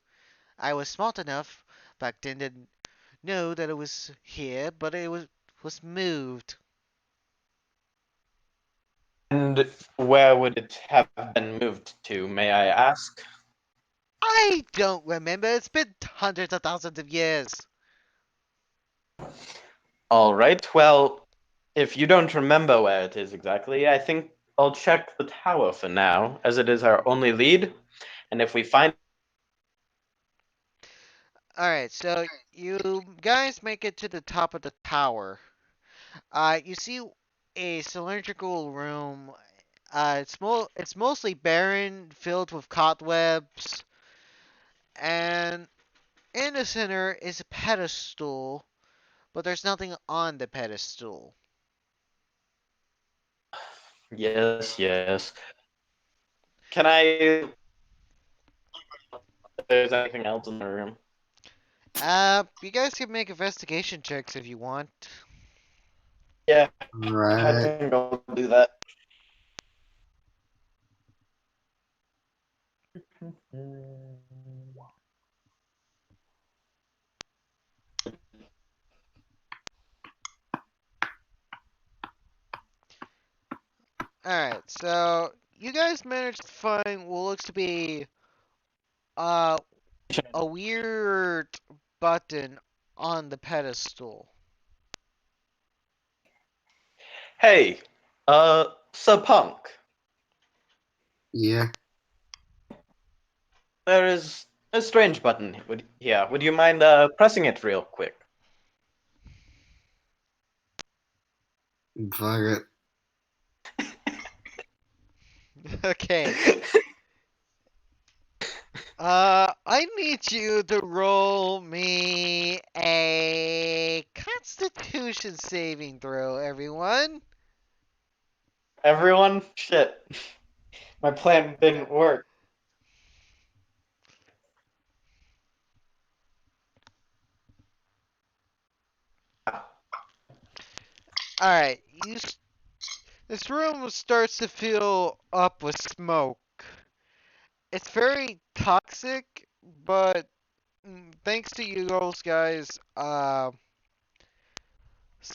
I was smart enough back then to know that it was here, but it was moved. And where would it have been moved to, may I ask? I don't remember. It's been hundreds of thousands of years. All right, well, if you don't remember where it is exactly, I think I'll check the tower for now, as it is our only lead. And if we find Alright, so you guys make it to the top of the tower. You see a cylindrical room. It's mostly barren, filled with cobwebs, and in the center is a pedestal, but there's nothing on the pedestal. yes, yes. Can I if there's anything else in the room? You guys can make investigation checks if you want. Yeah, I Right. think I'll do that. Alright, so you guys managed to find what looks to be uh a weird button on the pedestal. Hey, Sir Punk, Yeah. there is a strange button here. Would you mind pressing it real quick? Fuck it. Okay. I need you to roll me a Constitution saving throw, everyone. Everyone? Shit. My plan didn't work. All right, this room starts to fill up with smoke. It's very toxic, but thanks to you guys,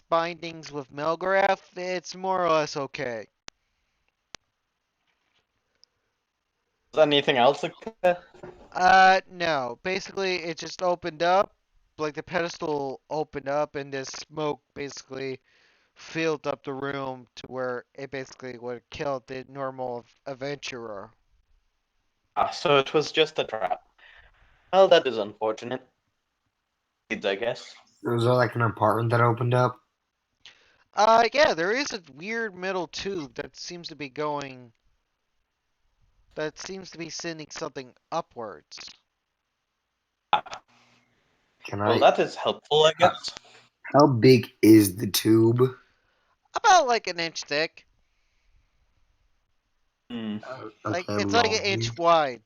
bindings with Melgraph, it's more or less okay. Is anything else okay? No. Basically, it just opened up, like the pedestal opened up, and this smoke basically filled up the room to where it basically would have killed the normal adventurer. So it was just a trap. Well, that is unfortunate. I guess. Was there like an apartment that opened up? Yeah, there is a weird metal tube that seems to be going, that seems to be sending something upwards. Can Well, I? that is helpful, I How, guess. how big is the tube? About like an inch thick. Hmm. Like, Okay, it's like an rolling. inch wide.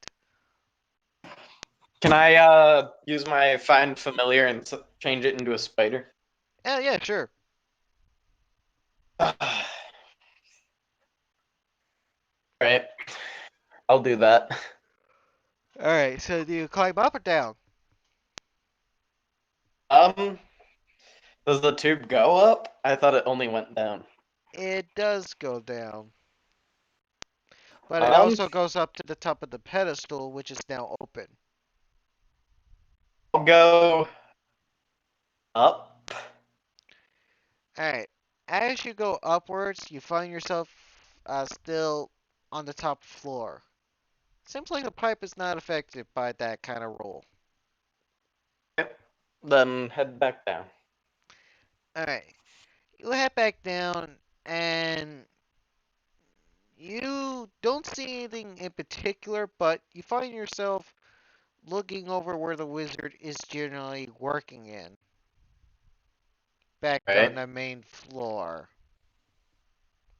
Can I use my find familiar and change it into a spider? Yeah, yeah, sure. Right. I'll do that. Alright, so do you climb up or down? Um, does the tube go up? I thought it only went down. It does go down. But it Um, also goes up to the top of the pedestal, which is now open. I'll go up. Alright, as you go upwards, you find yourself still on the top floor. Seems like the pipe is not affected by that kind of roll. Then head back down. Alright, you head back down, and you don't see anything in particular, but you find yourself looking over where the wizard is generally working in, back on Right. the main floor.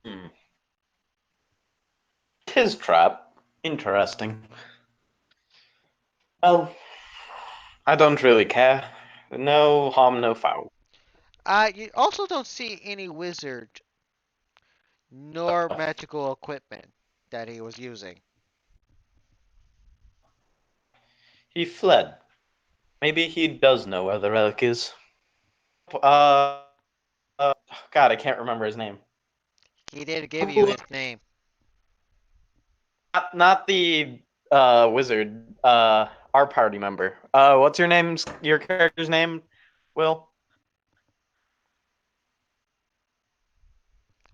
Hmm. His trap. Interesting. Well, I don't really care. No harm, no foul. You also don't see any wizard nor magical equipment that he was using. He fled. Maybe he does know where the relic is. Uh, God, I can't remember his name. He did give you his name. Not the wizard. Our party member. What's your name? Your character's name? Will.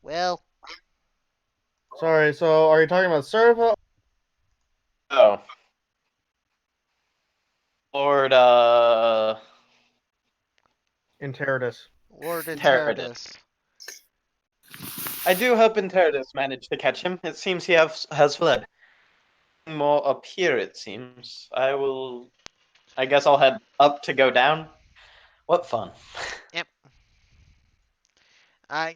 Well, Sorry, so are you talking about Serva? Oh. Lord. Enteritus. Lord Terradus. Enteritus. I do hope Enteritus managed to catch him. It seems he has fled. More up here, it seems. I guess I'll head up to go down. What fun. Yep.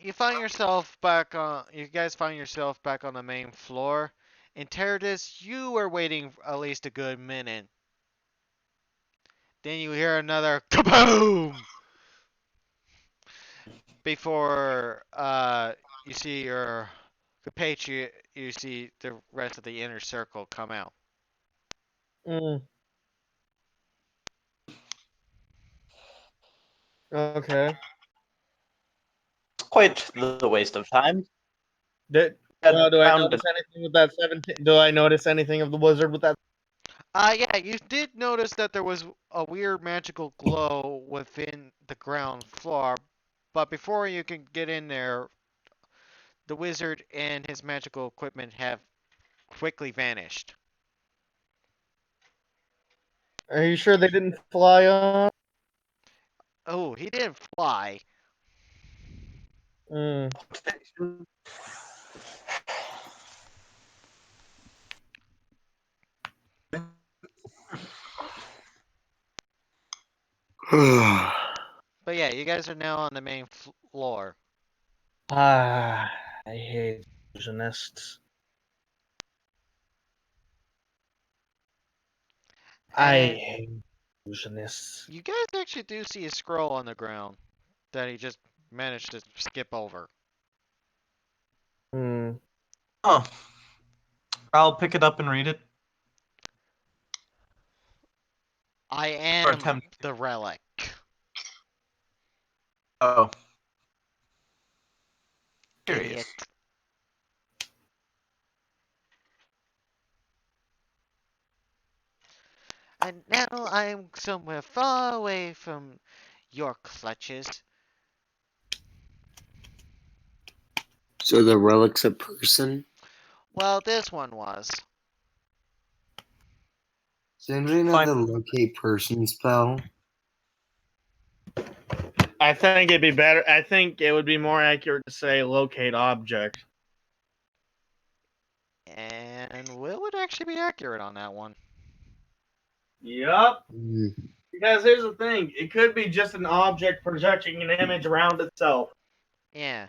You find yourself back on. You guys find yourself back on the main floor. Enteritus, you were waiting for at least a good minute. Then you hear another kaboom before you see your compatriot. You see the rest of the inner circle come out. Mm. Okay. It's quite the waste of time. Did, Head do I round notice anything with that 17? Do I notice anything of the wizard with that? Yeah, you did notice that there was a weird magical glow within the ground floor, but before you can get in there, the wizard and his magical equipment have quickly vanished. Are you sure they didn't fly on? Oh, he didn't fly. Mm. But yeah, you guys are now on the main floor. Ah, I hate illusionists. I And hate illusionists. you guys actually do see a scroll on the ground that he just managed to skip over. Hmm. Oh, I'll pick it up and read it. I Or am attempt. the relic. Oh, Idiot. curious. And now I'm somewhere far away from your clutches. So the relic's a person? Well, this one was. Does anybody know Fine. the locate person spell? I think it'd be better. I think it would be more accurate to say locate object. And Will would actually be accurate on that one. Yup. Hmm. Because here's the thing: it could be just an object projecting an image around itself. Yeah,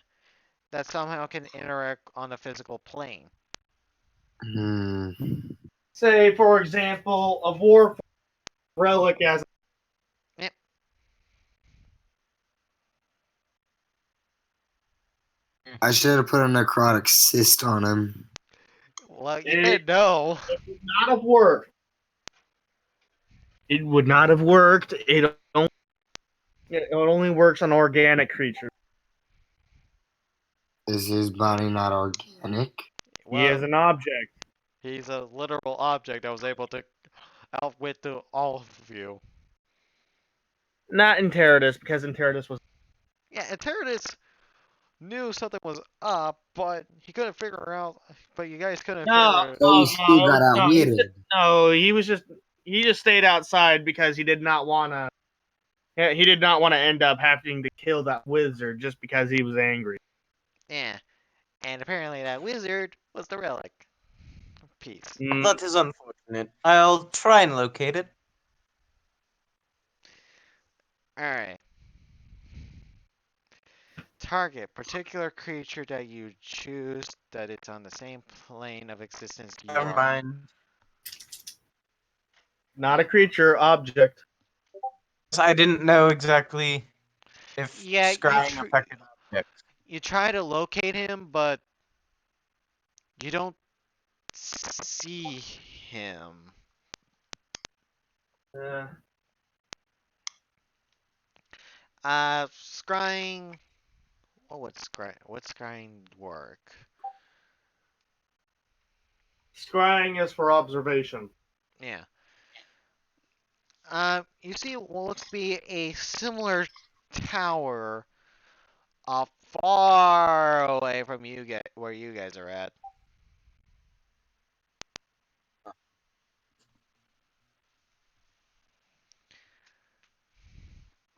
that somehow can interact on the physical plane. Hmm. Say, for example, a war relic as. Yep. I should have put a necrotic cyst on him. Well, you It, didn't know. it would not have worked. It would not have worked. It only works on organic creatures. Is his body not organic? He is Well, an object. he's a literal object that was able to outwit all of you. Not Enteritus, because Enteritus was. Yeah, and Terradus knew something was up, but he couldn't figure out. But you guys couldn't No, figure it. So he no, still got no, no. outwitted. No, he just stayed outside because he did not want to. He did not want to end up having to kill that wizard just because he was angry. Yeah, and apparently that wizard was the relic. Peace. That is unfortunate. I'll try and locate it. All right. Target particular creature that you choose that it's on the same plane of existence you Never are. mind. Not a creature, object. I didn't know exactly if Yeah, scrying affected objects. you try to locate him, but you don't see him. Scrying Oh, what's scrying work? Scrying is for observation. Yeah. You see what looks to be a similar tower, far away from you guys, where you guys are at.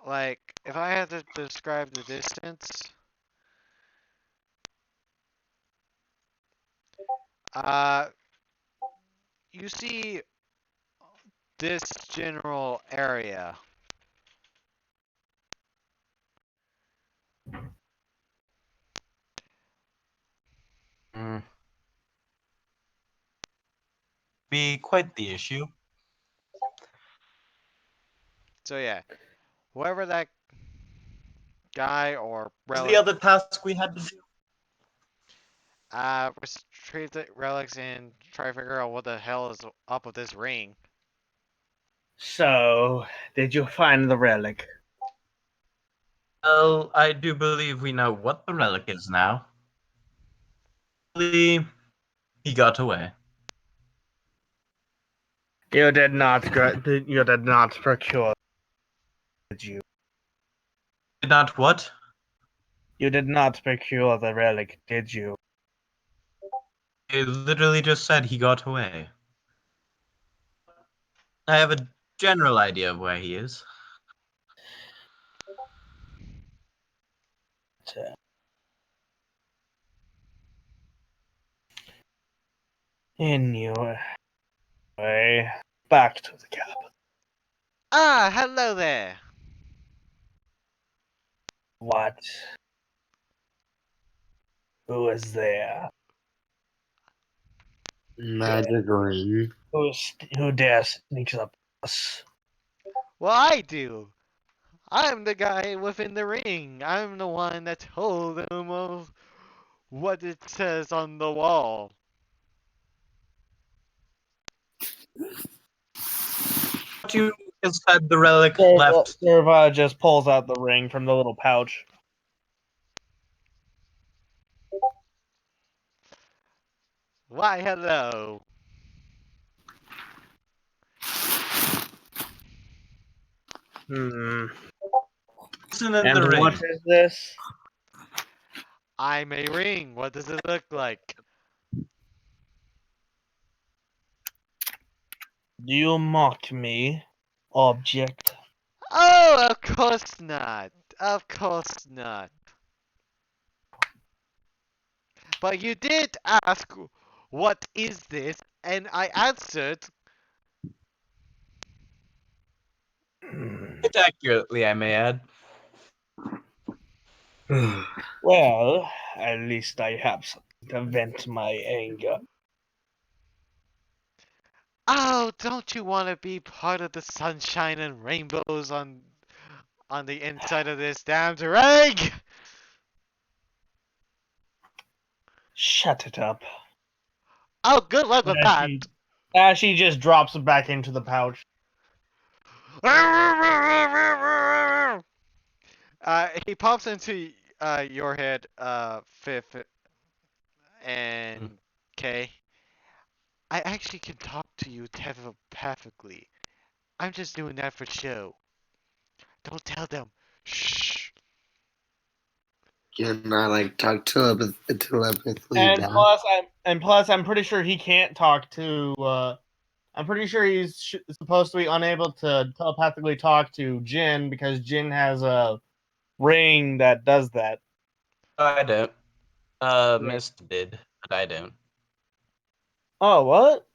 Like, if I had to describe the distance, uh, you see this general area. Mm. Be quite the issue. So yeah, whoever that guy or What's the relic, other task we had to do? retrieve the relics and try to figure out what the hell is up with this ring. So, did you find the relic? Well, I do believe we know what the relic is now. He got away. You did not. You did not procure. Did you? Did not what? You did not procure the relic, did you? He literally just said he got away. I have a general idea of where he is. Anyway, back to the cabin. Ah, hello there. What? Who is there? Magic ring. Who dares sneak up us? Well, I do. I'm the guy within the ring. I'm the one that told them of what it says on the wall. What you said the relic left. Serva just pulls out the ring from the little pouch. Why, hello. Hmm. Isn't in And the ring. what is this? I'm a ring. What does it look like? Do you mock me, object? Oh, of course not. Of course not. But you did ask, what is this? And I answered, Quite accurately, I may add. Well, at least I have something to vent my anger. oh, don't you want to be part of the sunshine and rainbows on the inside of this damned ring? Shut it up. Oh, good luck with that. She just drops it back into the pouch. He pops into your head, Fifth and K. I actually can talk to you telepathically. I'm just doing that for show. Don't tell them. Shh. Can I like talk telepathically And back? plus, I'm pretty sure he can't talk to. I'm pretty sure he's supposed to be unable to telepathically talk to Jin because Jin has a ring that does that. I don't. Mist did, but I don't. Oh, what?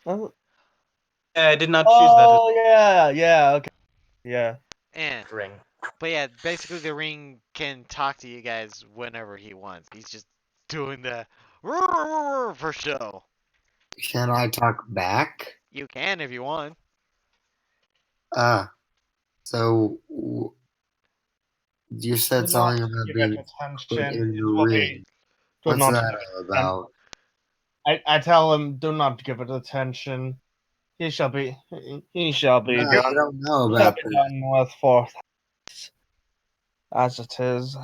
Oh, Yeah, I did not choose that as yeah, okay, yeah. And a ring. but yeah, basically the ring can talk to you guys whenever he wants. He's just doing the for show. Can I talk back? You can if you want. So you said Do not something about give being it put attention. in the It will be. ring. Do What's not that give it attention. about? I tell him, do not give it attention. He shall be. He shall be No, I done. don't know He shall about be this. done with forth as it is.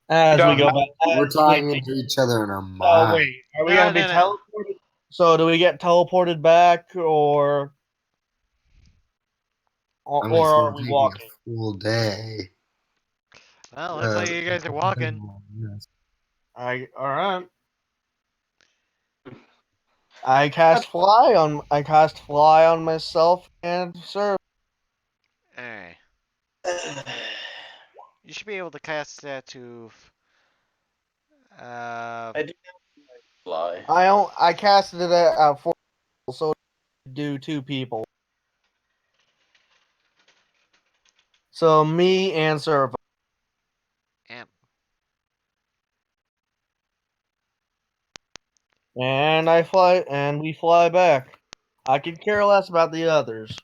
As we go don't- back. We're talking Wait, to each other in our oh, mind. wait. Are we No, going to be no, no. teleported? So, do we get teleported back, or I mean, it's are gonna we take me walking? a full day. Well, looks like you guys are walking. All right. I cast fly on myself and serve. Alright. You should be able to cast that to. I do fly. I casted it at 4, so it do 2 people. So me and serve. Amp. And we fly back. I could care less about the others.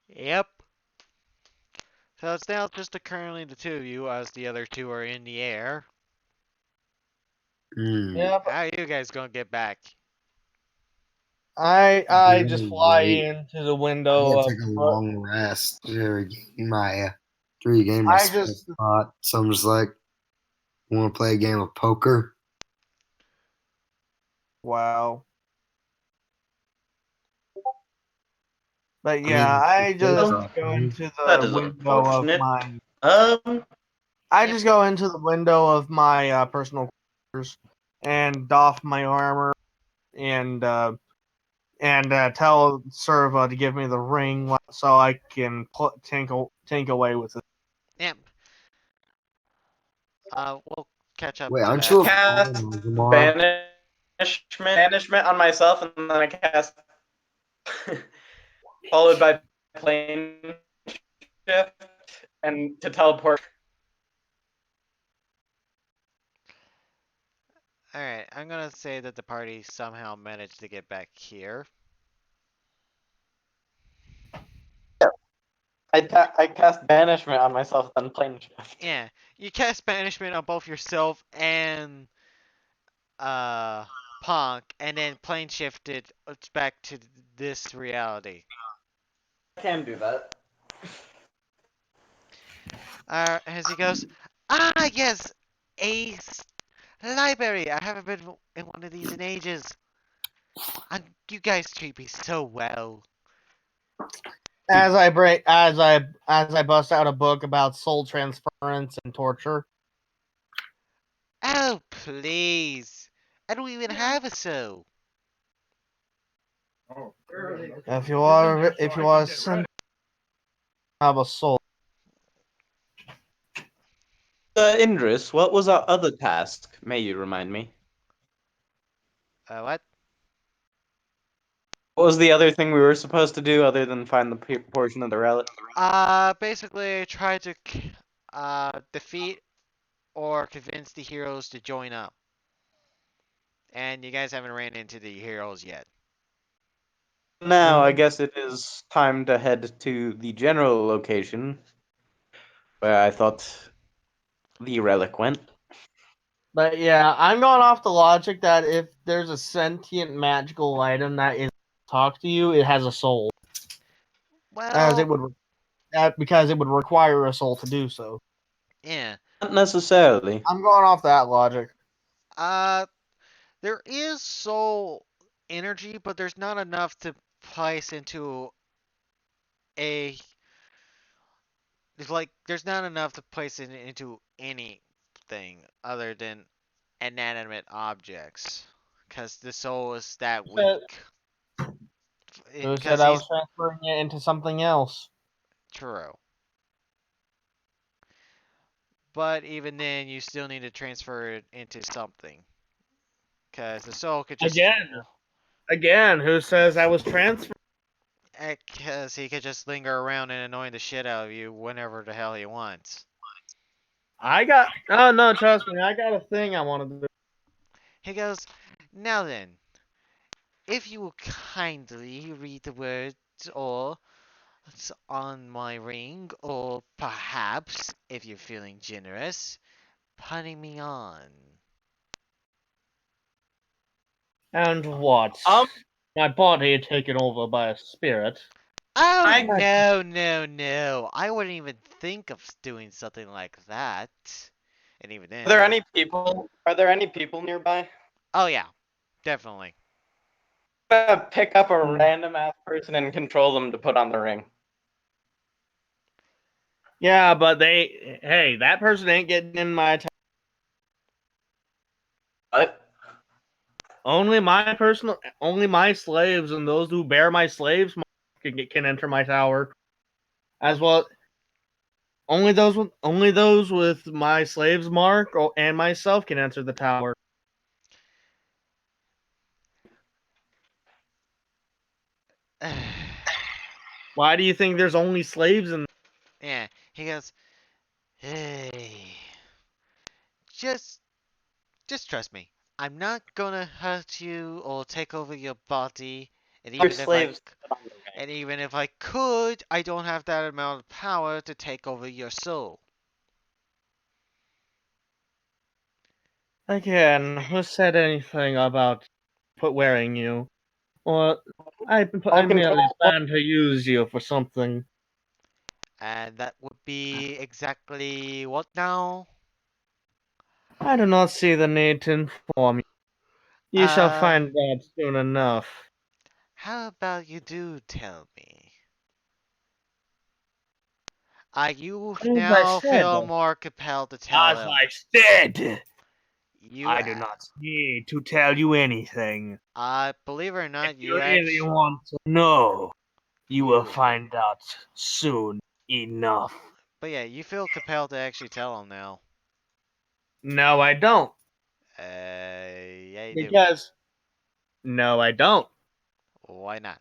Yep. So it's now just currently the two of you, as the other two are in the air. Yep. How are you guys gonna get back? I just fly into the I'm window gonna of. take a long rest to regain my I just spot. So I'm just like, want to play a game of poker? wow. But I yeah, mean, I just poker go options. into That the is window of unfortunate. my. Um, I Yep. just go into the window of my personal quarters and doff my armor and tell Serva to give me the ring so I can tank away with it. Yep. We'll catch up Wait, to aren't that. you a cast fallen Ozamar? banishment on myself, and then I cast followed by plane shift and to teleport. Alright, I'm gonna say that the party somehow managed to get back here. I cast banishment on myself, then plane shift. Yeah, you cast banishment on both yourself and Punk, and then plane shifted back to this reality. I can do that. As he goes, ah yes, a library. I haven't been in one of these in ages. And you guys treat me so well. As I bust out a book about soul transference and torture. Oh please, I don't even have a soul. If you are have a soul. Indris, what was our other task? May you remind me? What? What was the other thing we were supposed to do other than find the portion of the relic? Basically try to defeat or convince the heroes to join up. And you guys haven't ran into the heroes yet. Now, I guess it is time to head to the general location where I thought the relic went. But yeah, I'm going off the logic that if there's a sentient magical item that is talk to you, it has a soul, as it Well, would because it would require a soul to do so. yeah. Not necessarily. I'm going off that logic. Uh, there is soul energy, but there's not enough to place into a. There's not enough to place it into anything other than inanimate objects, because the soul is that weak. Who said Because I he's was transferring it into something else? true. But even then, you still need to transfer it into something. Because the soul could just. Again, who says I was transferring? Because he could just linger around and annoy the shit out of you whenever the hell he wants. Oh no, trust me, I got a thing I want to do. He goes, now then, if you will kindly read the words or on my ring, or perhaps, if you're feeling generous, putting me on. And what? My body taken over by a spirit. Oh, I- no, no, no. I wouldn't even think of doing something like that. And even Are then, there they. any people? Are there any people nearby? Oh yeah, definitely. Pick up a Hmm. random ass person and control them to put on the ring. Yeah, but hey, that person ain't getting in my tower. What? Only my slaves and those who bear my slaves can enter my tower. As well, only those with my slaves mark and myself can enter the tower. Why do you think there's only slaves in? Yeah, he goes, hey, just, just trust me. I'm not gonna hurt you or take over your body, and Your even if I, slaves put on the ring. and even if I could, I don't have that amount of power to take over your soul. Again, who said anything about wearing you? Well, I I'll merely control. plan to use you for something. And that would be exactly what now? I do not see the need to inform you. You shall Uh, find out soon enough. how about you do tell me? You As I now said, feel more compelled to tell as him. I said, You, I do not need to tell you anything. believe it or If not, you you really actually, want to know, you will you, find out soon enough. but yeah, you feel compelled to actually tell him now. No, I don't. Yeah, you do. Because no, I don't. Why not?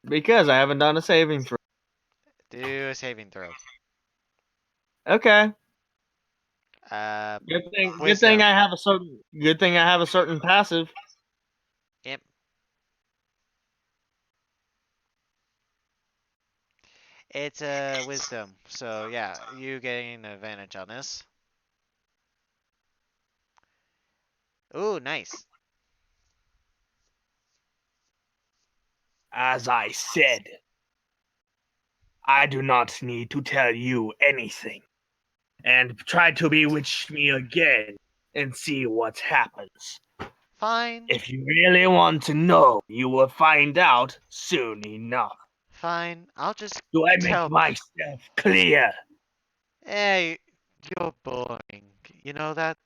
Because I haven't done a saving throw. Do a saving throw. Okay. Uh, Good thing wisdom. I have a certain passive. Yep. It's a wisdom. So yeah, you getting an advantage on this. Ooh, nice. As I said, I do not need to tell you anything. And try to bewitch me again and see what happens. Fine. If you really want to know, you will find out soon enough. Fine. I'll just Do I make tell. myself clear? Hey, you're boring. You know that?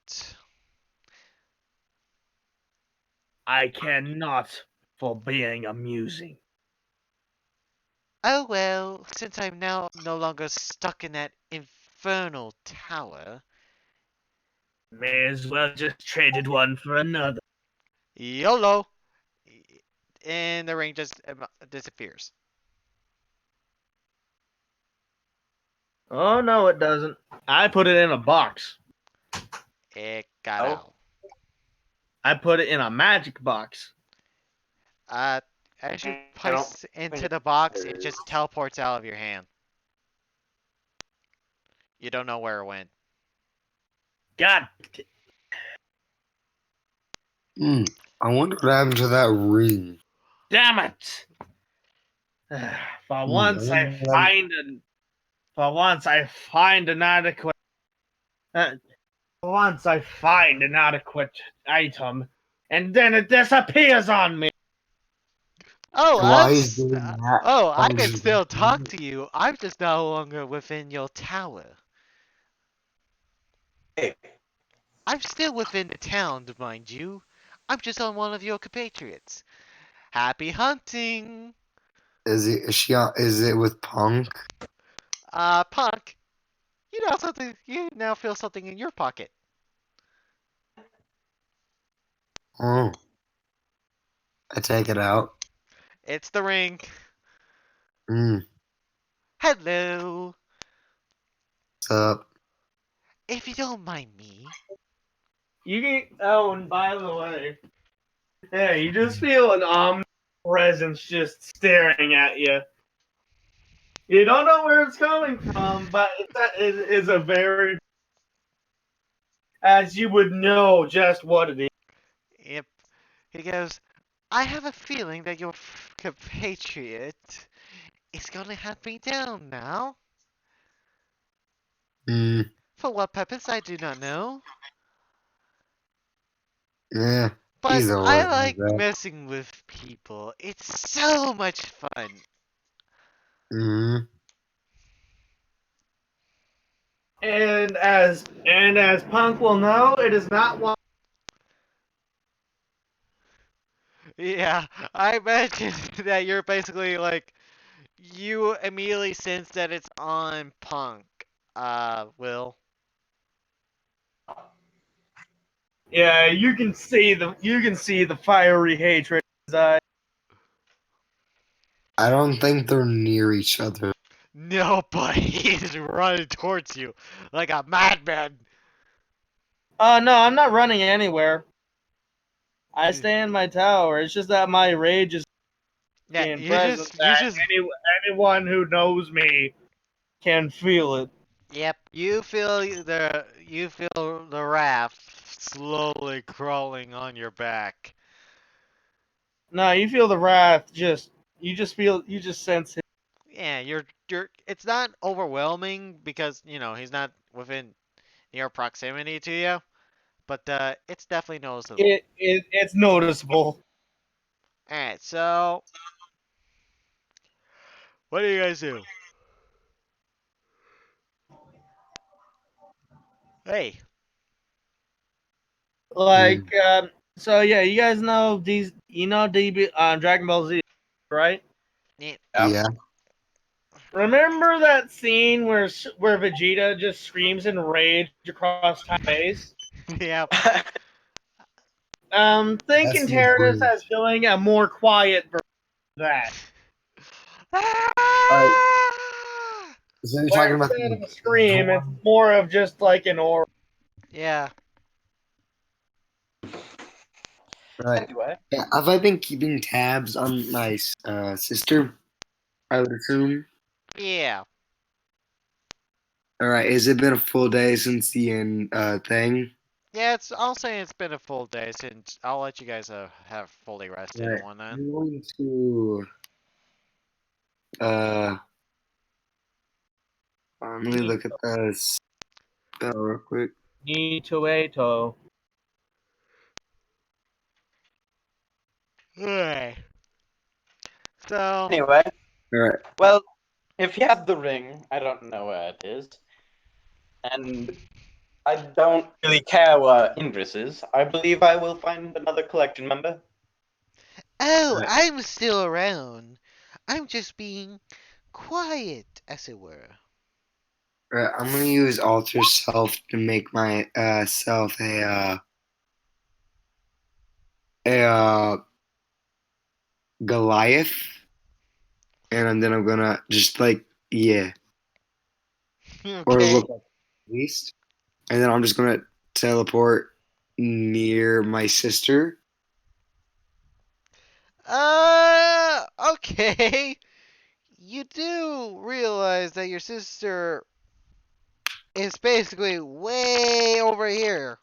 I cannot for being amusing. Oh well, since I'm now no longer stuck in that infernal tower, May as well just traded one for another. YOLO! And the ring just disappears. Oh no, it doesn't. I put it in a box. It got Oh, out. I put it in a magic box. Uh, as you I don't place into think the it box, it matters. just teleports out of your hand. You don't know where it went. God I wonder what happened to that ring. damn it! For I once wonder what happened. for once I find an adequate uh, for once I find an adequate item, and then it disappears on me. Oh, Why is doing that oh, I can function? still talk to you. I'm just no longer within your tower. Hey, I'm still within the town, mind you. I'm just on one of your compatriots. Happy hunting! Is it with Punk? Punk, you now feel something in your pocket. Oh, I take it out. It's the ring. Mm, Hello. what's up? If you don't mind me. You can. Oh, and by the way, hey, you just feel an omnipresence just staring at you. You don't know where it's coming from, but it is a very, as you would know just what it is. Yep. He goes, I have a feeling that your compatriot is gonna hunt me down now. Mm, For what purpose, I do not know. yeah, But he's I alright with like that. messing with people. It's so much fun. Mm, And as Punk will know, it is not one. Yeah, I imagine that you're basically like you immediately sense that it's on Punk. Will. Yeah, you can see the fiery hatred in his eyes. I don't think they're near each other. No, but he's running towards you like a madman. No, I'm not running anywhere. I stay in my tower. It's just that my rage is Yeah, being you present just, you that just, anyone who knows me can feel it. yep, you feel the wrath slowly crawling on your back. No, you feel the wrath. You just sense it. Yeah, it's not overwhelming because, he's not within near proximity to you, but, it's definitely noticeable. It's noticeable. Alright, so, what do you guys do? Hey, Mm, Like, so yeah, you guys know these. You know DB Dragon Ball Z, right? yeah, Yeah. yeah. Remember that scene where Vegeta just screams in rage across time and space? yeah. Thinking That's Terradus improved. as doing a more quiet version of that, Alright, so you're where talking about instead of the a scream, it's Zord? more of just like an aura. Yeah. Right. Anyway, Yeah, have I been keeping tabs on my sister? I would assume. Yeah. All right. Has it been a full day since the thing? Yeah, I'll say it's been a full day since I'll let you guys have fully rested and Right. whatnot. I'm going to uh. Let me look at the spell real quick. Nitoeto. Alright. So, anyway, All right. well, if he has the ring, I don't know where it is, and I don't really care where Indris is. I believe I will find another collection member. oh, Right. I'm still around. I'm just being quiet, as it were. All right. I'm gonna use alter self to make my self a Goliath, and then I'm gonna just like yeah, or Okay. look like a beast, and then I'm just gonna teleport near my sister. Okay. You do realize that your sister is basically way over here.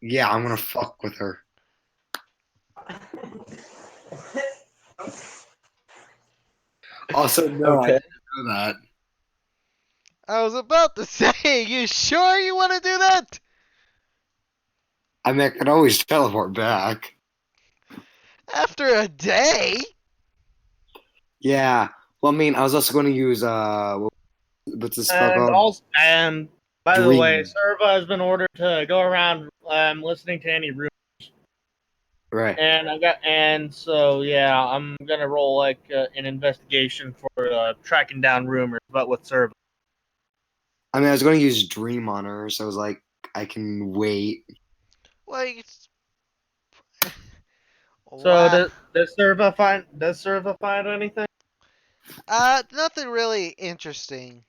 Yeah, I'm gonna fuck with her. Also, no, I Okay. didn't know that. I was about to say, you sure you want to do that? I mean, I can always teleport back. After a day? Yeah. Well, I mean, I was also going to use what's the spell And called? also, and by the way, Dream. Serva has been ordered to go around listening to any rumors. Right. And so yeah, I'm gonna roll like an investigation for tracking down rumors about what Serva. I mean, I was going to use Dream on her, so I was like, I can wait. Well, So wow. does Serva find anything? Nothing really interesting.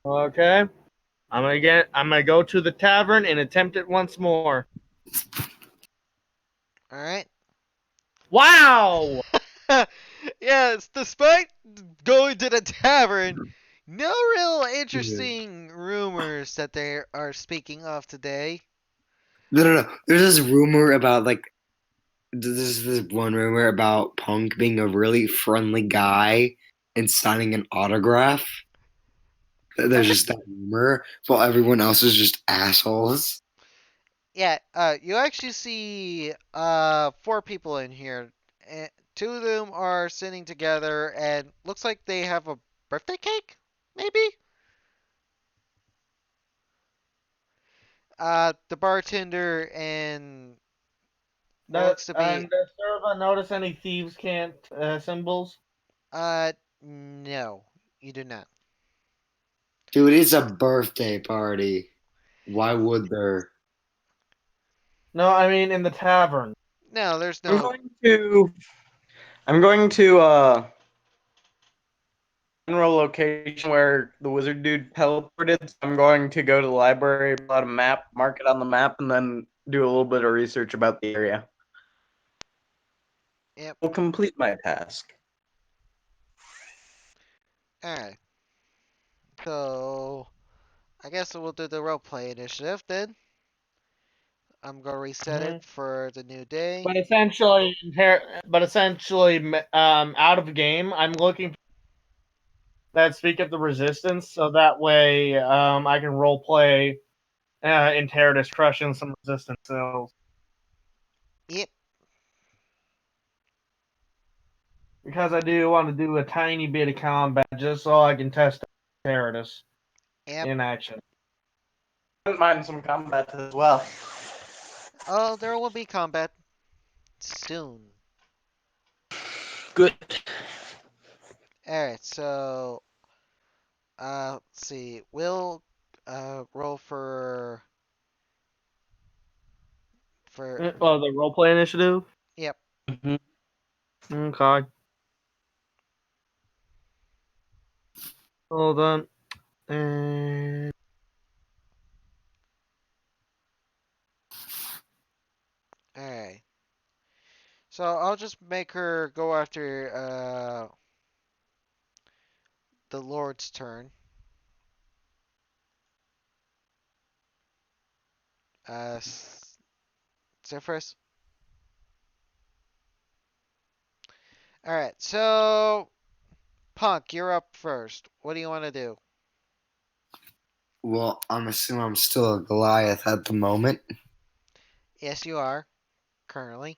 Okay, I'm gonna go to the tavern and attempt it once more. All right. Wow. Yes, despite going to the tavern, no real Yeah. interesting rumors that they are speaking of today. No, no, no. There's this rumor about like there's this one rumor about Punk being a really friendly guy and signing an autograph. There's just that rumor, while everyone else is just assholes. Yeah, you actually see four people in here. And two of them are sitting together and looks like they have a birthday cake, maybe? The bartender and what That looks to be and does Serva notice any thieves can't symbols? no, you do not. Dude, it's a birthday party. Why would there? No, I mean in the tavern. No, there's I'm no. going to. I'm going to general location where the wizard dude teleported. So I'm going to go to the library, pull out a map, mark it on the map, and then do a little bit of research about the area. Yep. Will complete my task. All right. So I guess we'll do the roleplay initiative then. I'm gonna reset it Mhm. for the new day. But essentially, out of game, I'm looking for that speak of the resistance, so that way I can role play in Terradus crushing some resistance cells Yep. because I do want to do a tiny bit of combat just so I can test Terradus Yep. in action. Wouldn't mind some combat as well. Oh, there will be combat soon. Good. All right. So let's see. We'll roll for. Oh, the role play initiative. Yep. Mhm. Okay, hold on. And All right. So I'll just make her go after the Lord's turn. Uh, Zephyrus. All right. So Punk, you're up first. What do you want to do? Well, I'm assuming I'm still a Goliath at the moment. Yes, you are currently.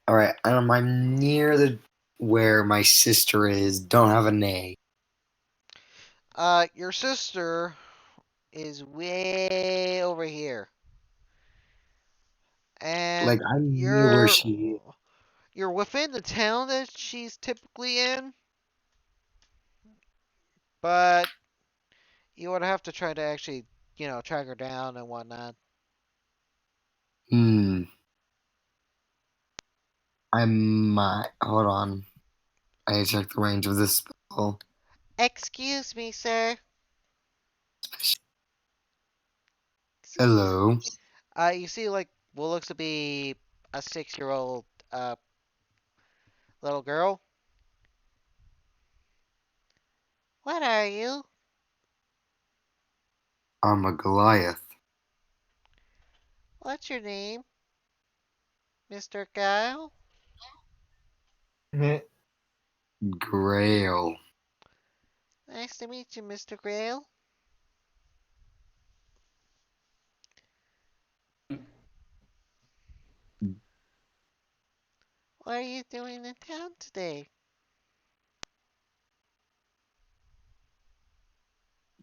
All right, I'm near the where my sister is. Don't have a name. Your sister is way over here, Like and I'm near where you're she is. you're within the town that she's typically in, but you would have to try to actually, track her down and whatnot. Hmm. I might. Hold on. I need to check the range of this spell. Excuse me, sir. Excuse. Hello. You see, like, what looks to be a 6-year-old little girl. What are you? I'm a Goliath. What's your name, Mr. Guile? Grail. Nice to meet you, Mr. Grail. What are you doing in town today?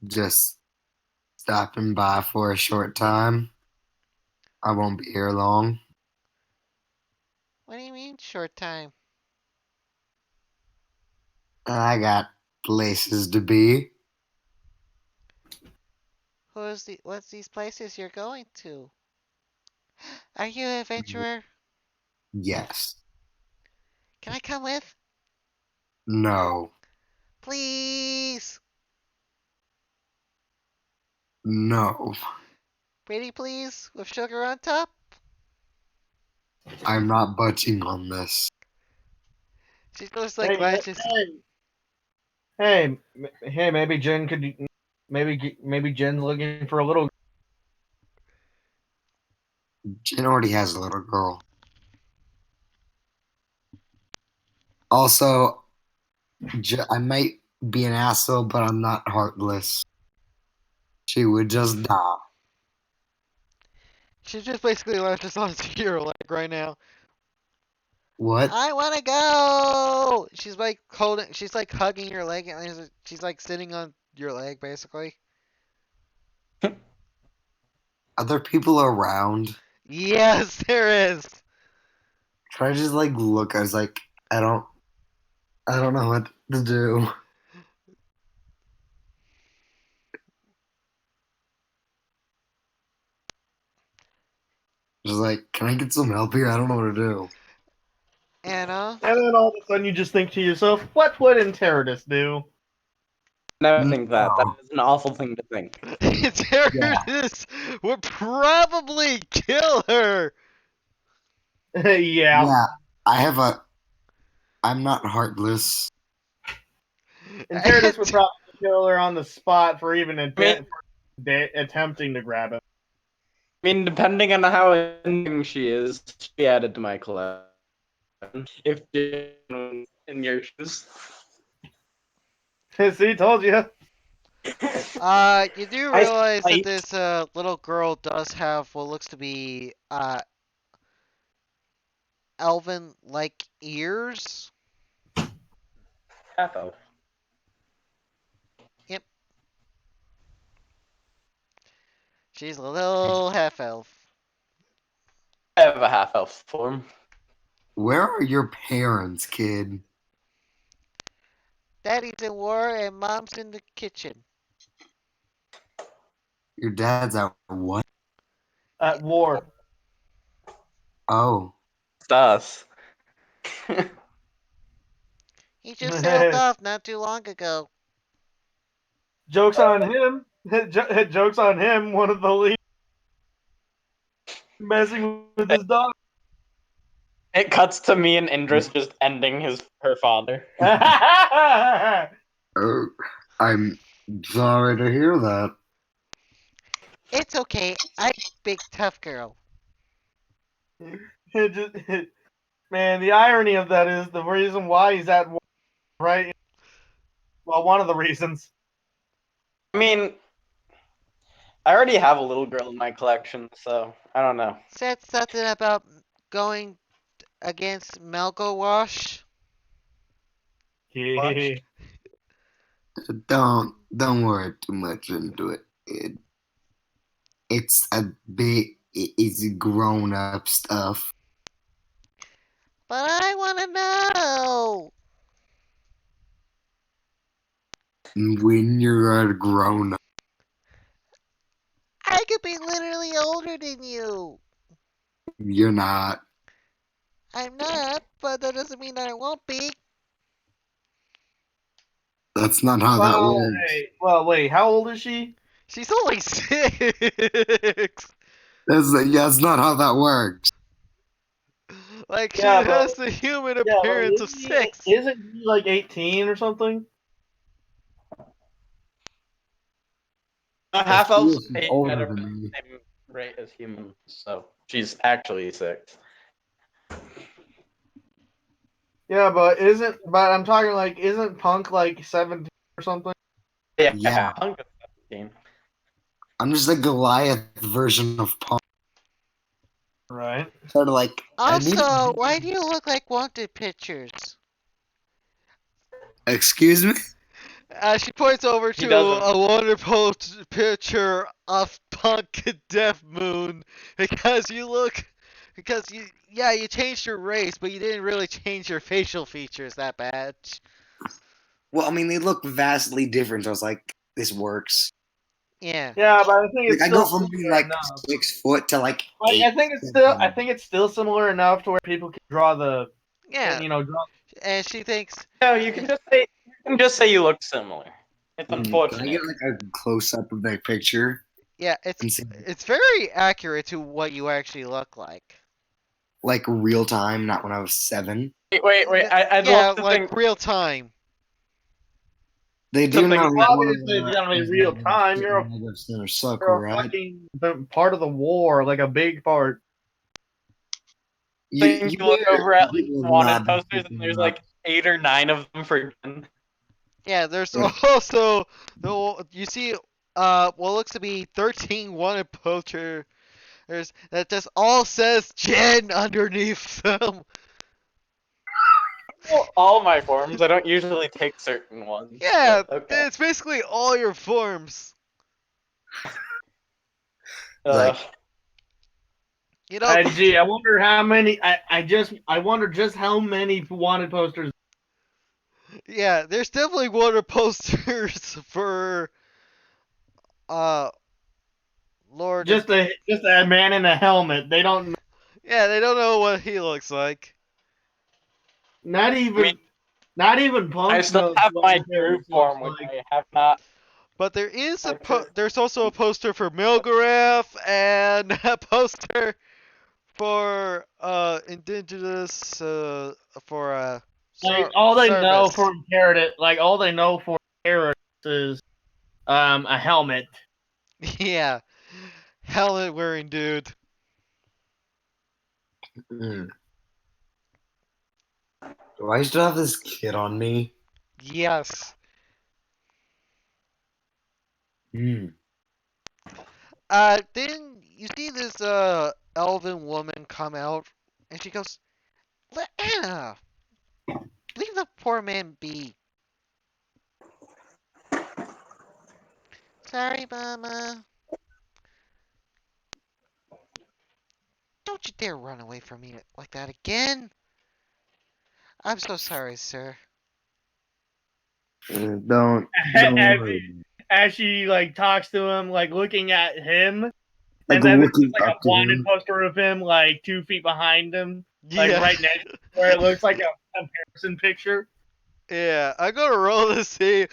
Just stopping by for a short time. I won't be here long. What do you mean, short time? I got places to be. What's these places you're going to? Are you an adventurer? Yes. Can I come with? No. Please! No. Pretty please? With sugar on top? I'm not budging on this. She goes like hey, glances. hey, maybe Jen could, maybe Jen's looking for a little. Jen already has a little girl. Also, I might be an asshole, but I'm not heartless. She would just die. She just basically latches onto your leg right now. What? I want to go. She's like holding. She's like hugging your leg, and she's like sitting on your leg, basically. Are there people around? Yes, there is. Try to just like look. I was like, I don't know what to do. Just like, can I get some help here? I don't know what to do. Anna. And then all of a sudden you just think to yourself, what would Enteritus do? Never think that. That No. is an awful thing to think. Terrorists would probably kill her. Yeah. Yeah, I have a. I'm not heartless. Enteritus would probably kill her on the spot for even mean- attempting to grab it. I mean, depending on how ending she is, she'll be added to my collection. If you're in your shoes. See, told you. You do I realize that fight. this little girl does have what looks to be elven-like ears. Half elf. Yep, she's a little half elf. I have a half elf form. Where are your parents, kid? Daddy's in war and mom's in the kitchen. Your dad's out for what? At war. Oh, It's us. He just sailed off not too long ago. Joke's on him. Joke's on him, one of the lead messing with his dog. It cuts to me and Indris just ending her father. oh, I'm sorry to hear that. It's okay. I'm big tough girl. Man, the irony of that is the reason why he's at war, right? Well, one of the reasons. I mean, I already have a little girl in my collection, so I don't know. Said something about going against Melgowash. Yeah. Don't worry too much into it. It's a bit. It's grown up stuff. But I want to know. When you're a grown up, I could be literally older than you. you're not. I'm not, but that doesn't mean I won't be. That's not how that works. Wait, how old is she? She's only 6. That's not how that works. Like, she Yeah, has the human Yeah, like, appearance of 6. Isn't he like 18 or something? Half elves She's age older at than the me. same rate as humans, so she's actually 6. Yeah, but I'm talking like, isn't Punk like 17 or something? Yeah. Punk is 17. I'm just a Goliath version of Punk. Right. Sort of like. Also, why do you look like wanted pictures? Excuse me? She points over He to doesn't. a wonderful picture of Punk Death Moon because you changed your race, but you didn't really change your facial features that bad. Well, I mean, they look vastly different. So I was like, this works. Yeah. Yeah, but I think it's Like, I still go from being similar like enough. 6 foot to like. Like, 8. I think it's still similar enough to where people can draw Yeah. draw. And she thinks, No, you can just say you look similar. It's Can I unfortunate. get like a close up of their picture? yeah, And see, it's very accurate to what you actually look like. like real time, not when I was 7. Wait. I'd Yeah, love to like think. real time. They do Something- know Well, one of obviously, it's the gonna be real time. You're a center circle, right? fucking part of the war, like a big part. You You look over at like will wanted not be posters and picking there's up. like 8 or 9 of them for. Yeah, there's also you see what looks to be 13 wanted posters that just all says Jen underneath them. All my forms. I don't usually take certain ones, Yeah, but okay. it's basically all your forms. Uh, You know, Gee, I wonder how many. I wonder just how many wanted posters. yeah, there's definitely wanted posters for uh Lord. Just a man in a helmet. They don't. Yeah, they don't know what he looks like. Not I mean, even. Not even I Punk still knows have what my true Imperius looks form, which like. I have not. But there is I there's also a poster for Milgareth and a poster for indigenous for Like all they know service. for Inherit, like all they know for Inherit is a helmet. Yeah, helmet wearing dude. Mm. Do I still have this kid on me? Yes. Hmm. Then you see this elven woman come out, and she goes, "Let Anna, leave the poor man be." Sorry, Mama. Don't you dare run away from me like that again. I'm so sorry, sir. Don't as, worry. as she like talks to him, like looking at him, Like and then there's looking just like a up to wanted him. poster of him like 2 feet behind him, like Yeah. right next where it looks like a comparison picture. Yeah, I'm gonna roll to see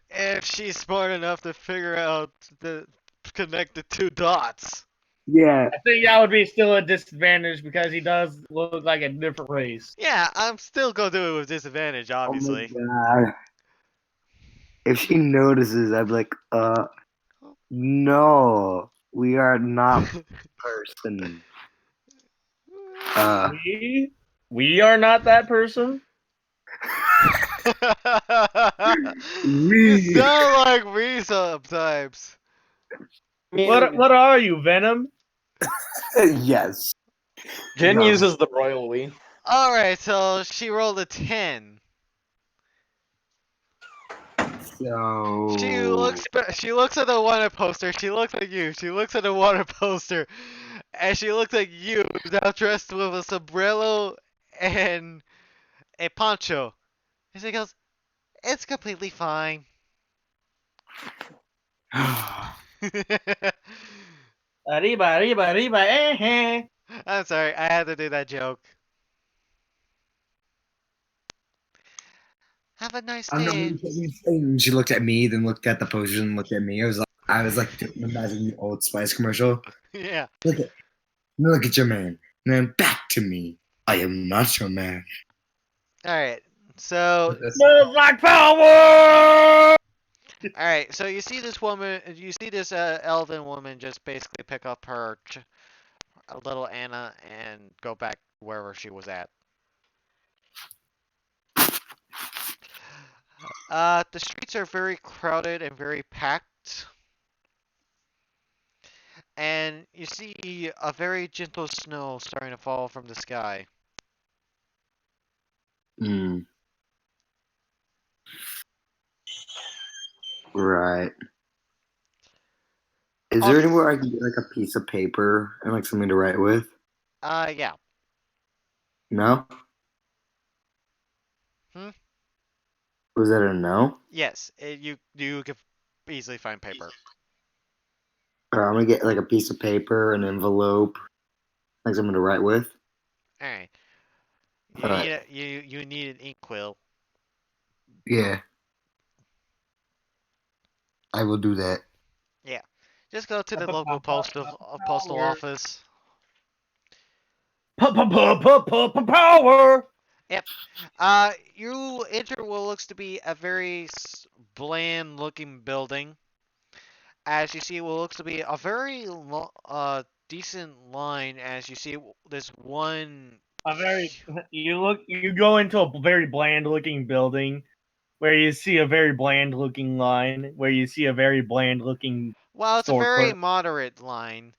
if she's smart enough to figure out the connect the two dots. Yeah. I think that would be still a disadvantage because he does look like a different race. Yeah, I'm still gonna do it with disadvantage, Oh my obviously. god. If she notices, I'd be like, no, we are not person. Uh, We are not that person. You we. sound like me sometimes. What mean, what are you, Venom? Yes. Jin No. uses the royal we. Alright, so she rolled a 10. So. She looks at the wanted poster, she looks at you, she looks at the wanted poster, and she looks at you now dressed with a sombrero and a poncho. And she goes, "It's completely fine." Arriba, arriba, arriba, eh, eh. I'm sorry, I had to do that joke. Have a nice I don't know. day. She looked at me, then looked at the poster, and looked at me. I was like imagining the Old Spice commercial. Yeah. Look at your man, and then back to me. I am not your man. Alright. So Smells like power. alright, so you see this woman you see this elven woman just basically pick up her little Anna and go back wherever she was at. The streets are very crowded and very packed. And you see a very gentle snow starting to fall from the sky. Mm, right. Is there On anywhere I can get like a piece of paper and like something to write with? yeah. No? Hmm? Was that a no? Yes, you can easily find paper. I'm gonna get like a piece of paper, an envelope, like something to write with. All right. All right. You need an inkwell. Yeah, I will do that. Yeah. Just go to the local postal office. Power. Yep. You enter what looks to be a very bland looking building. As you see what looks to be a very decent line as you see this one. You go into a very bland looking building, where you see a very bland looking line, where you see a very bland looking Well, it's a store very clerk. moderate line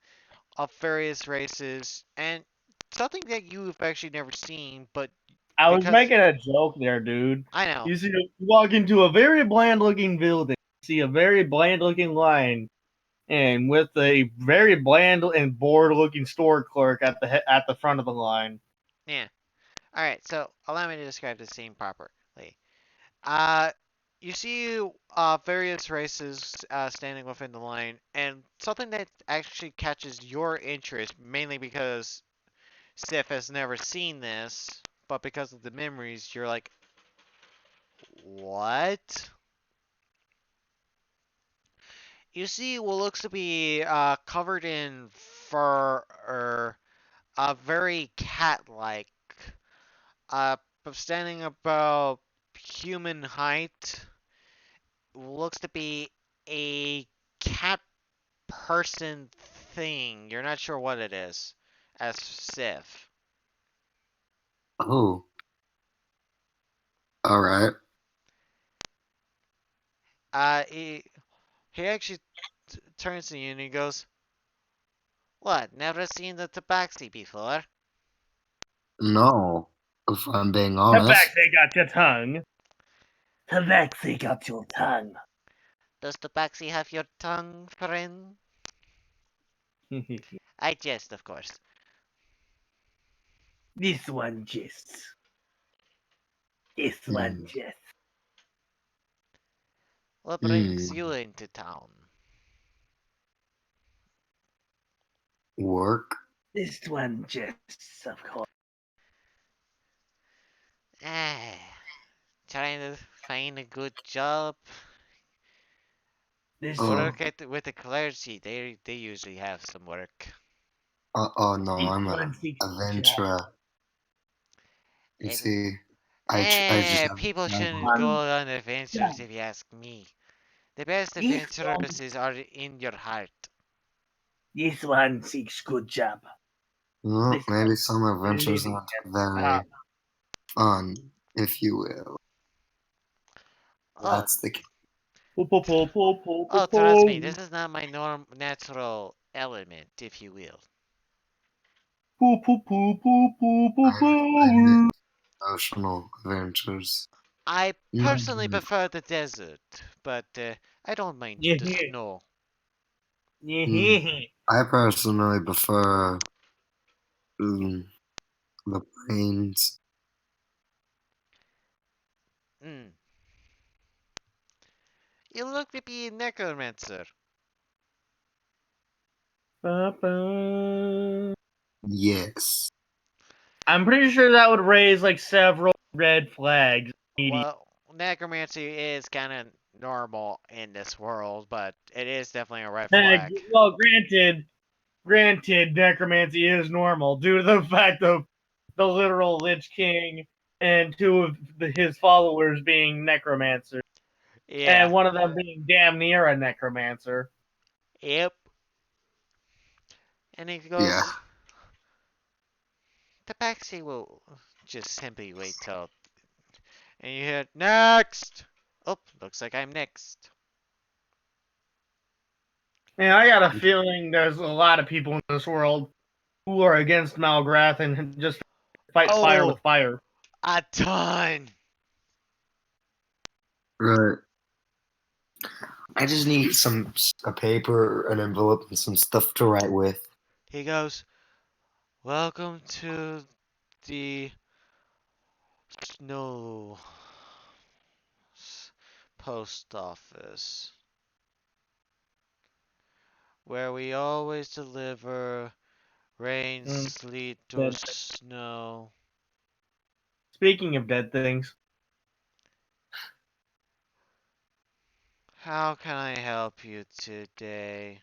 of various races, and something that you've actually never seen, but I was because making a joke there, dude. I know, You walk into a very bland looking building, see a very bland looking line, and with a very bland and bored looking store clerk at the front of the line. yeah. All right, so allow me to describe the scene properly. Uh, you see various races standing within the line, and something that actually catches your interest, mainly because Sif has never seen this, but because of the memories, you're like, what? You see what looks to be covered in fur or very cat-like, uh, standing about human height. Looks to be a cat person thing. You're not sure what it is, as Sif. Oh, all right. He actually turns to you and he goes, "What? Never seen the tabaxi before? No, if I'm being honest. Tabaxi got your tongue. Tabaxi got your tongue. Does tabaxi have your tongue, friend?" I jest, of course. This one just. This one Hmm. just. What brings Hmm. you into town? Work. This one just, of course. Ah, trying to find a good job. This Oh. Work with the clergy. They usually have some work. Oh no, this I'm a one seeks job. adventurer. You It, see, I just have People shouldn't travel. go One on adventures job. if you ask me. The best This one adventures are in your heart. this one seeks good job. Well, This one maybe some adventures living aren't at the top. very fun, if you will. Oh, That's the case. Po, po, po, po, po, po, oh, po. trust me, this is not my natural element, if you will. Po, po, po, po, po, po, I miss po. emotional adventures. I Not personally good. prefer the desert, but I don't mind Yeah, the snow. Hmm. yeah. I personally prefer mm, the plains. Mm. You look to be a necromancer. Ba, ba. Yes. I'm pretty sure that would raise like several red flags. Well, necromancy is kind of normal in this world, but it is definitely a red flag. Well, granted, necromancy is normal due to the fact of the literal Lich King and two of his followers being necromancers, Yeah. and one of them being damn near a necromancer. Yep. And he Yeah. goes, Tabaxi will just simply wait till. And you hear, next! Oh, looks like I'm next. And I got a feeling there's a lot of people in this world who are against Malgrath and just fight fire with Oh, fire. a ton! Right. I just need a paper, an envelope, and some stuff to write with. He goes, welcome to the snow post office, where we always deliver rain, Mm, sleet, or but snow. speaking of dead things, How can I help you today?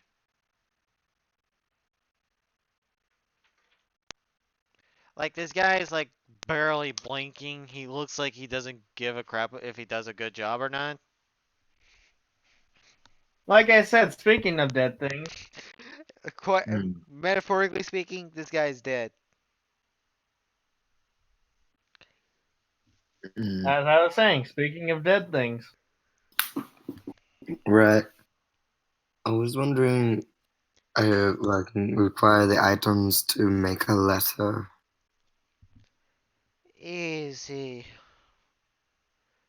Like, this guy is like barely blinking. He looks like he doesn't give a crap if he does a good job or not. like I said, speaking of dead things, Quite Hmm. metaphorically speaking, this guy's dead. As I was saying, speaking of dead things, Right. I was wondering, I like require the items to make a letter. Easy.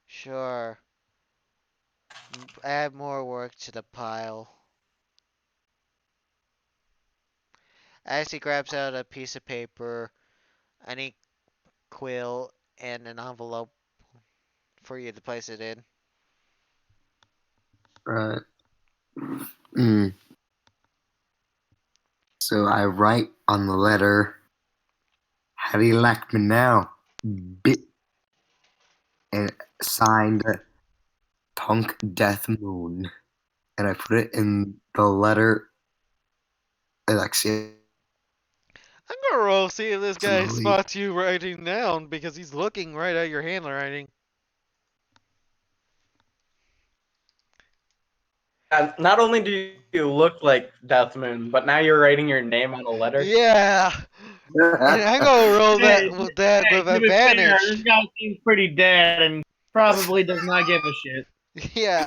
Sure. Add more work to the pile. As he grabs out a piece of paper, any quill, and an envelope for you to place it in. Right. Mm. So I write on the letter, "How do you like me now, bit?" And signed Punk Death Moon. And I put it in the letter, Alexia. I'm gonna roll see if this guy Slowly. spots you writing down because he's looking right at your handwriting. Not only do you look like Death Moon, but now you're writing your name on a letter. Yeah, and I'm gonna roll hey, that hey, with to be fair, this advantage. guy seems pretty dead and probably does not give a shit. Yeah,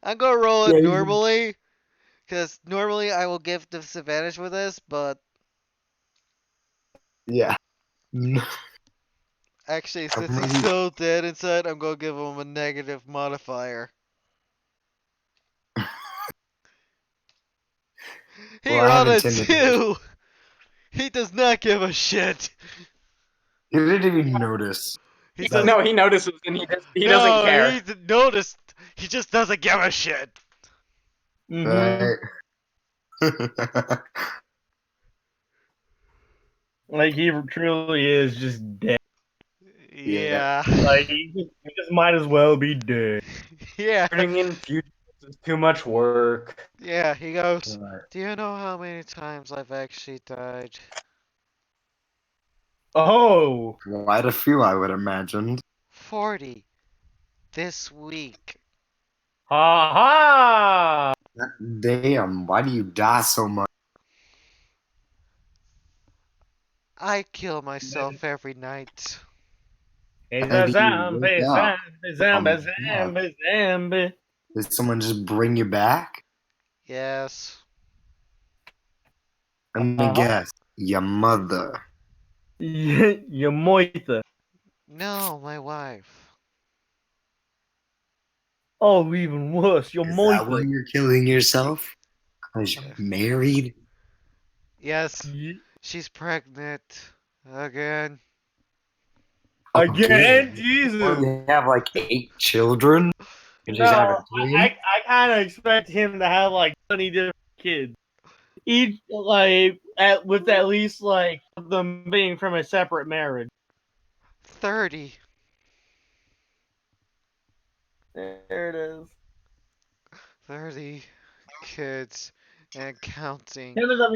I'm gonna roll it Yeah, normally because normally I will give disadvantage with this, but yeah. actually since he's Somebody- so dead inside, I'm gonna give him a negative modifier. He Well, I rolled have a intimidation. 2. He does not give a shit. You didn't even notice. He says No, he notices and he doesn't no. care. He noticed. He just doesn't give a shit. Mm-hmm. Right. Like he truly is just dead. Yeah. Yeah. Like he just might as well be dead. Yeah. Turning in fugitives is too much work. Yeah. He goes. Right. Do you know how many times I've actually died? Oh, Quite a few, I would imagine. 40 this week. ha ha! Damn, why do you die so much? I kill myself every night. He's How a do you wake zombie, up zombie, from zombie, death? zombie, zombie. Did someone just bring you back? Yes. Let me Uh-huh. guess. Your mother. Your moita. No, my wife. Oh, even worse, your Is that why moita. you're killing yourself? Because you're Yeah. married? Yes. She's pregnant. Again. Again, Again? Jesus. Well, you have like 8 children? You just have a No, twin? I kind of expect him to have like 20 different kids, each like with at least like of them being from a separate marriage. 30. There it is. 30 kids and counting. 10 of them,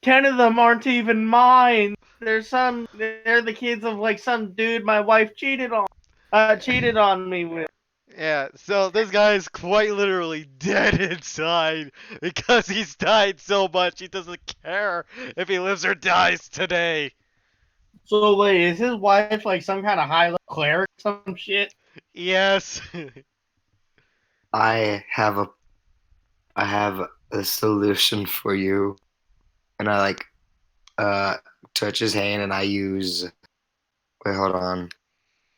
10 of them aren't even mine. They're the kids of like some dude my wife cheated on me with. Yeah, so this guy is quite literally dead inside because he's died so much he doesn't care if he lives or dies today. So wait, is his wife like some kind of high level cleric, some shit? Yes. I have a I have a solution for you. And I like uh touch his hand and I use wait, hold on.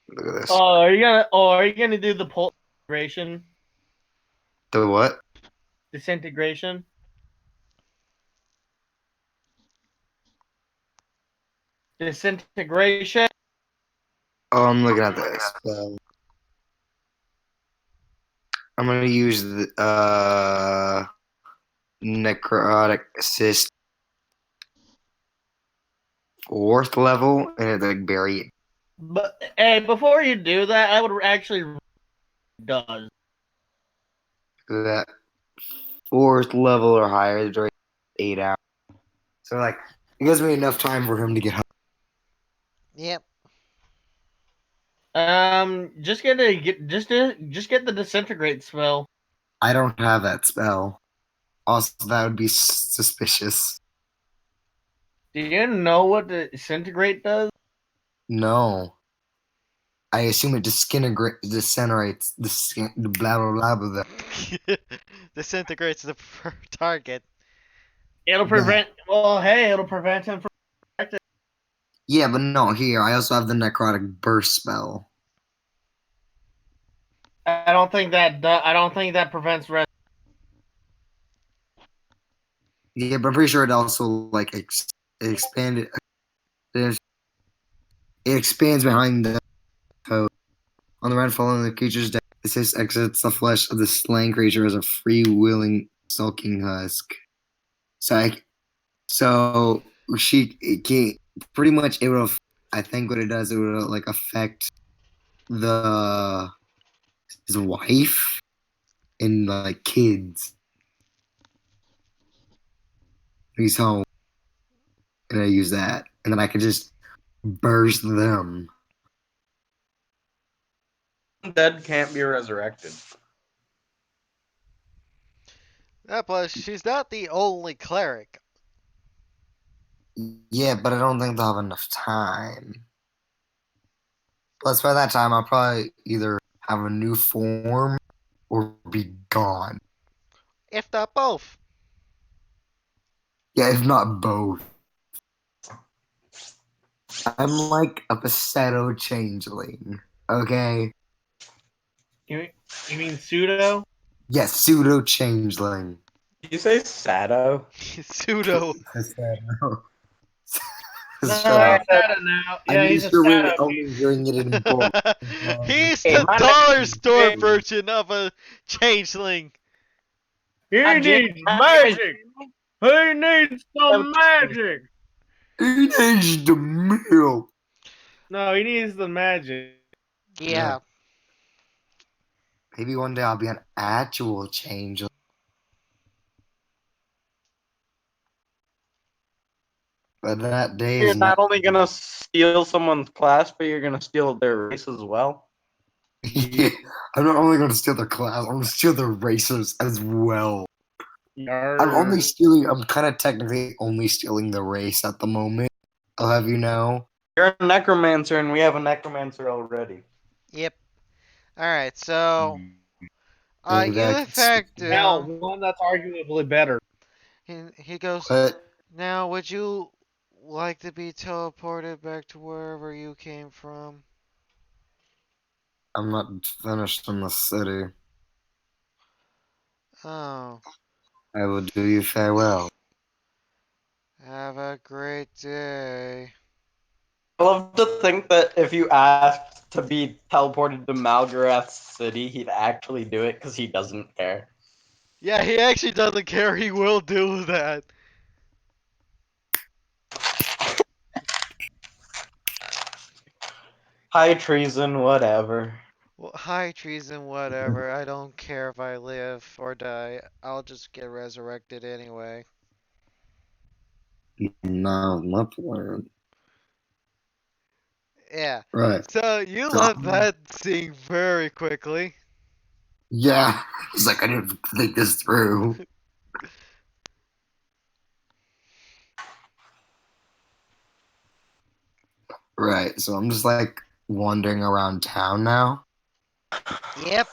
Look at this. Are you gonna do the pulse integration? The what? Disintegration? Disintegration? Oh, I'm looking at this. I'm gonna use the necrotic assist 4th level and it like bury it. But hey, before you do that, I would actually does. That 4th level or higher during 8 hours. So like it gives me enough time for him to get home. Yep. Just get the disintegrate spell. I don't have that spell. Also, that would be suspicious. Do you know what the disintegrate does? No. I assume it disintegrates the skin, the blah blah blah blah. Disintegrates the target. It'll Yeah. prevent. Well, hey, it'll prevent him from. Yeah, but no, here I also have the necrotic burst spell. I don't think that. I don't think that prevents res. Yeah, but I'm pretty sure it also like it expanded. It expands behind the code. On the round following the creature's death, this exits the flesh of the slain creature as a free-willing sulking husk. So, so she it can, pretty much it will. I think what it does, it will like affect the his wife and like kids. He's home, and I use that, and then I could just burst them. Dead can't be resurrected. Plus, she's not the only cleric. Yeah, but I don't think they'll have enough time. Plus, by that time, I'll probably either have a new form or be gone. If not both. Yeah, if not both. I'm like a passetto changeling. Okay? You mean pseudo? Yes, pseudo changeling. Did you say Sado? Pseudo. Passetto. No, Shut up. he's Sado now. I Yeah, made he's a sure we were Sado. only hearing it in bulk. He's Hey, the my dollar name store is- version of a changeling. He needs magic. He needs some magic. He needs the milk. No, he needs the magic. Yeah. Maybe one day I'll be an actual changeling. But that day You're is not. not only gonna steal someone's class, but you're gonna steal their race as well. Yeah, I'm not only going to steal their class, I'm going to steal their racers as well. I'm kind of technically only stealing the race at the moment. I'll have you know. You're a necromancer, and we have a necromancer already. Yep. Alright, so Maybe you I in could steal. fact Now, one that's arguably better. he goes, But now would you like to be teleported back to wherever you came from? I'm not finished in the city. Oh, I will do you farewell. have a great day. I love to think that if you asked to be teleported to Malgarath's city, he'd actually do it because he doesn't care. Yeah, he actually doesn't care. He will do that. High treason, whatever. Well, high treason, whatever. I don't care if I live or die. I'll just get resurrected anyway. No, my plan. Yeah. Right. So you So, left that scene very quickly. yeah. He's like, I didn't think this through. Right. So I'm just like wandering around town now. Yep.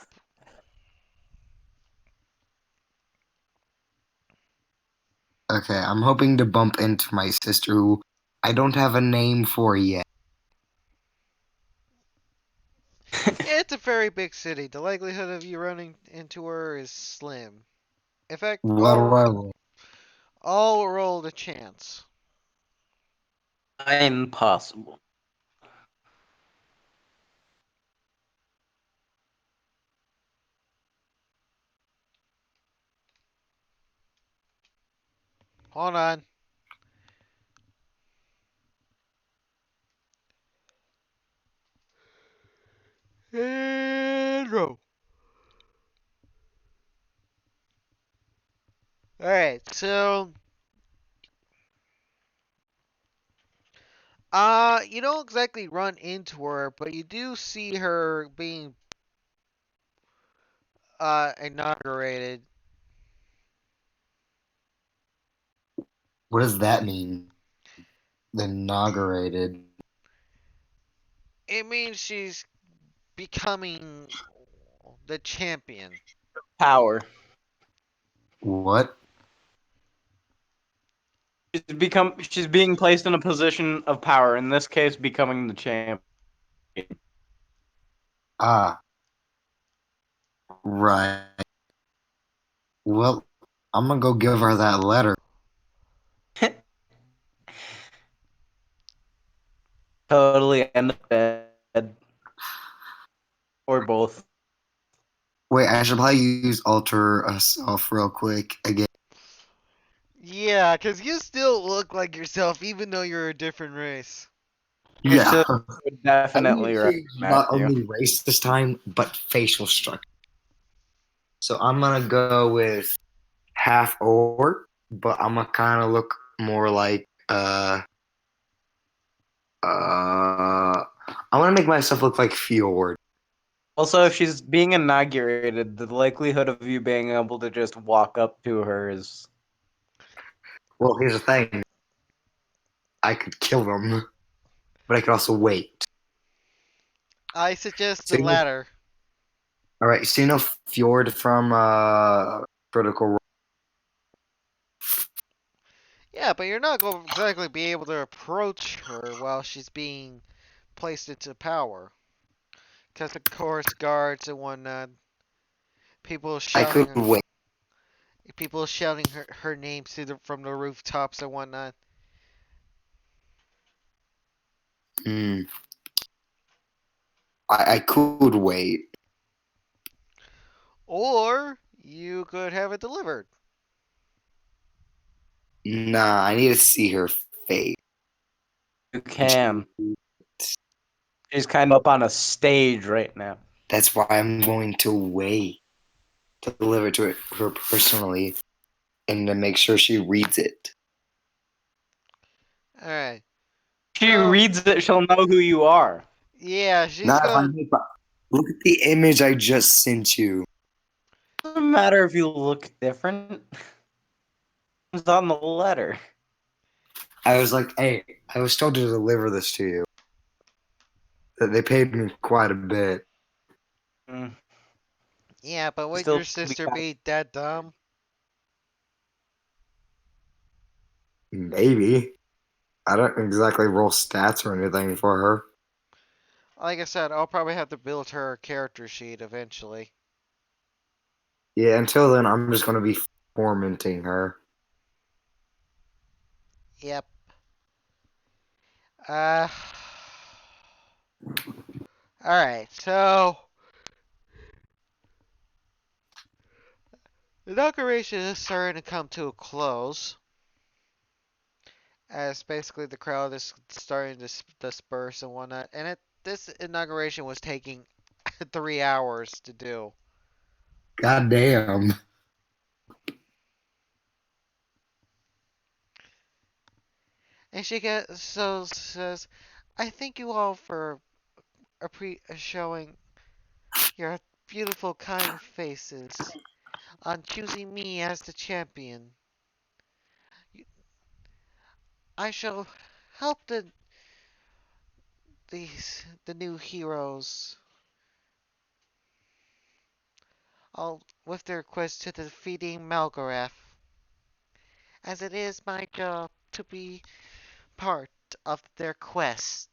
Okay, I'm hoping to bump into my sister who I don't have a name for yet. It's a very big city. The likelihood of you running into her is slim. In fact, What do I roll? I'll roll the chance. Impossible. Hold on. And roll. Alright, so you don't exactly run into her, but you do see her being inaugurated. What does that mean? The inaugurated. It means she's becoming the champion. Power. What? She's being placed in a position of power. In this case, becoming the champion. Ah, right. Well, I'm gonna go give her that letter. Totally end up dead. Or both. Wait, I should probably use alter self real quick again. Yeah, because you still look like yourself even though you're a different race. Your Yeah, sister would I definitely need to change recognize not you. only race this time, but facial structure. So I'm gonna go with half orc, but I'm gonna kind of look more like I want to make myself look like Fjord. Also, if she's being inaugurated, the likelihood of you being able to just walk up to her is. Well, here's the thing: I could kill them, but I could also wait. I suggest So the you know, latter. all right. So you know Fjord from Critical Role. Yeah, but you're not going to exactly be able to approach her while she's being placed into power. Because, of course, guards and whatnot, people I shouting could wait. people shouting her name from the rooftops and whatnot. Hmm. I could wait. Or you could have it delivered. Nah, I need to see her face. You can. She's kind of up on a stage right now. That's why I'm going to wait to deliver to her personally and to make sure she reads it. Alright. She So, reads it, she'll know who you are. yeah, she's Not if I going. make. Look at the image I just sent you. Doesn't matter if you look different. It's on the letter. I was like, hey, I was told to deliver this to you. That they paid me quite a bit. Mm, Yeah, but would Still your be sister kind be that dumb? Maybe. I don't exactly roll stats or anything for her. Like I said, I'll probably have to build her a character sheet eventually. Yeah, until then, I'm just going to be tormenting her. Yep. Uh. Alright, so. The inauguration is starting to come to a close. As basically the crowd is starting to disperse and whatnot. And this inauguration was taking 3 hours to do. God damn. And she says, "I thank you all for showing your beautiful, kind faces on choosing me as the champion. I shall help the new heroes all with their quest to defeating Malgorath, as it is my job to be part of their quest."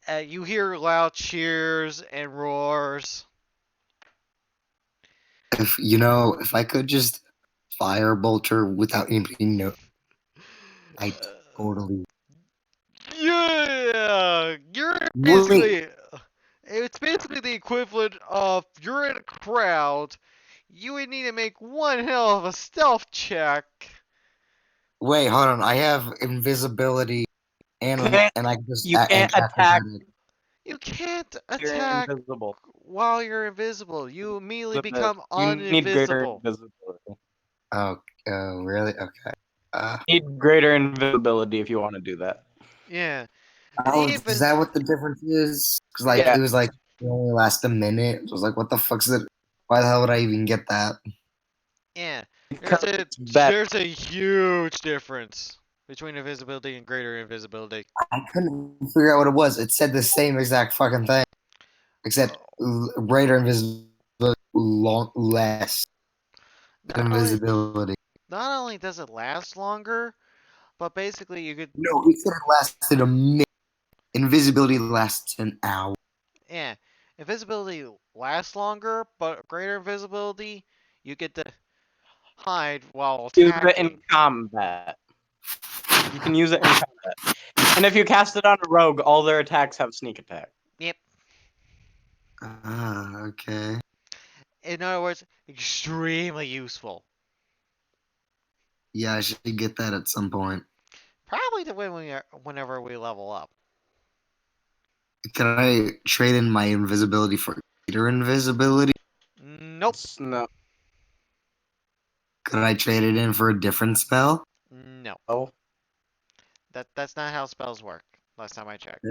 You hear loud cheers and roars. If I could just firebolt her without anybody know, I totally Yeah, you're wait. basically. It's basically the equivalent of you're in a crowd. You would need to make one hell of a stealth check. Wait, hold on. I have invisibility can't and I can just you and can't attack acrobatic. You can't you're attack invisible. while you're invisible. You immediately But become you need greater uninvisible. invisibility. Oh, really? Okay. Uh, Need greater invisibility if you want to do that. Yeah, and oh, is even that what the difference is? Because like Yeah, it was like it only last a minute. It was like, what the fuck's it? Why the hell would I even get that? yeah, because it's better. there's a huge difference between invisibility and greater invisibility. I couldn't figure out what it was. It said the same exact fucking thing. Except Oh, greater invisibility, less not only invisibility. not only does it last longer, but basically you could No, it said it lasted a minute. Invisibility lasts an hour. yeah, invisibility lasts longer, but greater invisibility you get to hide while Use it in attacking. combat. You can use it in combat. And if you cast it on a rogue, all their attacks have sneak attack. Yep. Ah, okay. In other words, extremely useful. Yeah, I should get that at some point. Probably to whenever we level up. Can I trade in my invisibility for greater invisibility? Nope. No. Could I trade it in for a different spell? No. Oh. That's not how spells work. Last time I checked.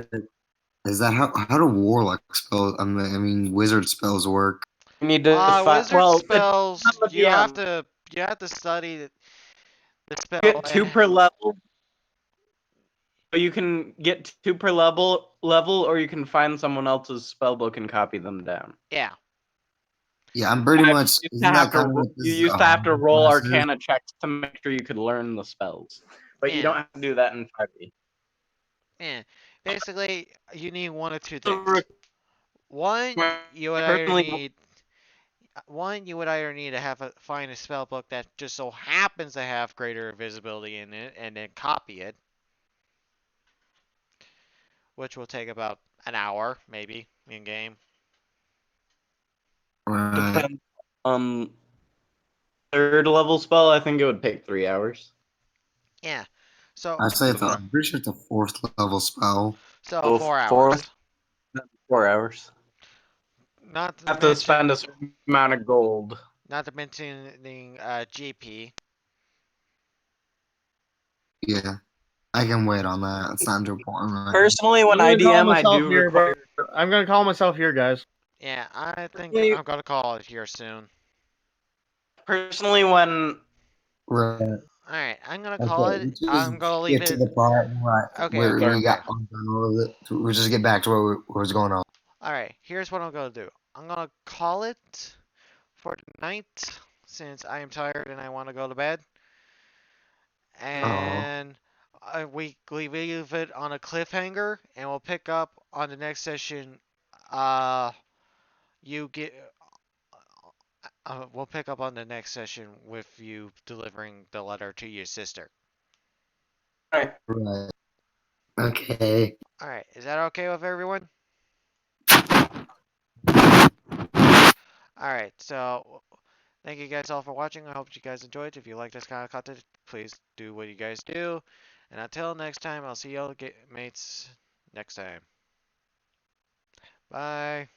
Is that how do warlock spells? I mean, wizard spells work? You need to find. Wizard Well, it depends on spells the DM. you have to study the spell Get two and per level. So you can get two per level, or you can find someone else's spell book and copy them down. yeah. Yeah, I'm pretty much. You used to Isn't have that to kind of what you this used to have to armor roll class is? Arcana checks to make sure you could learn the spells, but you Yeah. don't have to do that in 5e. Yeah. Basically, you need one of two So, things. One, you would either personally, need to have find a spell book that just so happens to have greater invisibility in it, and then copy it, which will take about an hour, maybe, in game. Right. depends on third level spell. I think it would take 3 hours. Yeah. So I say it's. for I'm pretty sure it's a fourth level spell. so So 4 hours. 4 hours. Not to Have to spend mention a certain amount of gold. not to mention the GP. Yeah, I can wait on that. It's not too important right now. Personally, when I'm I gonna call DM, I myself do here, require. bro. I'm gonna call myself here, guys. Yeah, I think Personally, I'm gonna call it here soon. personally, when Right. All right, I'm gonna Okay, call we it. I'm just gonna leave get to it. the part Okay, where okay, we okay. got all done with it. We'll just get back to what was going on. All right, here's what I'm gonna do. I'm gonna call it for tonight since I am tired and I want to go to bed. Oh, And we leave it on a cliffhanger, and we'll pick up on the next session. Uh, you get. We'll pick up on the next session with you delivering the letter to your sister. right. Okay. All right, is that okay with everyone? All right, so thank you guys all for watching. I hope you guys enjoyed. If you like this kind of content, please do what you guys do. And until next time, I'll see y'all mates next time. Bye.